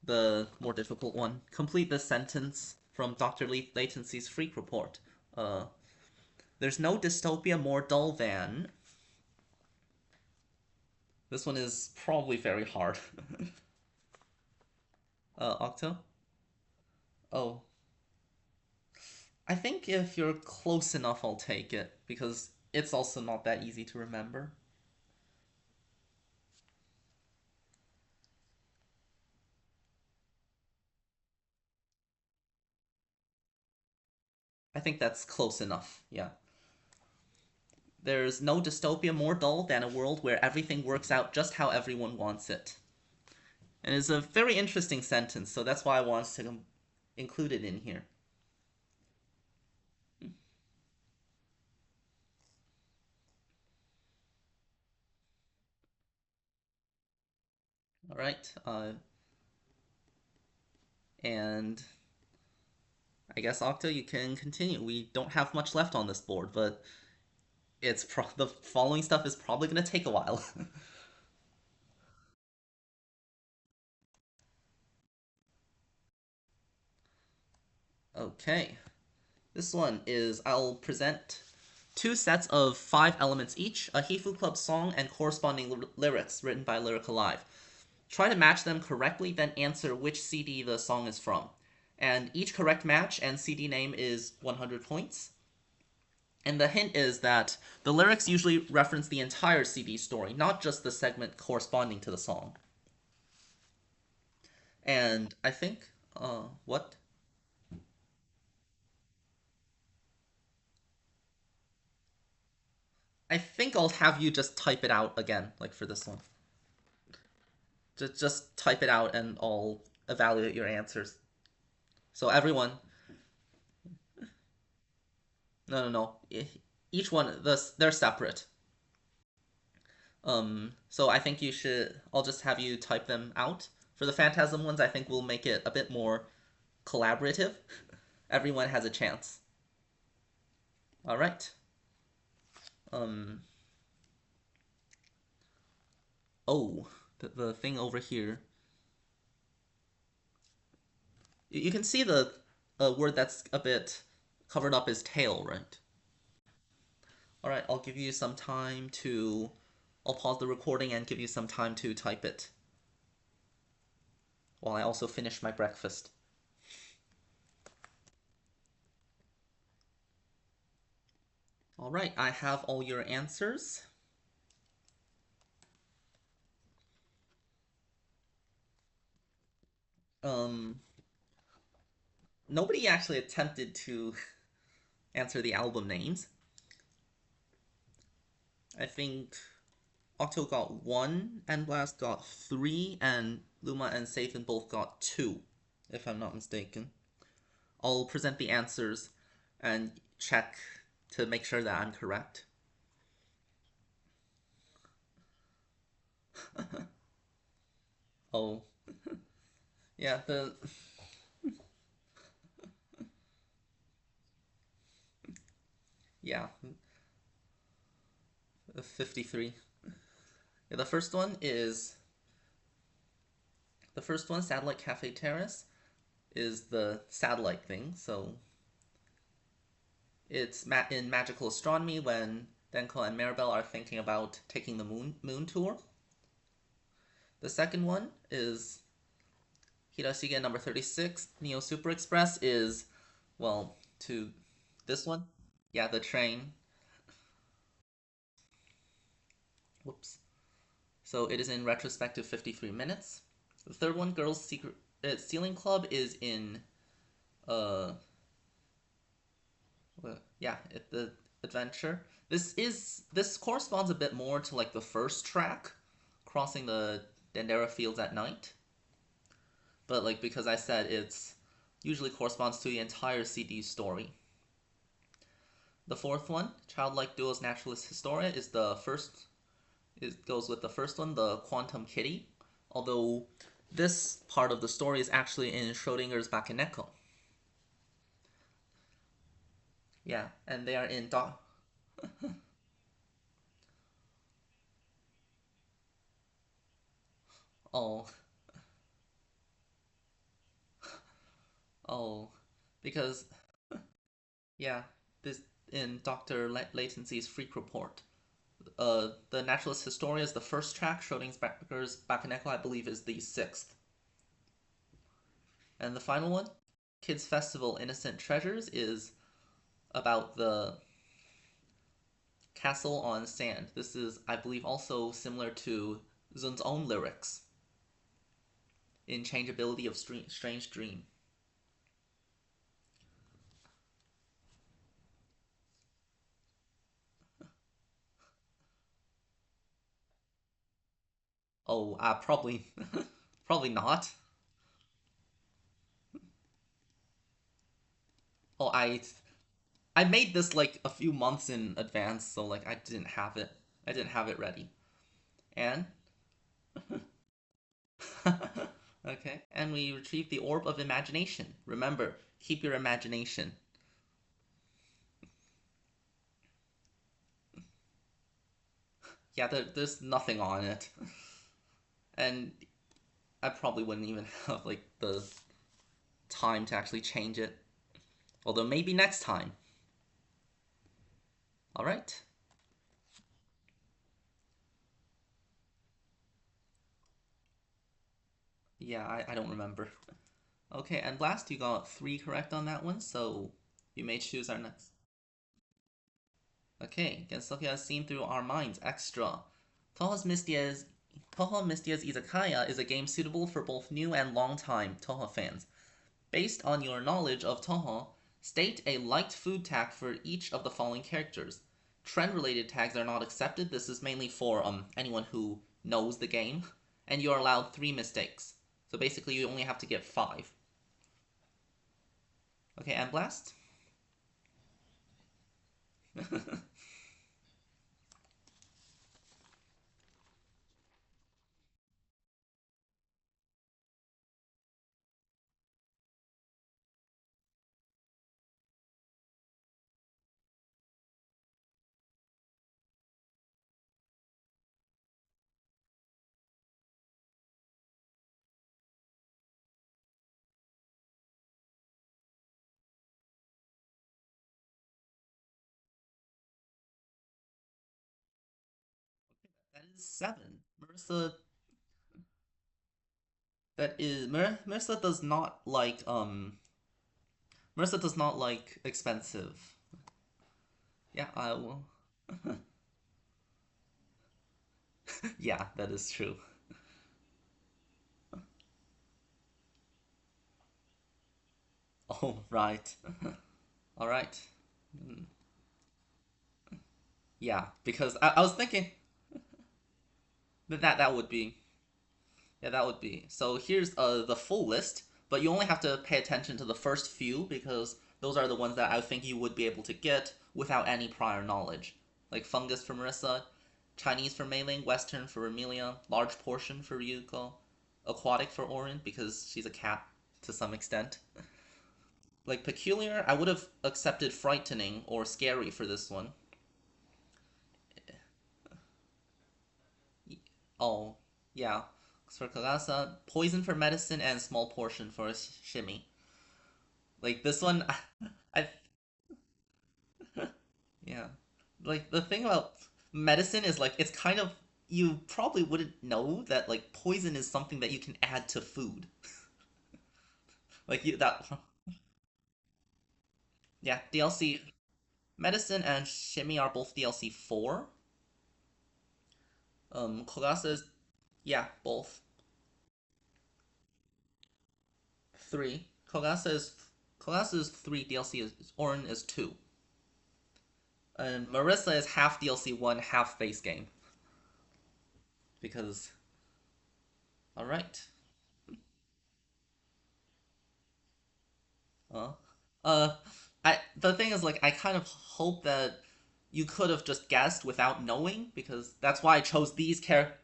the more difficult one. Complete the sentence from Dr. Latency's Freak Report. Uh, there's no dystopia more dull than. This one is probably very hard. Octo? Oh, I think if you're close enough, I'll take it because it's also not that easy to remember. I think that's close enough. Yeah. There's no dystopia more dull than a world where everything works out just how everyone wants it. And it's a very interesting sentence, so that's why I wanted to include it in here. All right. And I guess Octo, you can continue. We don't have much left on this board, but the following stuff is probably going to take a while. Okay. This one is I'll present two sets of five elements each, a Hifu Club song and corresponding lyrics written by Lyric Alive. Try to match them correctly, then answer which CD the song is from. And each correct match and CD name is 100 points. And the hint is that the lyrics usually reference the entire CD story, not just the segment corresponding to the song. And I think, what? I think I'll have you just type it out again, like for this one. Just type it out and I'll evaluate your answers. So everyone, no. Each one, they're separate. So I think you should. I'll just have you type them out. For the Phantasm ones, I think we'll make it a bit more collaborative. Everyone has a chance. All right. Um. Oh, the thing over here. You can see the word that's a bit covered up is tail, right? All right. I'll give you some time to. I'll pause the recording and give you some time to type it while I also finish my breakfast. All right, I have all your answers. Um, Nobody actually attempted to answer the album names. I think Octo got one, and Blast got three, and Luma and Sathan both got two, if I'm not mistaken. I'll present the answers and check to make sure that I'm correct. Oh, yeah, the 53. Yeah, the first one, Satellite Cafe Terrace, is the satellite thing. So it's in magical astronomy when Denko and Maribel are thinking about taking the moon tour. The second one is Hirashige number 36. Neo Super Express is, well, to this one. Yeah, the train. Whoops. So it is in retrospective 53 minutes. The third one, Girls Secret Stealing Club, is in uh yeah, the adventure. This corresponds a bit more to like the first track, crossing the Dendera fields at night. But like because I said it's usually corresponds to the entire CD story. The fourth one, Childlike Duo's Naturalist Historia, is the first. It goes with the first one, the Quantum Kitty. Although this part of the story is actually in Schrodinger's Bakeneko. Yeah, and they are in oh oh because yeah, this in Dr. Latency's Freak Report. The Naturalist Historia is the first track. Schrodinger's Bakeneko, I believe, is the sixth. And the final one, Kids Festival Innocent Treasures, is about the castle on sand. This is, I believe, also similar to Zun's own lyrics in Changeability of Strange Dream. Oh, probably, probably not. Oh, I made this like a few months in advance, so like I didn't have it. I didn't have it ready. And Okay, and we retrieve the Orb of Imagination. Remember, keep your imagination. Yeah, there's nothing on it. And I probably wouldn't even have, like, the time to actually change it. Although maybe next time. Alright. Yeah, I don't remember. Okay, and last you got three correct on that one, so you may choose our next. Okay, Gensokyo has seen through our minds. Extra. Touhou Mystia's Izakaya is a game suitable for both new and long-time Touhou fans. Based on your knowledge of Touhou, state a liked food tag for each of the following characters. Trend-related tags are not accepted. This is mainly for anyone who knows the game, and you are allowed three mistakes. So basically, you only have to get five. Okay, and blast. That is seven. Marissa does not like Marissa does not like expensive. Yeah, I will. Yeah, that is true. Oh, right. All right. Yeah, because I was thinking that would be. Yeah, that would be. So here's the full list, but you only have to pay attention to the first few because those are the ones that I think you would be able to get without any prior knowledge. Like fungus for Marissa, Chinese for Mei Ling, Western for Amelia, large portion for Ryuko, aquatic for Orin because she's a cat to some extent. Like peculiar, I would have accepted frightening or scary for this one. Oh, yeah. For Kagasa, poison for medicine and small portion for shimmy. Like this one, I yeah. Like the thing about medicine is like it's kind of you probably wouldn't know that like poison is something that you can add to food. Like you that yeah, DLC medicine and shimmy are both DLC 4. Kogasa is yeah, both 3. Kogasa is 3 DLC is Orin is 2. And Marissa is half DLC 1, half base game because all right. Uh, uh, the thing is, like, I kind of hope that you could have just guessed without knowing, because that's why I chose these characters.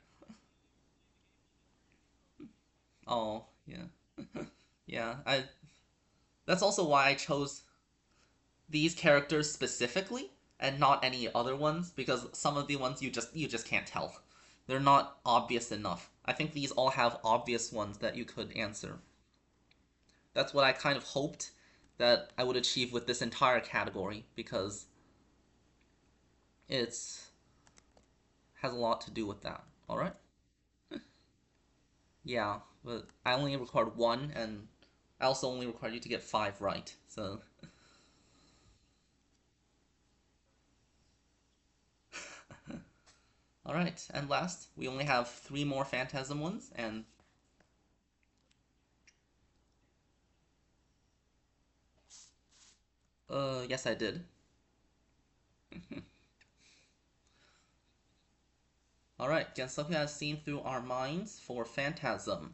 Oh, yeah, yeah. That's also why I chose these characters specifically and not any other ones, because some of the ones you just can't tell. They're not obvious enough. I think these all have obvious ones that you could answer. That's what I kind of hoped that I would achieve with this entire category, because it's has a lot to do with that. All right. Yeah, but I only required one, and I also only required you to get five right. So, all right. And last, we only have three more Phantasm ones, and yes, I did. All right. Gensokyo has seen through our minds for Phantasm.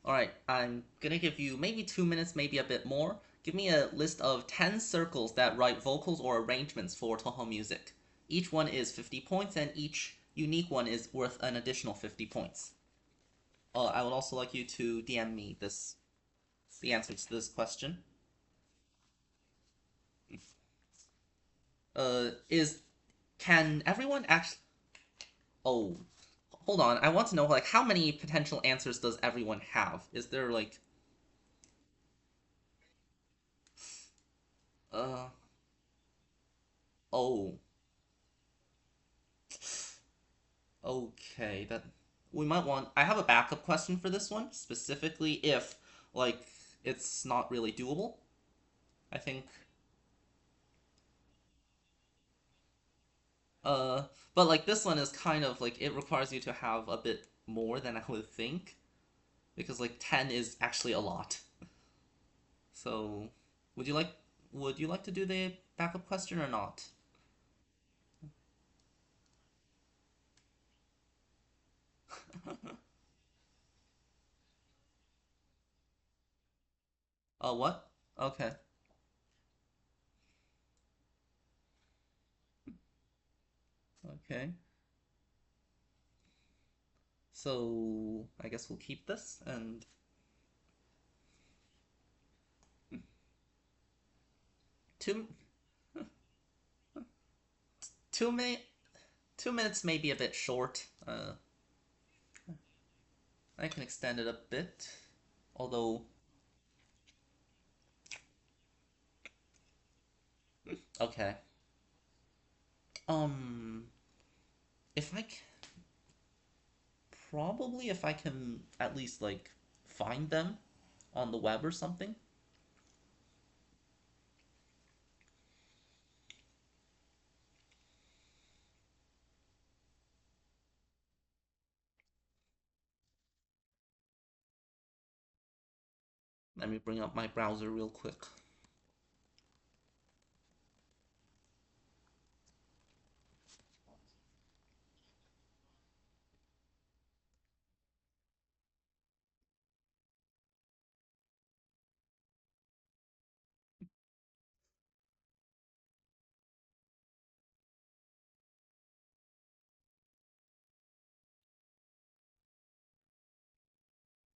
All right. I'm gonna give you maybe 2 minutes, maybe a bit more. Give me a list of 10 circles that write vocals or arrangements for Touhou music. Each one is 50 points, and each unique one is worth an additional 50 points. I would also like you to DM me the answer to this question. Is can everyone actually? Oh, hold on. I want to know like how many potential answers does everyone have? Is there like uh oh okay that we might want. I have a backup question for this one specifically if like it's not really doable. I think uh but like this one is kind of like it requires you to have a bit more than I would think because like 10 is actually a lot. So, would you like would you like to do the backup question or not? What? Okay. Okay. So, I guess we'll keep this and two two minute 2 minutes may be a bit short. I can extend it a bit. Although, okay. Um, if I c- Probably if I can at least like find them on the web or something. Let me bring up my browser real quick.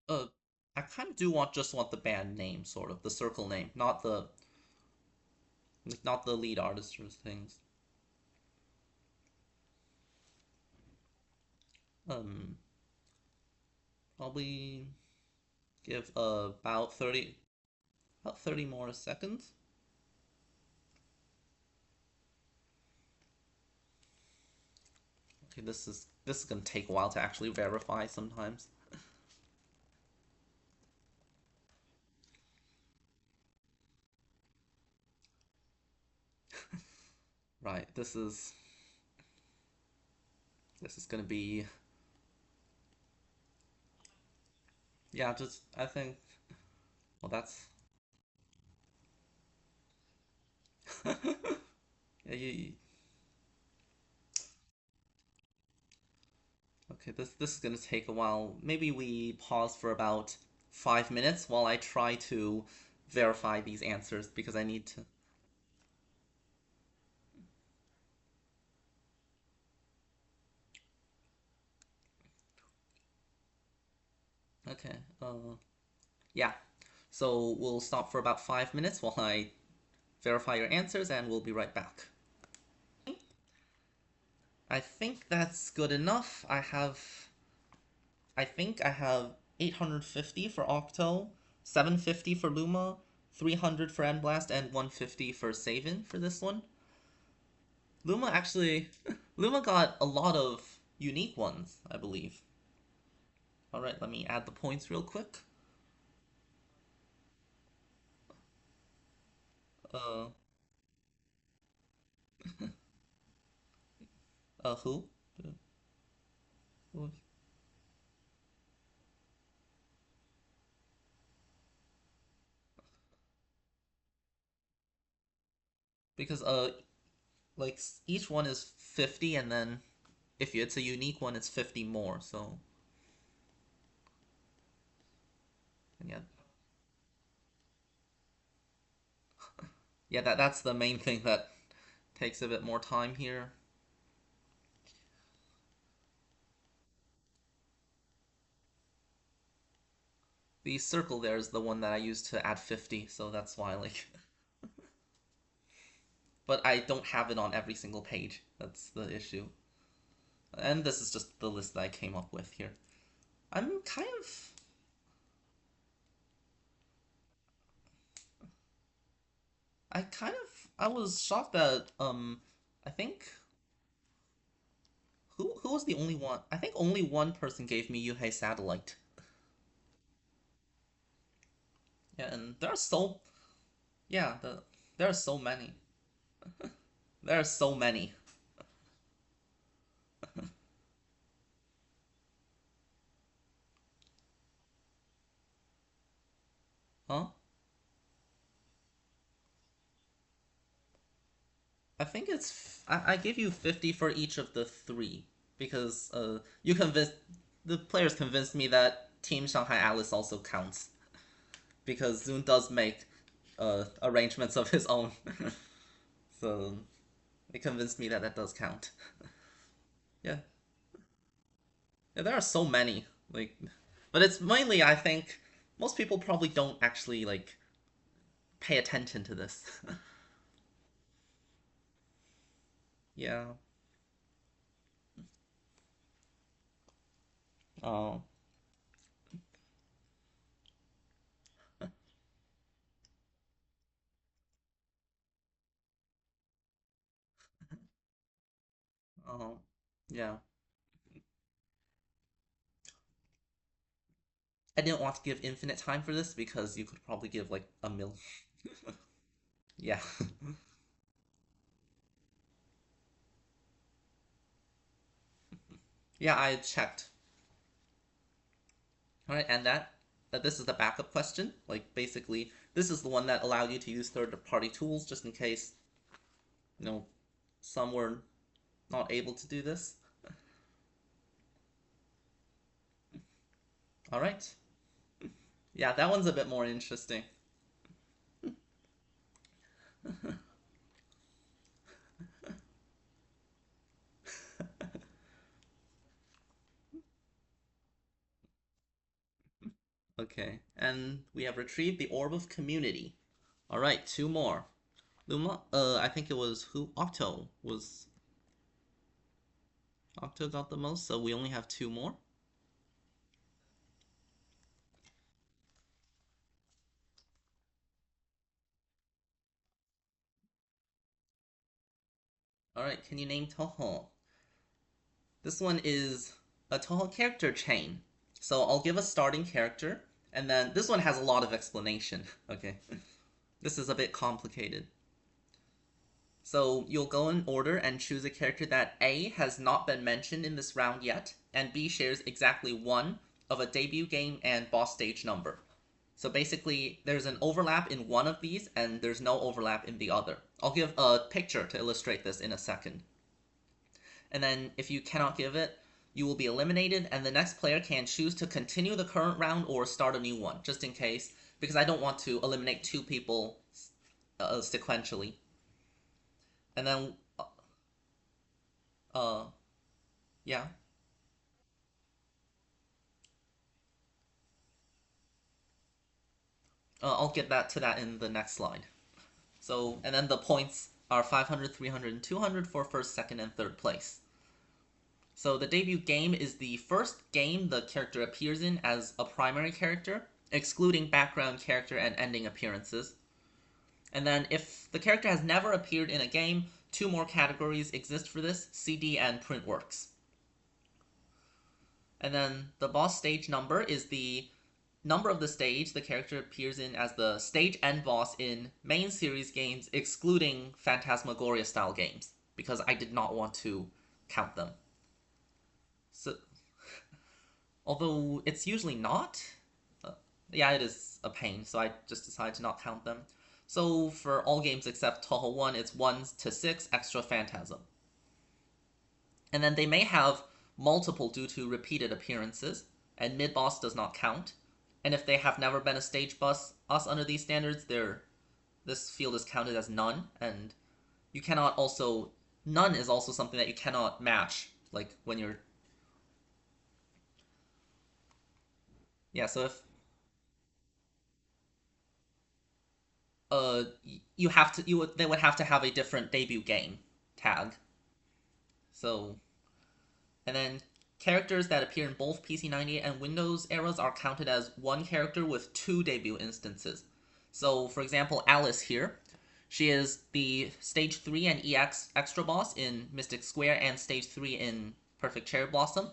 Uh, I kind of do want the band name, sort of the circle name, not the lead artist or things. Um, Probably give about 30 more seconds. Okay, this is gonna take a while to actually verify sometimes. Right, this is gonna be yeah. Just I think well that's yeah okay. This is gonna take a while. Maybe we pause for about 5 minutes while I try to verify these answers because I need to. Okay. Yeah. So we'll stop for about 5 minutes while I verify your answers, and we'll be right back. I think that's good enough. I think I have 850 for Octo, 750 for Luma, 300 for Endblast, and 150 for Savin for this one. Luma actually, Luma got a lot of unique ones, I believe. All right, let me add the points real quick. Uh, who? Because like each one is 50, and then if it's a unique one, it's 50 more. So yeah, yeah, that's the main thing that takes a bit more time here. The circle there is the one that I used to add 50, so that's why, like. But I don't have it on every single page. That's the issue. And this is just the list that I came up with here. I'm kind of. I was shocked that, I think. Who was the only one? I think only one person gave me Yuhei Satellite. Yeah, and there are so. Yeah, there are so many. There are so many. Huh? I think it's. I give you 50 for each of the three because you convinced the players convinced me that Team Shanghai Alice also counts because Zoon does make arrangements of his own, so it convinced me that that does count. Yeah, yeah, there are so many like, but it's mainly I think most people probably don't actually like pay attention to this. Yeah. Oh. Oh. Yeah. I didn't want to give infinite time for this because you could probably give like a mil. Yeah. Yeah, I checked. All right, and that this is the backup question. Like basically, this is the one that allowed you to use third-party tools just in case, you know, some were not able to do this. All right. Yeah, that one's a bit more interesting. Okay, and we have retrieved the Orb of Community. All right, two more. Luma, I think it was who? Octo was. Octo got the most, so we only have two more. All right, can you name Touhou? This one is a Touhou character chain. So I'll give a starting character, and then this one has a lot of explanation. Okay, this is a bit complicated. So you'll go in order and choose a character that A has not been mentioned in this round yet, and B shares exactly one of a debut game and boss stage number. So basically, there's an overlap in one of these, and there's no overlap in the other. I'll give a picture to illustrate this in a second. And then if you cannot give it, you will be eliminated, and the next player can choose to continue the current round or start a new one, just in case, because I don't want to eliminate two people sequentially. And then, uh, yeah, I'll get that to that in the next slide. So, and then the points are 500, 300, and 200 for first, second, and third place. So the debut game is the first game the character appears in as a primary character, excluding background character and ending appearances. And then if the character has never appeared in a game, two more categories exist for this, CD and Printworks. And then the boss stage number is the number of the stage the character appears in as the stage end boss in main series games, excluding Phantasmagoria style games, because I did not want to count them. So, although it's usually not, uh, yeah, it is a pain, so I just decided to not count them. So for all games except Touhou 1, it's 1 to 6 extra Phantasm. And then they may have multiple due to repeated appearances, and mid-boss does not count. And if they have never been a stage boss under these standards, this field is counted as none, and you cannot also... None is also something that you cannot match, like when you're... Yeah, so if they would have to have a different debut game tag. So and then characters that appear in both PC98 and Windows eras are counted as one character with two debut instances. So, for example, Alice here, she is the Stage 3 and EX extra boss in Mystic Square and Stage 3 in Perfect Cherry Blossom.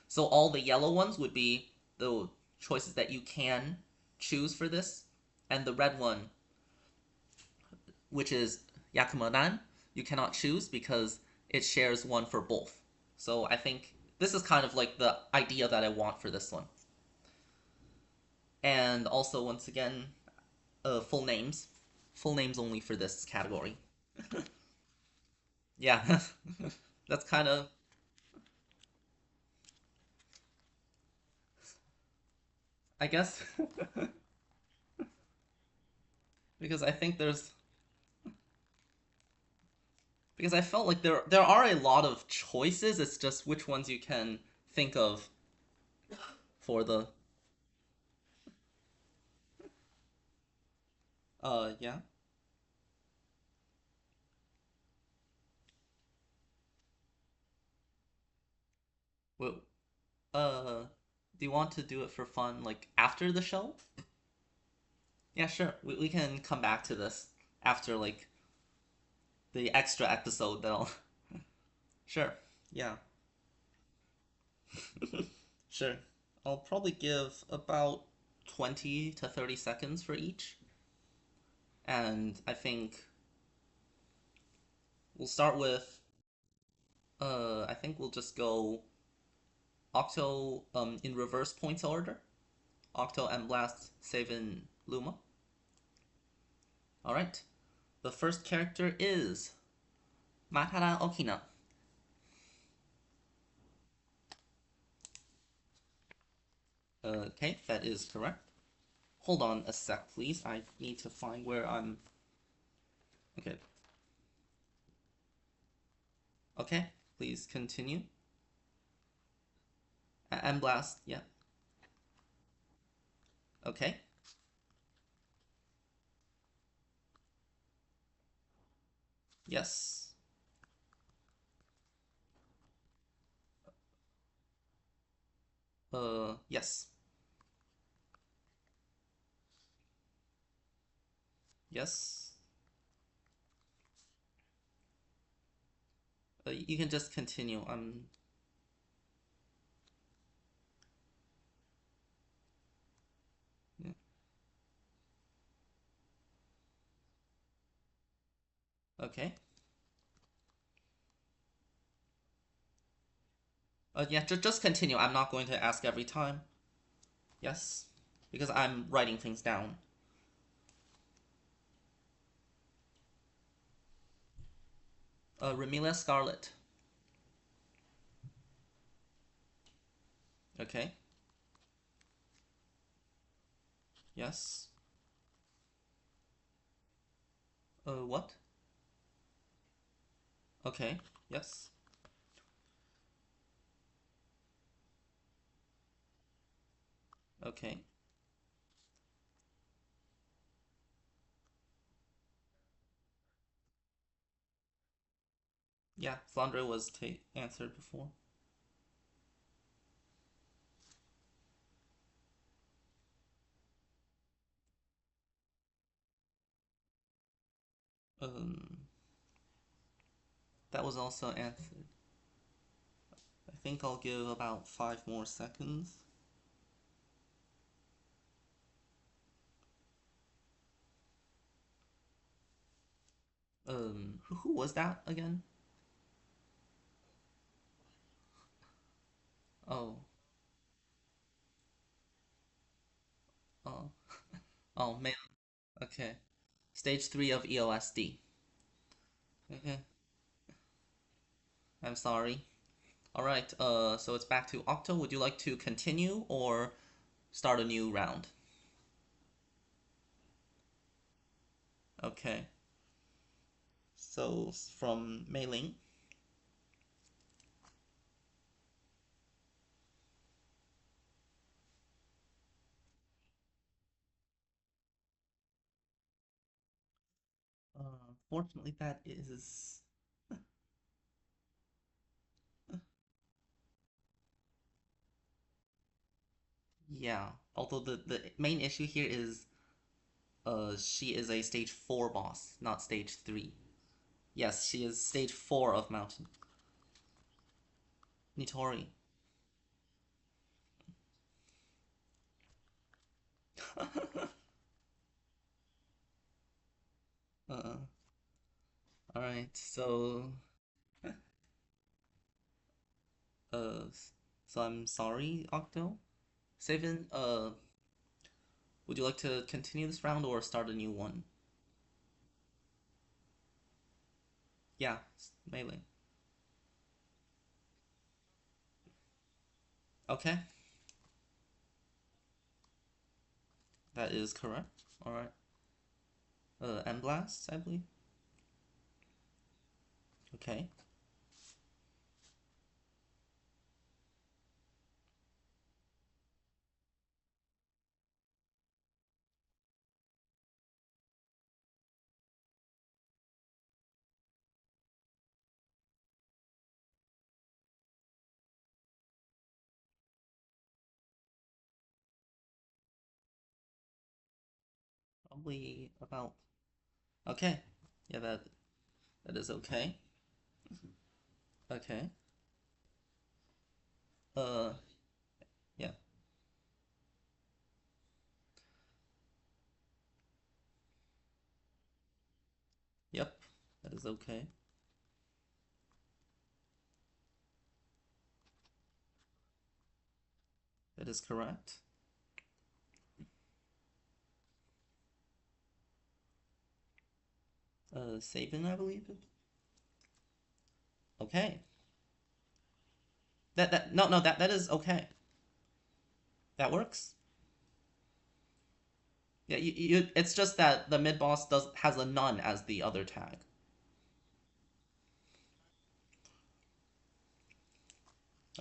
So all the yellow ones would be the choices that you can choose for this, and the red one, which is Yakumo-dan, you cannot choose because it shares one for both. So I think this is kind of like the idea that I want for this one. And also, once again, full names. Full names only for this category. Yeah, that's kind of, I guess, because I think there's, because I felt like there are a lot of choices. It's just which ones you can think of for the, yeah. Well, do you want to do it for fun, like after the show? Yeah, sure. We can come back to this after like the extra episode that'll. Sure. Yeah. Sure. I'll probably give about 20 to 30 seconds for each. And I think we'll start with I think we'll just go Octo in reverse points order. Octo and Blast save in Luma. Alright. The first character is Matara Okina. Okay, that is correct. Hold on a sec, please. I need to find where I'm. Okay. Okay, please continue. And Blast, yeah. Okay. Yes. Yes. Yes. You can just continue. Yeah. Okay. Yeah, just continue. I'm not going to ask every time. Yes. Because I'm writing things down. Remilia Scarlet. Okay. Yes. What? Okay. Yes. Okay. Yeah, Flandre was answered before. Um, that was also answered. I think I'll give about 5 more seconds. Who was that again? Oh, oh, oh, man. Okay. Stage 3 of EOSD. Okay. I'm sorry. Alright, so it's back to Octo. Would you like to continue or start a new round? Okay. So from Mei Ling. Fortunately, that is. Yeah. Although the main issue here is she is a stage 4 boss, not stage 3. Yes, she is stage 4 of Mountain. Nitori. uh, alright, uh so I'm sorry, Octo. Savin, would you like to continue this round or start a new one? Yeah, melee. Okay, that is correct. Alright. M Blast, I believe. Okay. Probably about. Okay. Yeah, that is okay. Okay. Uh, yeah. Yep. That is okay. That is correct. Sabin, I believe it. Okay. That no no that is okay. That works. Yeah, it's just that the mid boss does has a none as the other tag.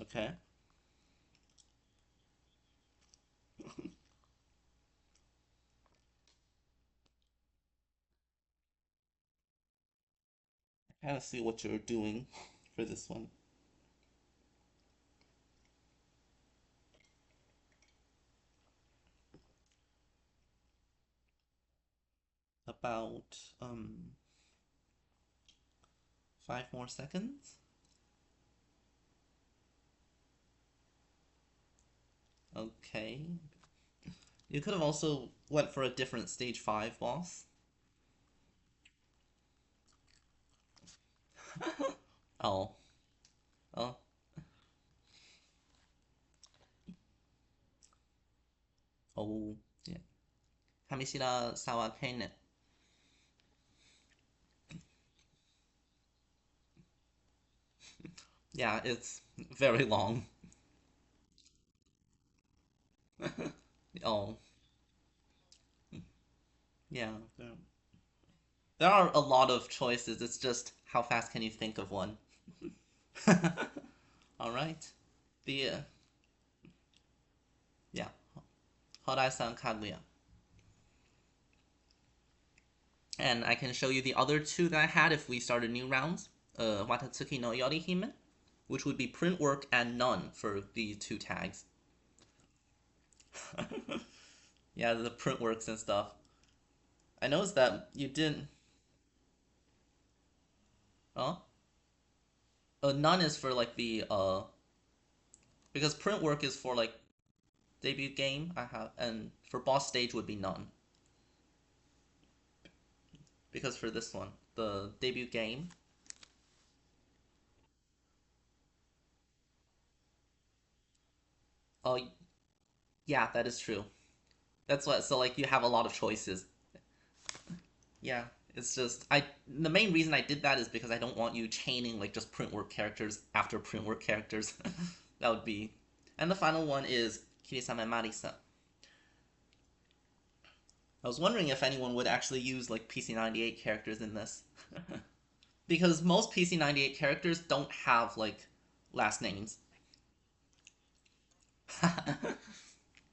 Okay. I kind of see what you're doing for this one. About 5 more seconds. Okay. You could have also went for a different stage 5 boss. Oh. Oh. Oh. Yeah. Hamishira Sawakene. Yeah, it's very long. Oh. Yeah. There are a lot of choices. It's just how fast can you think of one? All right. The yeah, Horai-san Kaguya, and I can show you the other two that I had if we started new rounds. Watatsuki no Yorihime, which would be print work and none for the two tags. Yeah, the print works and stuff. I noticed that you didn't. Oh, none is for like the because print work is for like debut game. I have and for boss stage would be none because for this one the debut game. Oh, yeah, that is true. That's what. So like you have a lot of choices. Yeah, it's just I. The main reason I did that is because I don't want you chaining like just print work characters after print work characters. That would be. And the final one is Kirisame Marisa. I was wondering if anyone would actually use like PC98 characters in this, because most PC98 characters don't have like last names.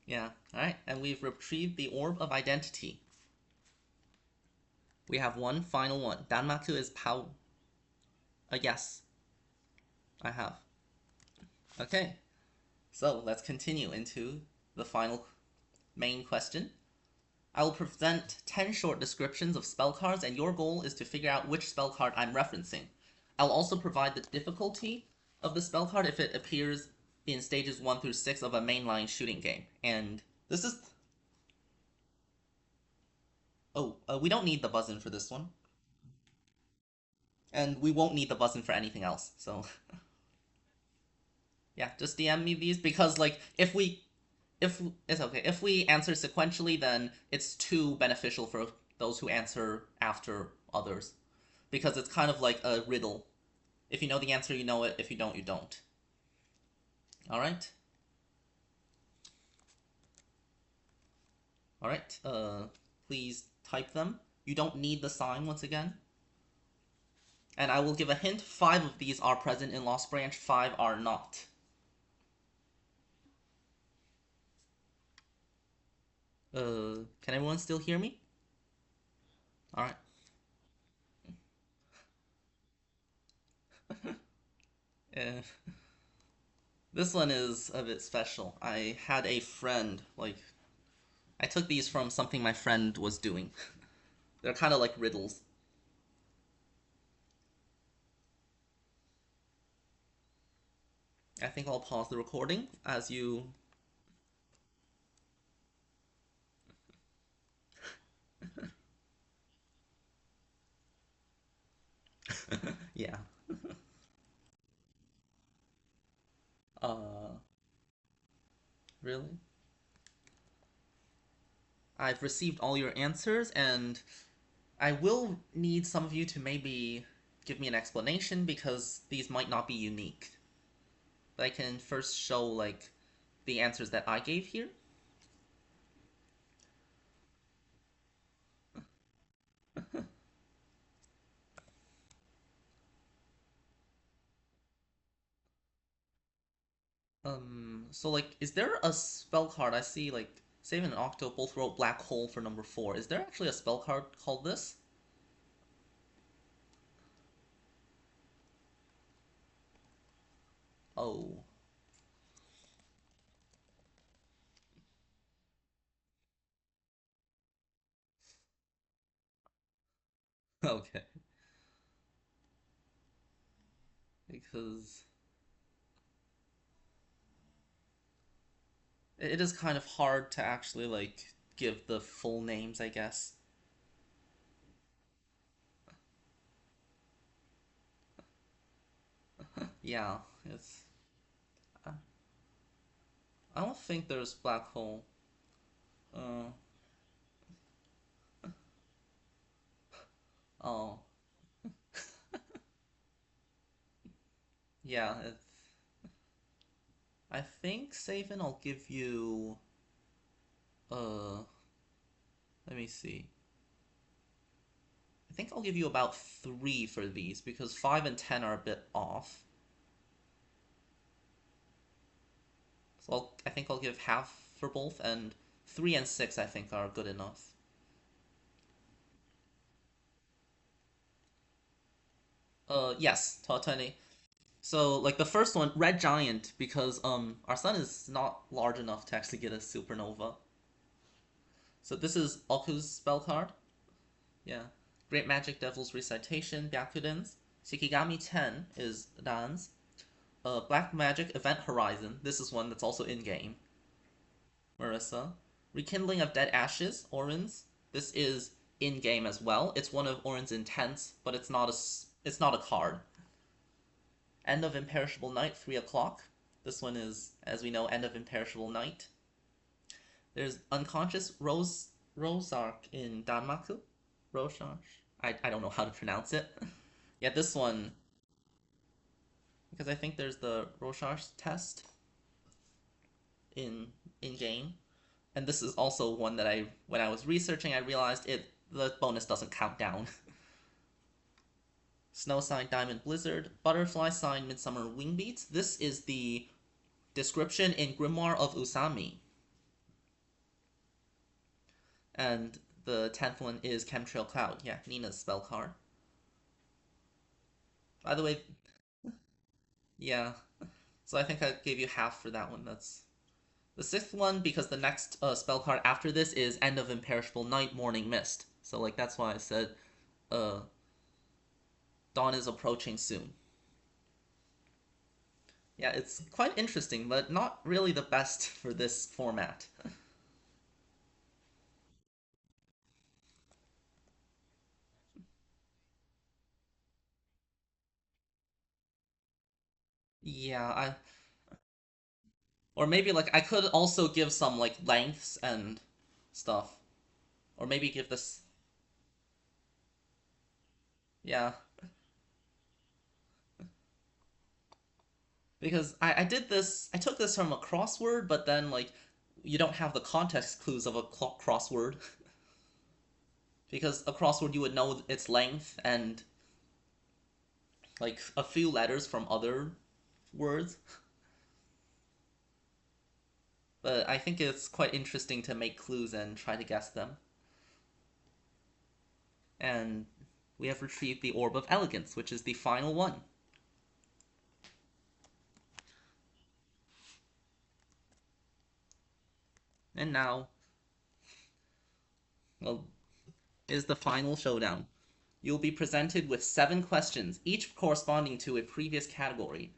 Yeah. All right, and we've retrieved the orb of identity. We have one final one. Danmaku is Pao. Yes, I have. Okay, so let's continue into the final main question. I will present 10 short descriptions of spell cards, and your goal is to figure out which spell card I'm referencing. I'll also provide the difficulty of the spell card if it appears in stages 1 through 6 of a mainline shooting game. And this is. Oh, we don't need the buzz-in for this one. And we won't need the buzz-in for anything else, so. Yeah, just DM me these because, like, if it's okay. If we answer sequentially, then it's too beneficial for those who answer after others, because it's kind of like a riddle. If you know the answer, you know it. If you don't, you don't. All right, all right. Please type them. You don't need the sign once again. And I will give a hint. 5 of these are present in Lost Branch. 5 are not. Can everyone still hear me? All right. Uh, this one is a bit special. I had a friend, like, I took these from something my friend was doing. They're kind of like riddles. I think I'll pause the recording as you. Yeah. Uh, really? I've received all your answers, and I will need some of you to maybe give me an explanation because these might not be unique. But I can first show, like, the answers that I gave here. So, like, is there a spell card? I see, like, Saving and Octo both wrote Black Hole for number 4. Is there actually a spell card called this? Oh. Okay. Because it is kind of hard to actually, like, give the full names, I guess. Yeah, it's. I don't think there's Black Hole. Uh, oh. Yeah, it's. I think, Savin, I'll give you. Uh, Let me see. I think I'll give you about 3 for these because 5 and 10 are a bit off. So I think I'll give half for both, and 3 and 6 I think are good enough. Yes, top 20. So, like, the first one, Red Giant, because our sun is not large enough to actually get a supernova. So this is Oku's spell card. Yeah. Great Magic Devil's Recitation, Byakuden's. Shikigami 10 is Dan's. Black Magic Event Horizon. This is one that's also in game. Marissa. Rekindling of Dead Ashes, Orin's. This is in game as well. It's one of Orin's intents, but it's not a card. End of Imperishable Night, 3 o'clock. This one is, as we know, End of Imperishable Night. There's Unconscious Rosark in Danmaku. Rosark. I don't know how to pronounce it. Yeah, this one, because I think there's the Rorschach test in game, and this is also one that when I was researching, I realized the bonus doesn't count down. Snow Sign Diamond Blizzard, Butterfly Sign Midsummer Wingbeats. This is the description in Grimoire of Usami. And The 10th one is Chemtrail Cloud. Yeah, Nina's spell card. By the way, yeah. So I think I gave you half for that one. That's the sixth one because the next spell card after this is End of Imperishable Night, Morning Mist. So like that's why I said uh, dawn is approaching soon. Yeah, it's quite interesting, but not really the best for this format. Yeah, I or maybe like I could also give some like lengths and stuff, or maybe give this. Yeah, because I did this. I took this from a crossword, but then like you don't have the context clues of a crossword because a crossword you would know its length and like a few letters from other words. But I think it's quite interesting to make clues and try to guess them. And we have retrieved the Orb of Elegance, which is the final one. And now, well, is the final showdown. You'll be presented with 7 questions, each corresponding to a previous category,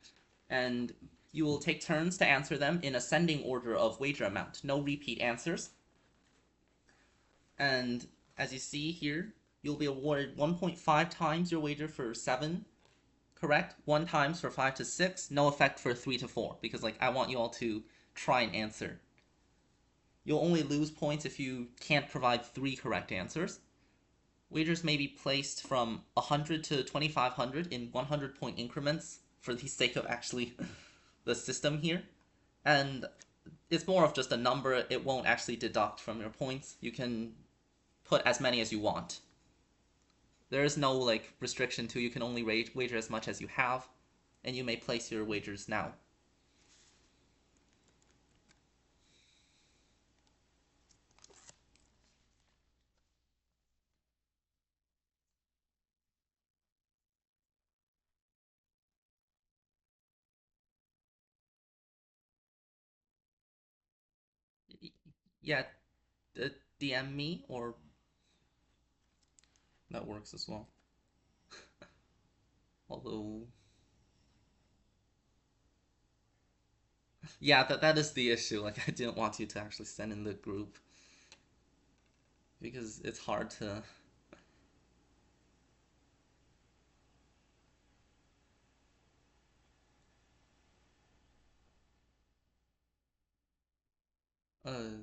and you will take turns to answer them in ascending order of wager amount. No repeat answers. And as you see here, you'll be awarded 1.5 times your wager for 7 correct, 1 times for 5 to 6, no effect for 3 to 4, because like I want you all to try and answer. You'll only lose points if you can't provide 3 correct answers. Wagers may be placed from 100 to 2500 in 100-point increments for the sake of actually the system here. And it's more of just a number, it won't actually deduct from your points. You can put as many as you want. There is no like restriction to you can only wager as much as you have, and you may place your wagers now. Yeah, DM me or that works as well. Although, yeah, that is the issue. Like, I didn't want you to actually send in the group because it's hard to. Uh,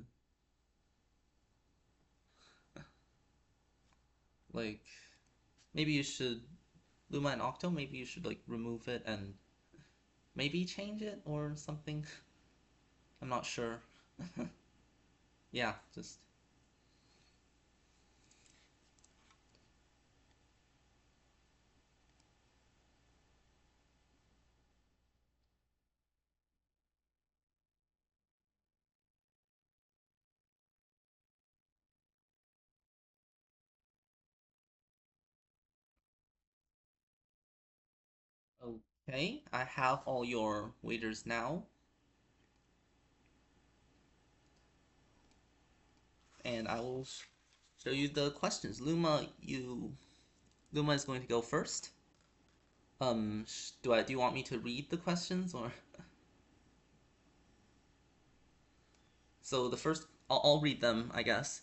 like, maybe you should Luma and Octo. Maybe you should like remove it and maybe change it or something. I'm not sure. Yeah, just okay. I have all your waiters now, and I will show you the questions. Luma is going to go first. Do you want me to read the questions or? So the first, I'll read them, I guess.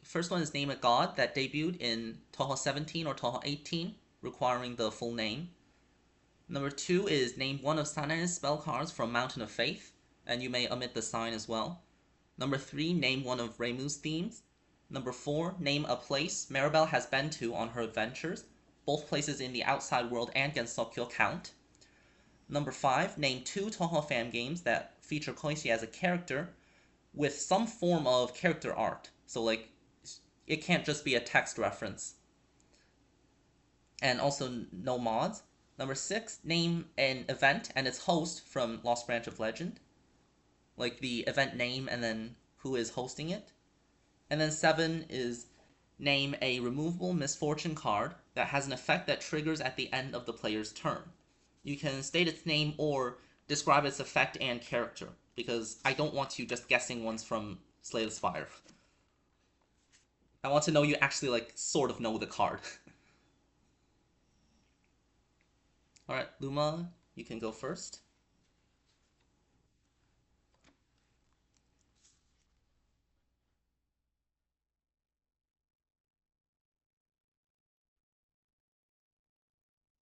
First one is name a god that debuted in Touhou 17 or Touhou 18, requiring the full name. Number 2 is name one of Sanae's spell cards from Mountain of Faith, and you may omit the sign as well. Number 3, name one of Reimu's themes. Number 4, name a place Maribel has been to on her adventures. Both places in the outside world and Gensokyo count. Number 5, name 2 Touhou fan games that feature Koichi as a character with some form of character art. So like it can't just be a text reference. And also no mods. Number 6, name an event and its host from Lost Branch of Legend. Like the event name and then who is hosting it. And then 7 is name a removable misfortune card that has an effect that triggers at the end of the player's turn. You can state its name or describe its effect and character, because I don't want you just guessing ones from Slay the Spire. I want to know you actually, like, sort of know the card. Alright, Luma, you can go first.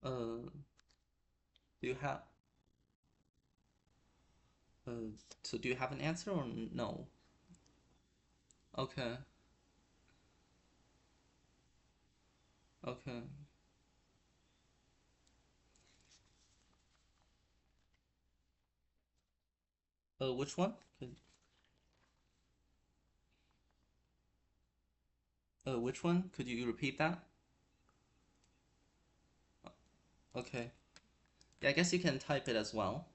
Uh, do you have... Uh, so do you have an answer or no? Okay, okay. Which one? Which one? Could you repeat that? Okay. Yeah, I guess you can type it as well.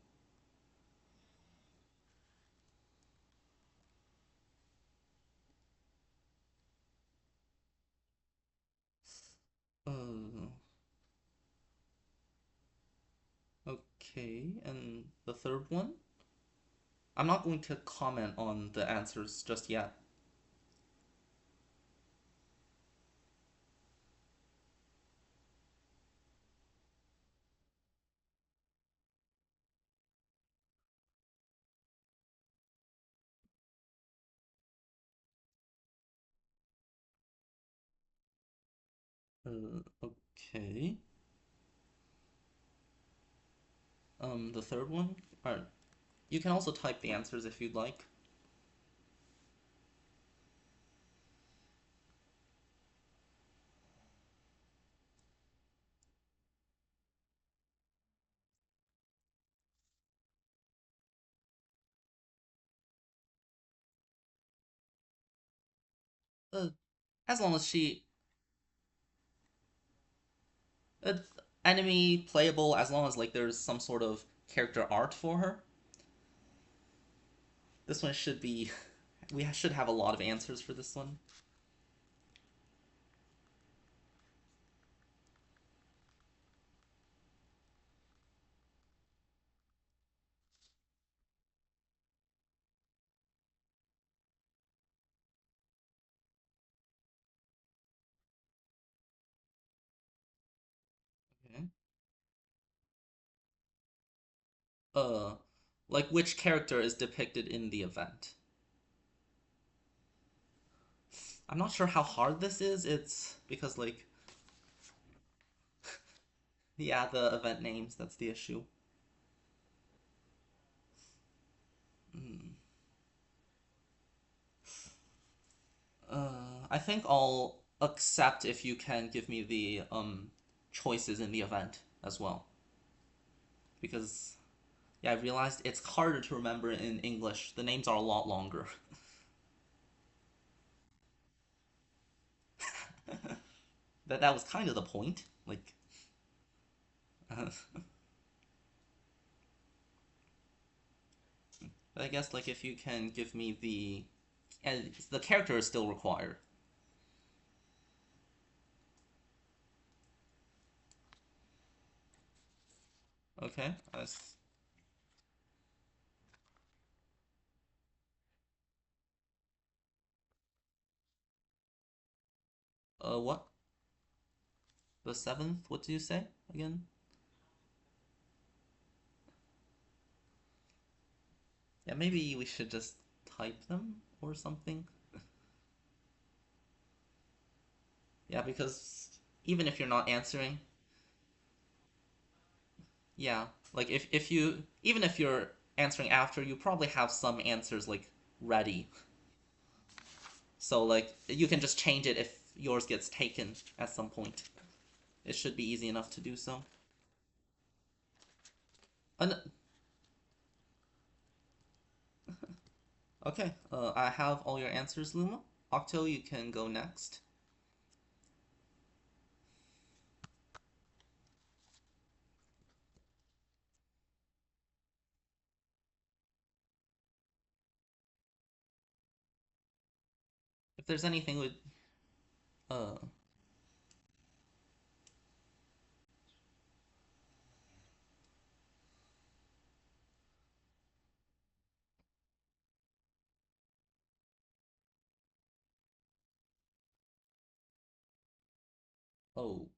Uh, okay, and the third one? I'm not going to comment on the answers just yet. Okay. The third one? Alright. You can also type the answers if you'd like. Uh, as long as she... Uh, enemy playable, as long as, like, there's some sort of character art for her. This one should be... We should have a lot of answers for this one. Okay. Uh, like, which character is depicted in the event? I'm not sure how hard this is. It's because, like, yeah, the event names, that's the issue. Hmm. I think I'll accept if you can give me the choices in the event as well. Because, yeah, I realized it's harder to remember in English. The names are a lot longer. That was kind of the point. Like, I guess, like, if you can give me the... And the character is still required. Okay. What? The seventh? What do you say again? Yeah, maybe we should just type them or something. Yeah, because even if you're not answering, yeah, like if you even if you're answering after, you probably have some answers like ready. So like you can just change it if yours gets taken at some point. It should be easy enough to do so. Okay, I have all your answers, Luma. Octo, you can go next. If there's anything with uh oh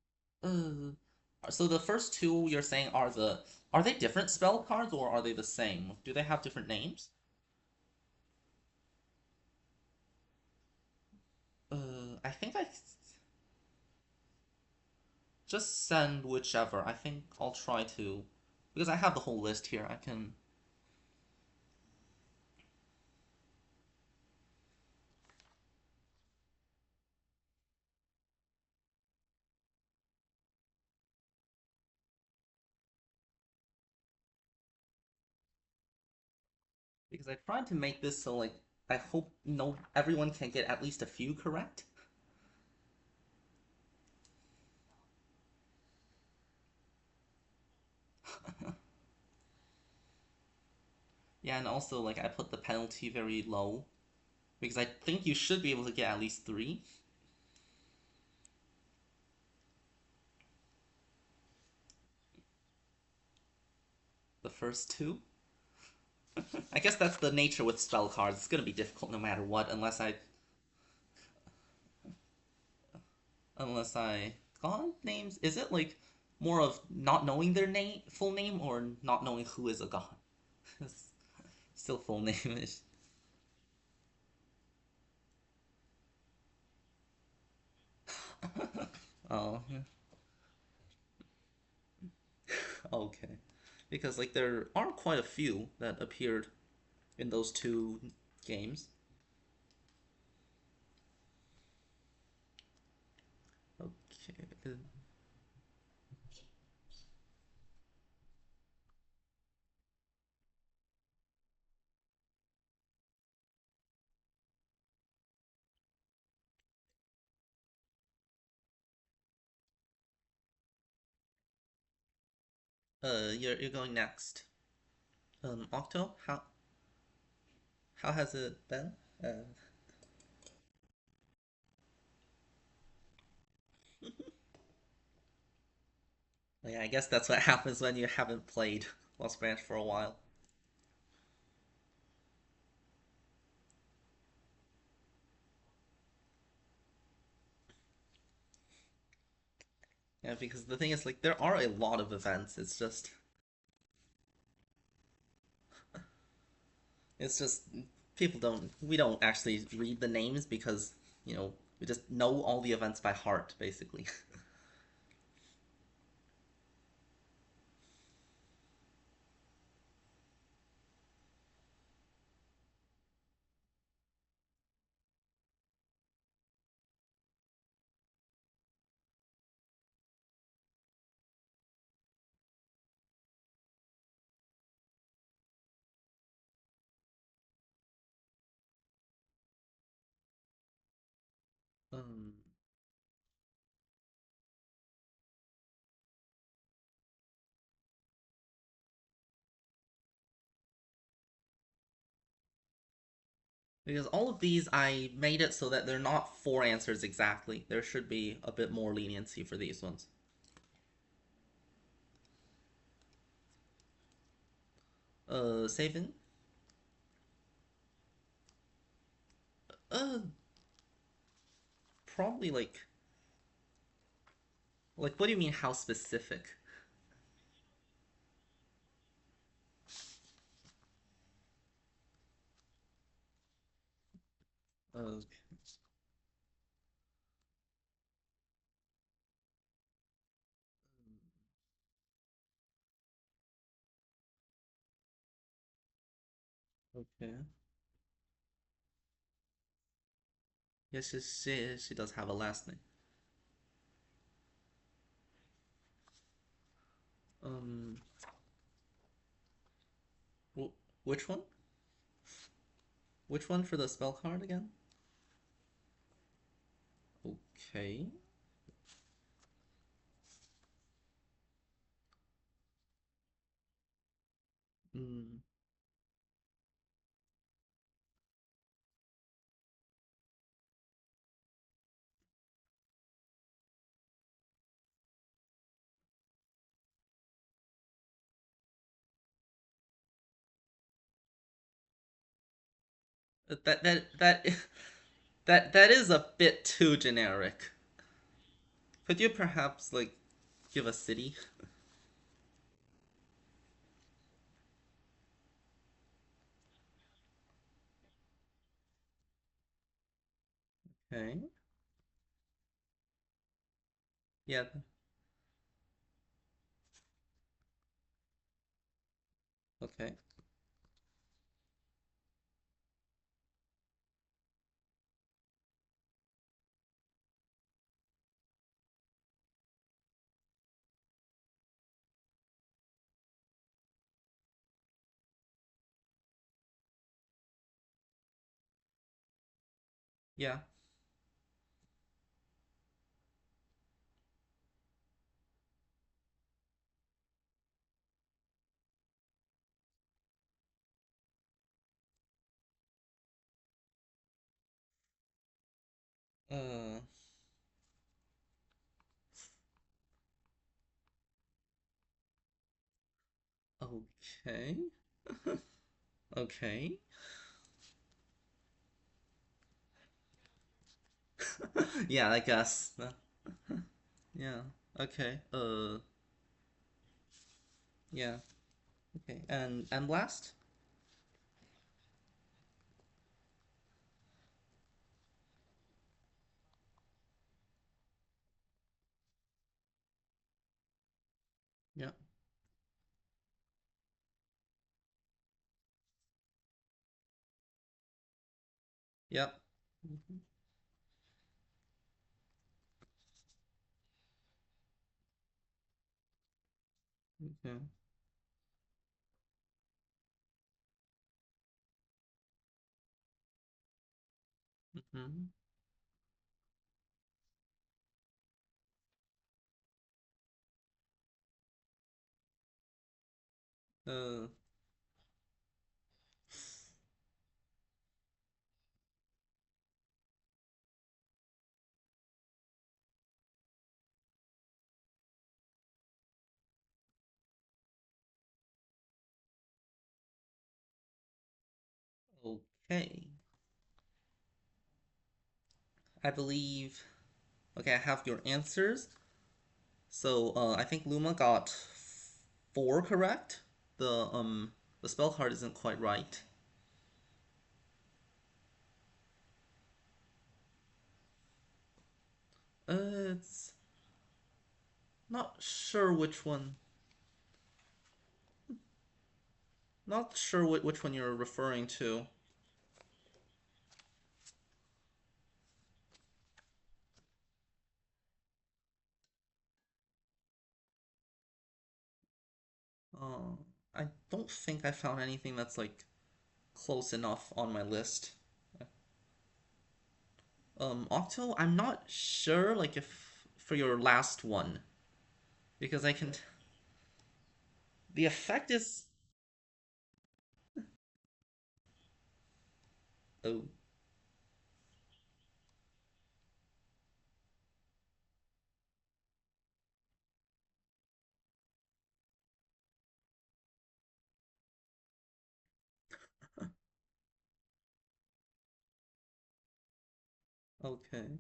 so the first two you're saying are they different spell cards or are they the same? Do they have different names? I think I just send whichever. I think I'll try to because I have the whole list here. I can because I tried to make this so like I hope no everyone can get at least a few correct. Yeah, and also like I put the penalty very low because I think you should be able to get at least three. The first two. I guess that's the nature with spell cards. It's gonna be difficult no matter what, unless I god names. Is it like more of not knowing their name, full name, or not knowing who is a god? Still full name is. Oh, okay. Because like there are quite a few that appeared in those two games. Okay. You're going next. Octo, how has it been? Yeah, I guess that's what happens when you haven't played Lost Branch for a while. Yeah, because the thing is, like, there are a lot of events. It's just we don't actually read the names because, we just know all the events by heart, basically. Um, because all of these, I made it so that they're not four answers exactly. There should be a bit more leniency for these ones. Savin? Uh, Probably like, what do you mean, how specific? Uh, okay. Yes, she does have a last name. Um, wh- which one? Which one for the spell card again? Okay. Mm, That that is a bit too generic. Could you perhaps like give a city? Okay. Yeah. Okay. Yeah. Uh. Okay. Okay. Yeah, I guess. Yeah. Okay. Yeah. Okay. And last? Yeah. Yep. Okay. Mm-hmm. Uh. Okay. I believe. Okay, I have your answers. So I think Luma got four correct. The spell card isn't quite right. It's not sure which one. Not sure which one you're referring to. Uh, I don't think I found anything that's like close enough on my list. Octo, I'm not sure like if for your last one because I can. The effect is. Oh, okay.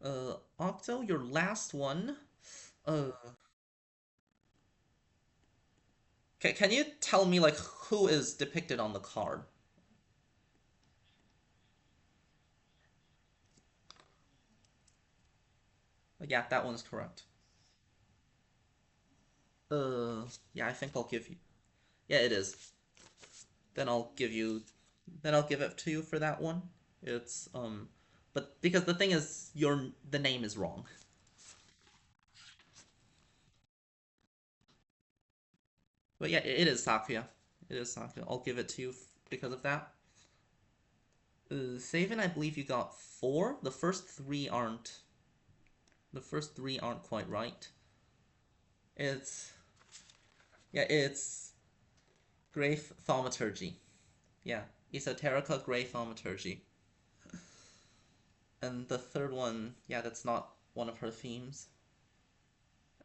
Uh, Octo, your last one. Uh, can you tell me like who is depicted on the card? Yeah, that one's correct. Yeah, I think I'll give you. Yeah, it is. Then I'll give you. Then I'll give it to you for that one. It's but because the thing is, the name is wrong. But yeah, it is Sakuya. It is Sakuya. I'll give it to you because of that. Savin, I believe you got four. The first three aren't. The first three aren't quite right. It's yeah, it's Grave Thaumaturgy. Yeah, Esoterica Grave Thaumaturgy. And the third one, yeah, that's not one of her themes.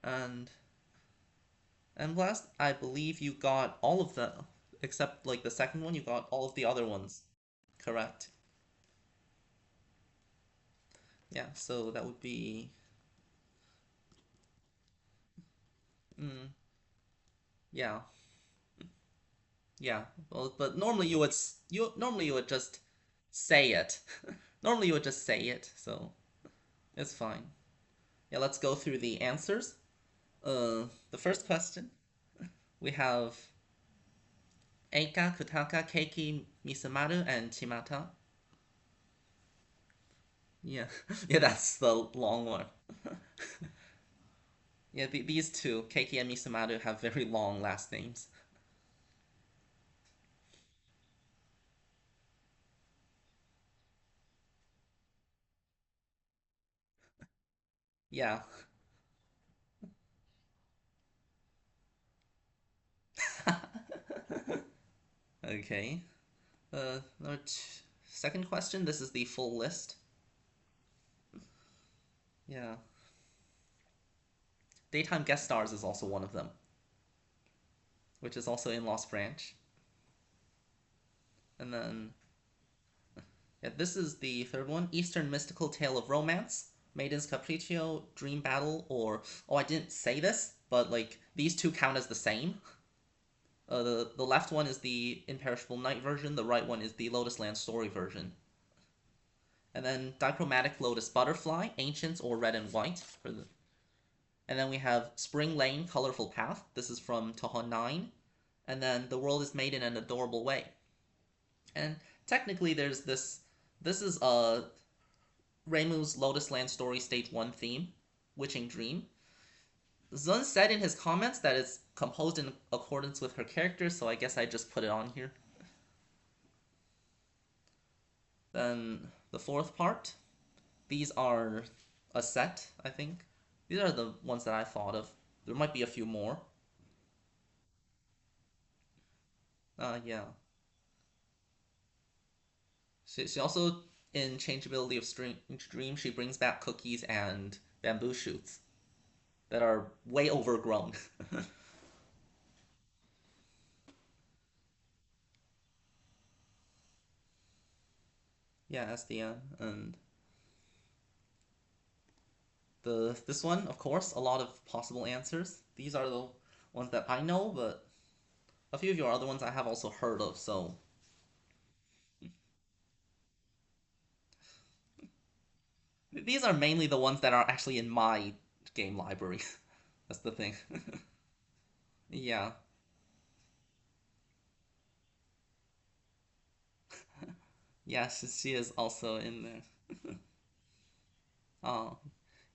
And and last, I believe you got all of them. except like the second one, you got all of the other ones correct. Yeah, so that would be mm, yeah, yeah. Well, but normally you would just say it. Normally you would just say it, so it's fine. Yeah, let's go through the answers. The first question we have Eika, Kutaka, Keiki, Misamaru, and Chimata. Yeah, yeah, that's the long one. Yeah, these two, Keiki and Misamaru, have very long last names. Yeah. Okay. Uh, second question. This is the full list. Yeah. Daytime guest stars is also one of them, which is also in Lost Branch. And then, yeah, this is the third one. Eastern mystical tale of romance. Maiden's Capriccio, Dream Battle, or oh, I didn't say this, but like these two count as the same. The left one is the Imperishable Night version. The right one is the Lotus Land story version. And then Dichromatic Lotus Butterfly, Ancients, or Red and White. And then we have Spring Lane, Colorful Path. This is from Touhou 9. And then The World is Made in an Adorable Way. And technically, there's this. This is Reimu's Lotus Land story stage 1 theme, Witching Dream. Zun said in his comments that it's composed in accordance with her character, so I guess I just put it on here. Then the fourth part. These are a set, I think. These are the ones that I thought of. There might be a few more. Yeah. She also, in Changeability of Strange Dream, she brings back cookies and bamboo shoots that are way overgrown. Yeah, that's the end. And this one, of course, a lot of possible answers. These are the ones that I know, but a few of your other ones I have also heard of. So these are mainly the ones that are actually in my game library. That's the thing. Yeah. Yeah, she is also in there. Oh,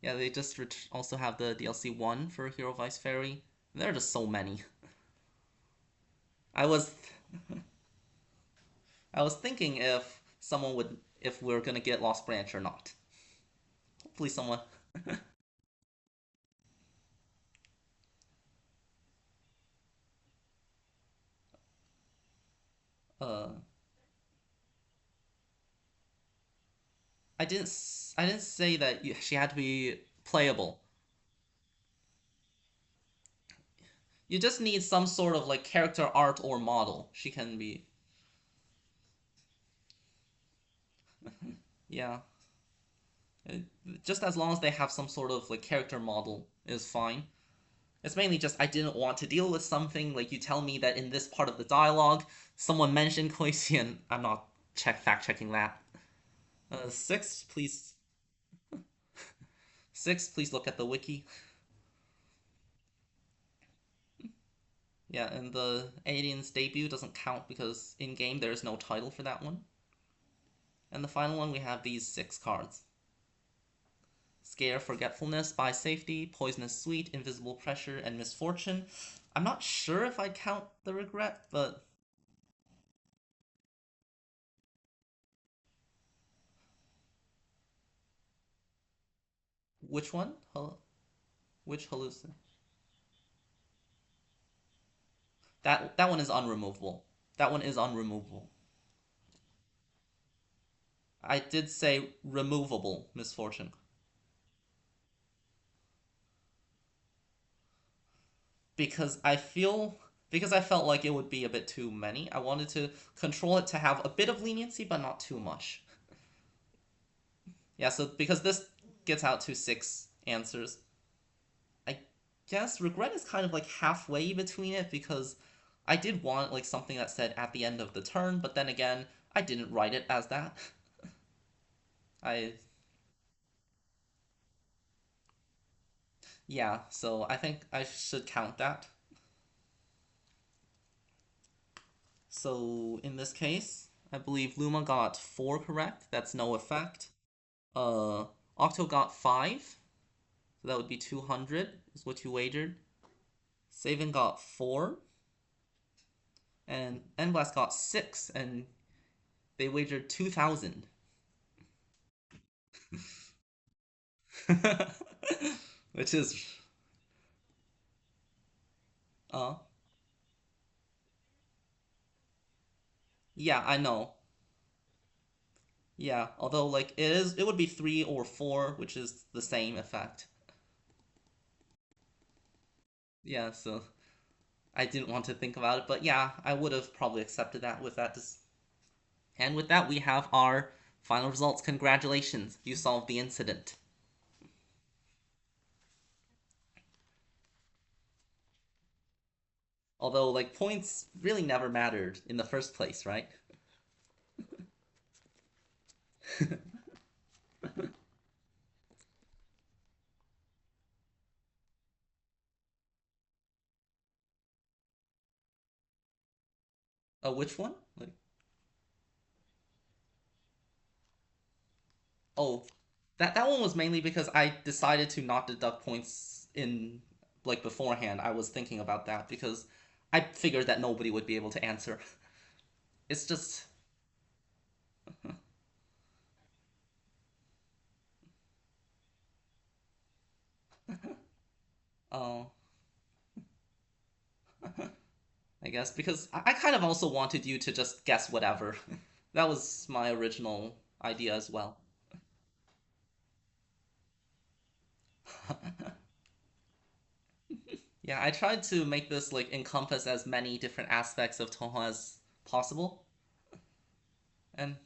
yeah, they just also have the DLC 1 for Hero Vice Fairy. There are just so many. I was I was thinking if we're gonna get Lost Branch or not. Hopefully someone. uh I didn't say that she had to be playable. You just need some sort of like character art or model. She can be. Yeah. Uh, just as long as they have some sort of like character model is fine. It's mainly just I didn't want to deal with something like you tell me that in this part of the dialogue someone mentioned Koichi and I'm not fact checking that. Six, please. Six, please look at the wiki. Yeah, and the Aliens debut doesn't count because in game there is no title for that one. And the final one we have these six cards: Scare, Forgetfulness, By Safety, Poisonous Sweet, Invisible Pressure, and Misfortune. I'm not sure if I'd count the Regret, but which one? Which hallucin? That one is unremovable. That one is unremovable. I did say removable misfortune because because I felt like it would be a bit too many. I wanted to control it to have a bit of leniency, but not too much. Yeah, so because this gets out to six answers, I guess regret is kind of like halfway between it because I did want like something that said at the end of the turn, but then again, I didn't write it as that. I Yeah, so I think I should count that. So in this case, I believe Luma got four correct. That's no effect. Octo got five, so that would be 200 is what you wagered. Saven got four, and Enblast got six, and they wagered 2,000. Which is, uh, yeah, I know. Yeah, although like it would be three or four, which is the same effect. Yeah, so I didn't want to think about it, but yeah, I would have probably accepted that with that. And with that, we have our final results. Congratulations, you solved the incident. Although, like, points really never mattered in the first place, right? Which one? Like, oh, that one was mainly because I decided to not deduct points in like beforehand. I was thinking about that because I figured that nobody would be able to answer. It's just, oh, I guess because I kind of also wanted you to just guess whatever. That was my original idea as well. Yeah, I tried to make this like encompass as many different aspects of Touhou as possible. And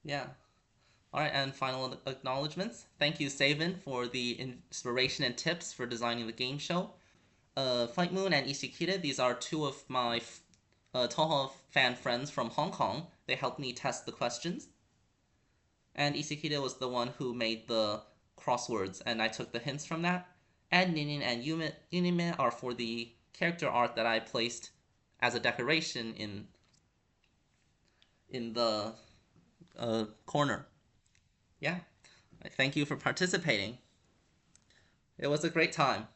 yeah. Alright, and final acknowledgements. Thank you, Savin, for the inspiration and tips for designing the game show. Fight Moon and Ishikita, these are two of my Touhou fan friends from Hong Kong. They helped me test the questions. And Ishikita was the one who made the crosswords, and I took the hints from that. And Ninin and Yunime are for the character art that I placed as a decoration in the corner. Yeah, thank you for participating. It was a great time.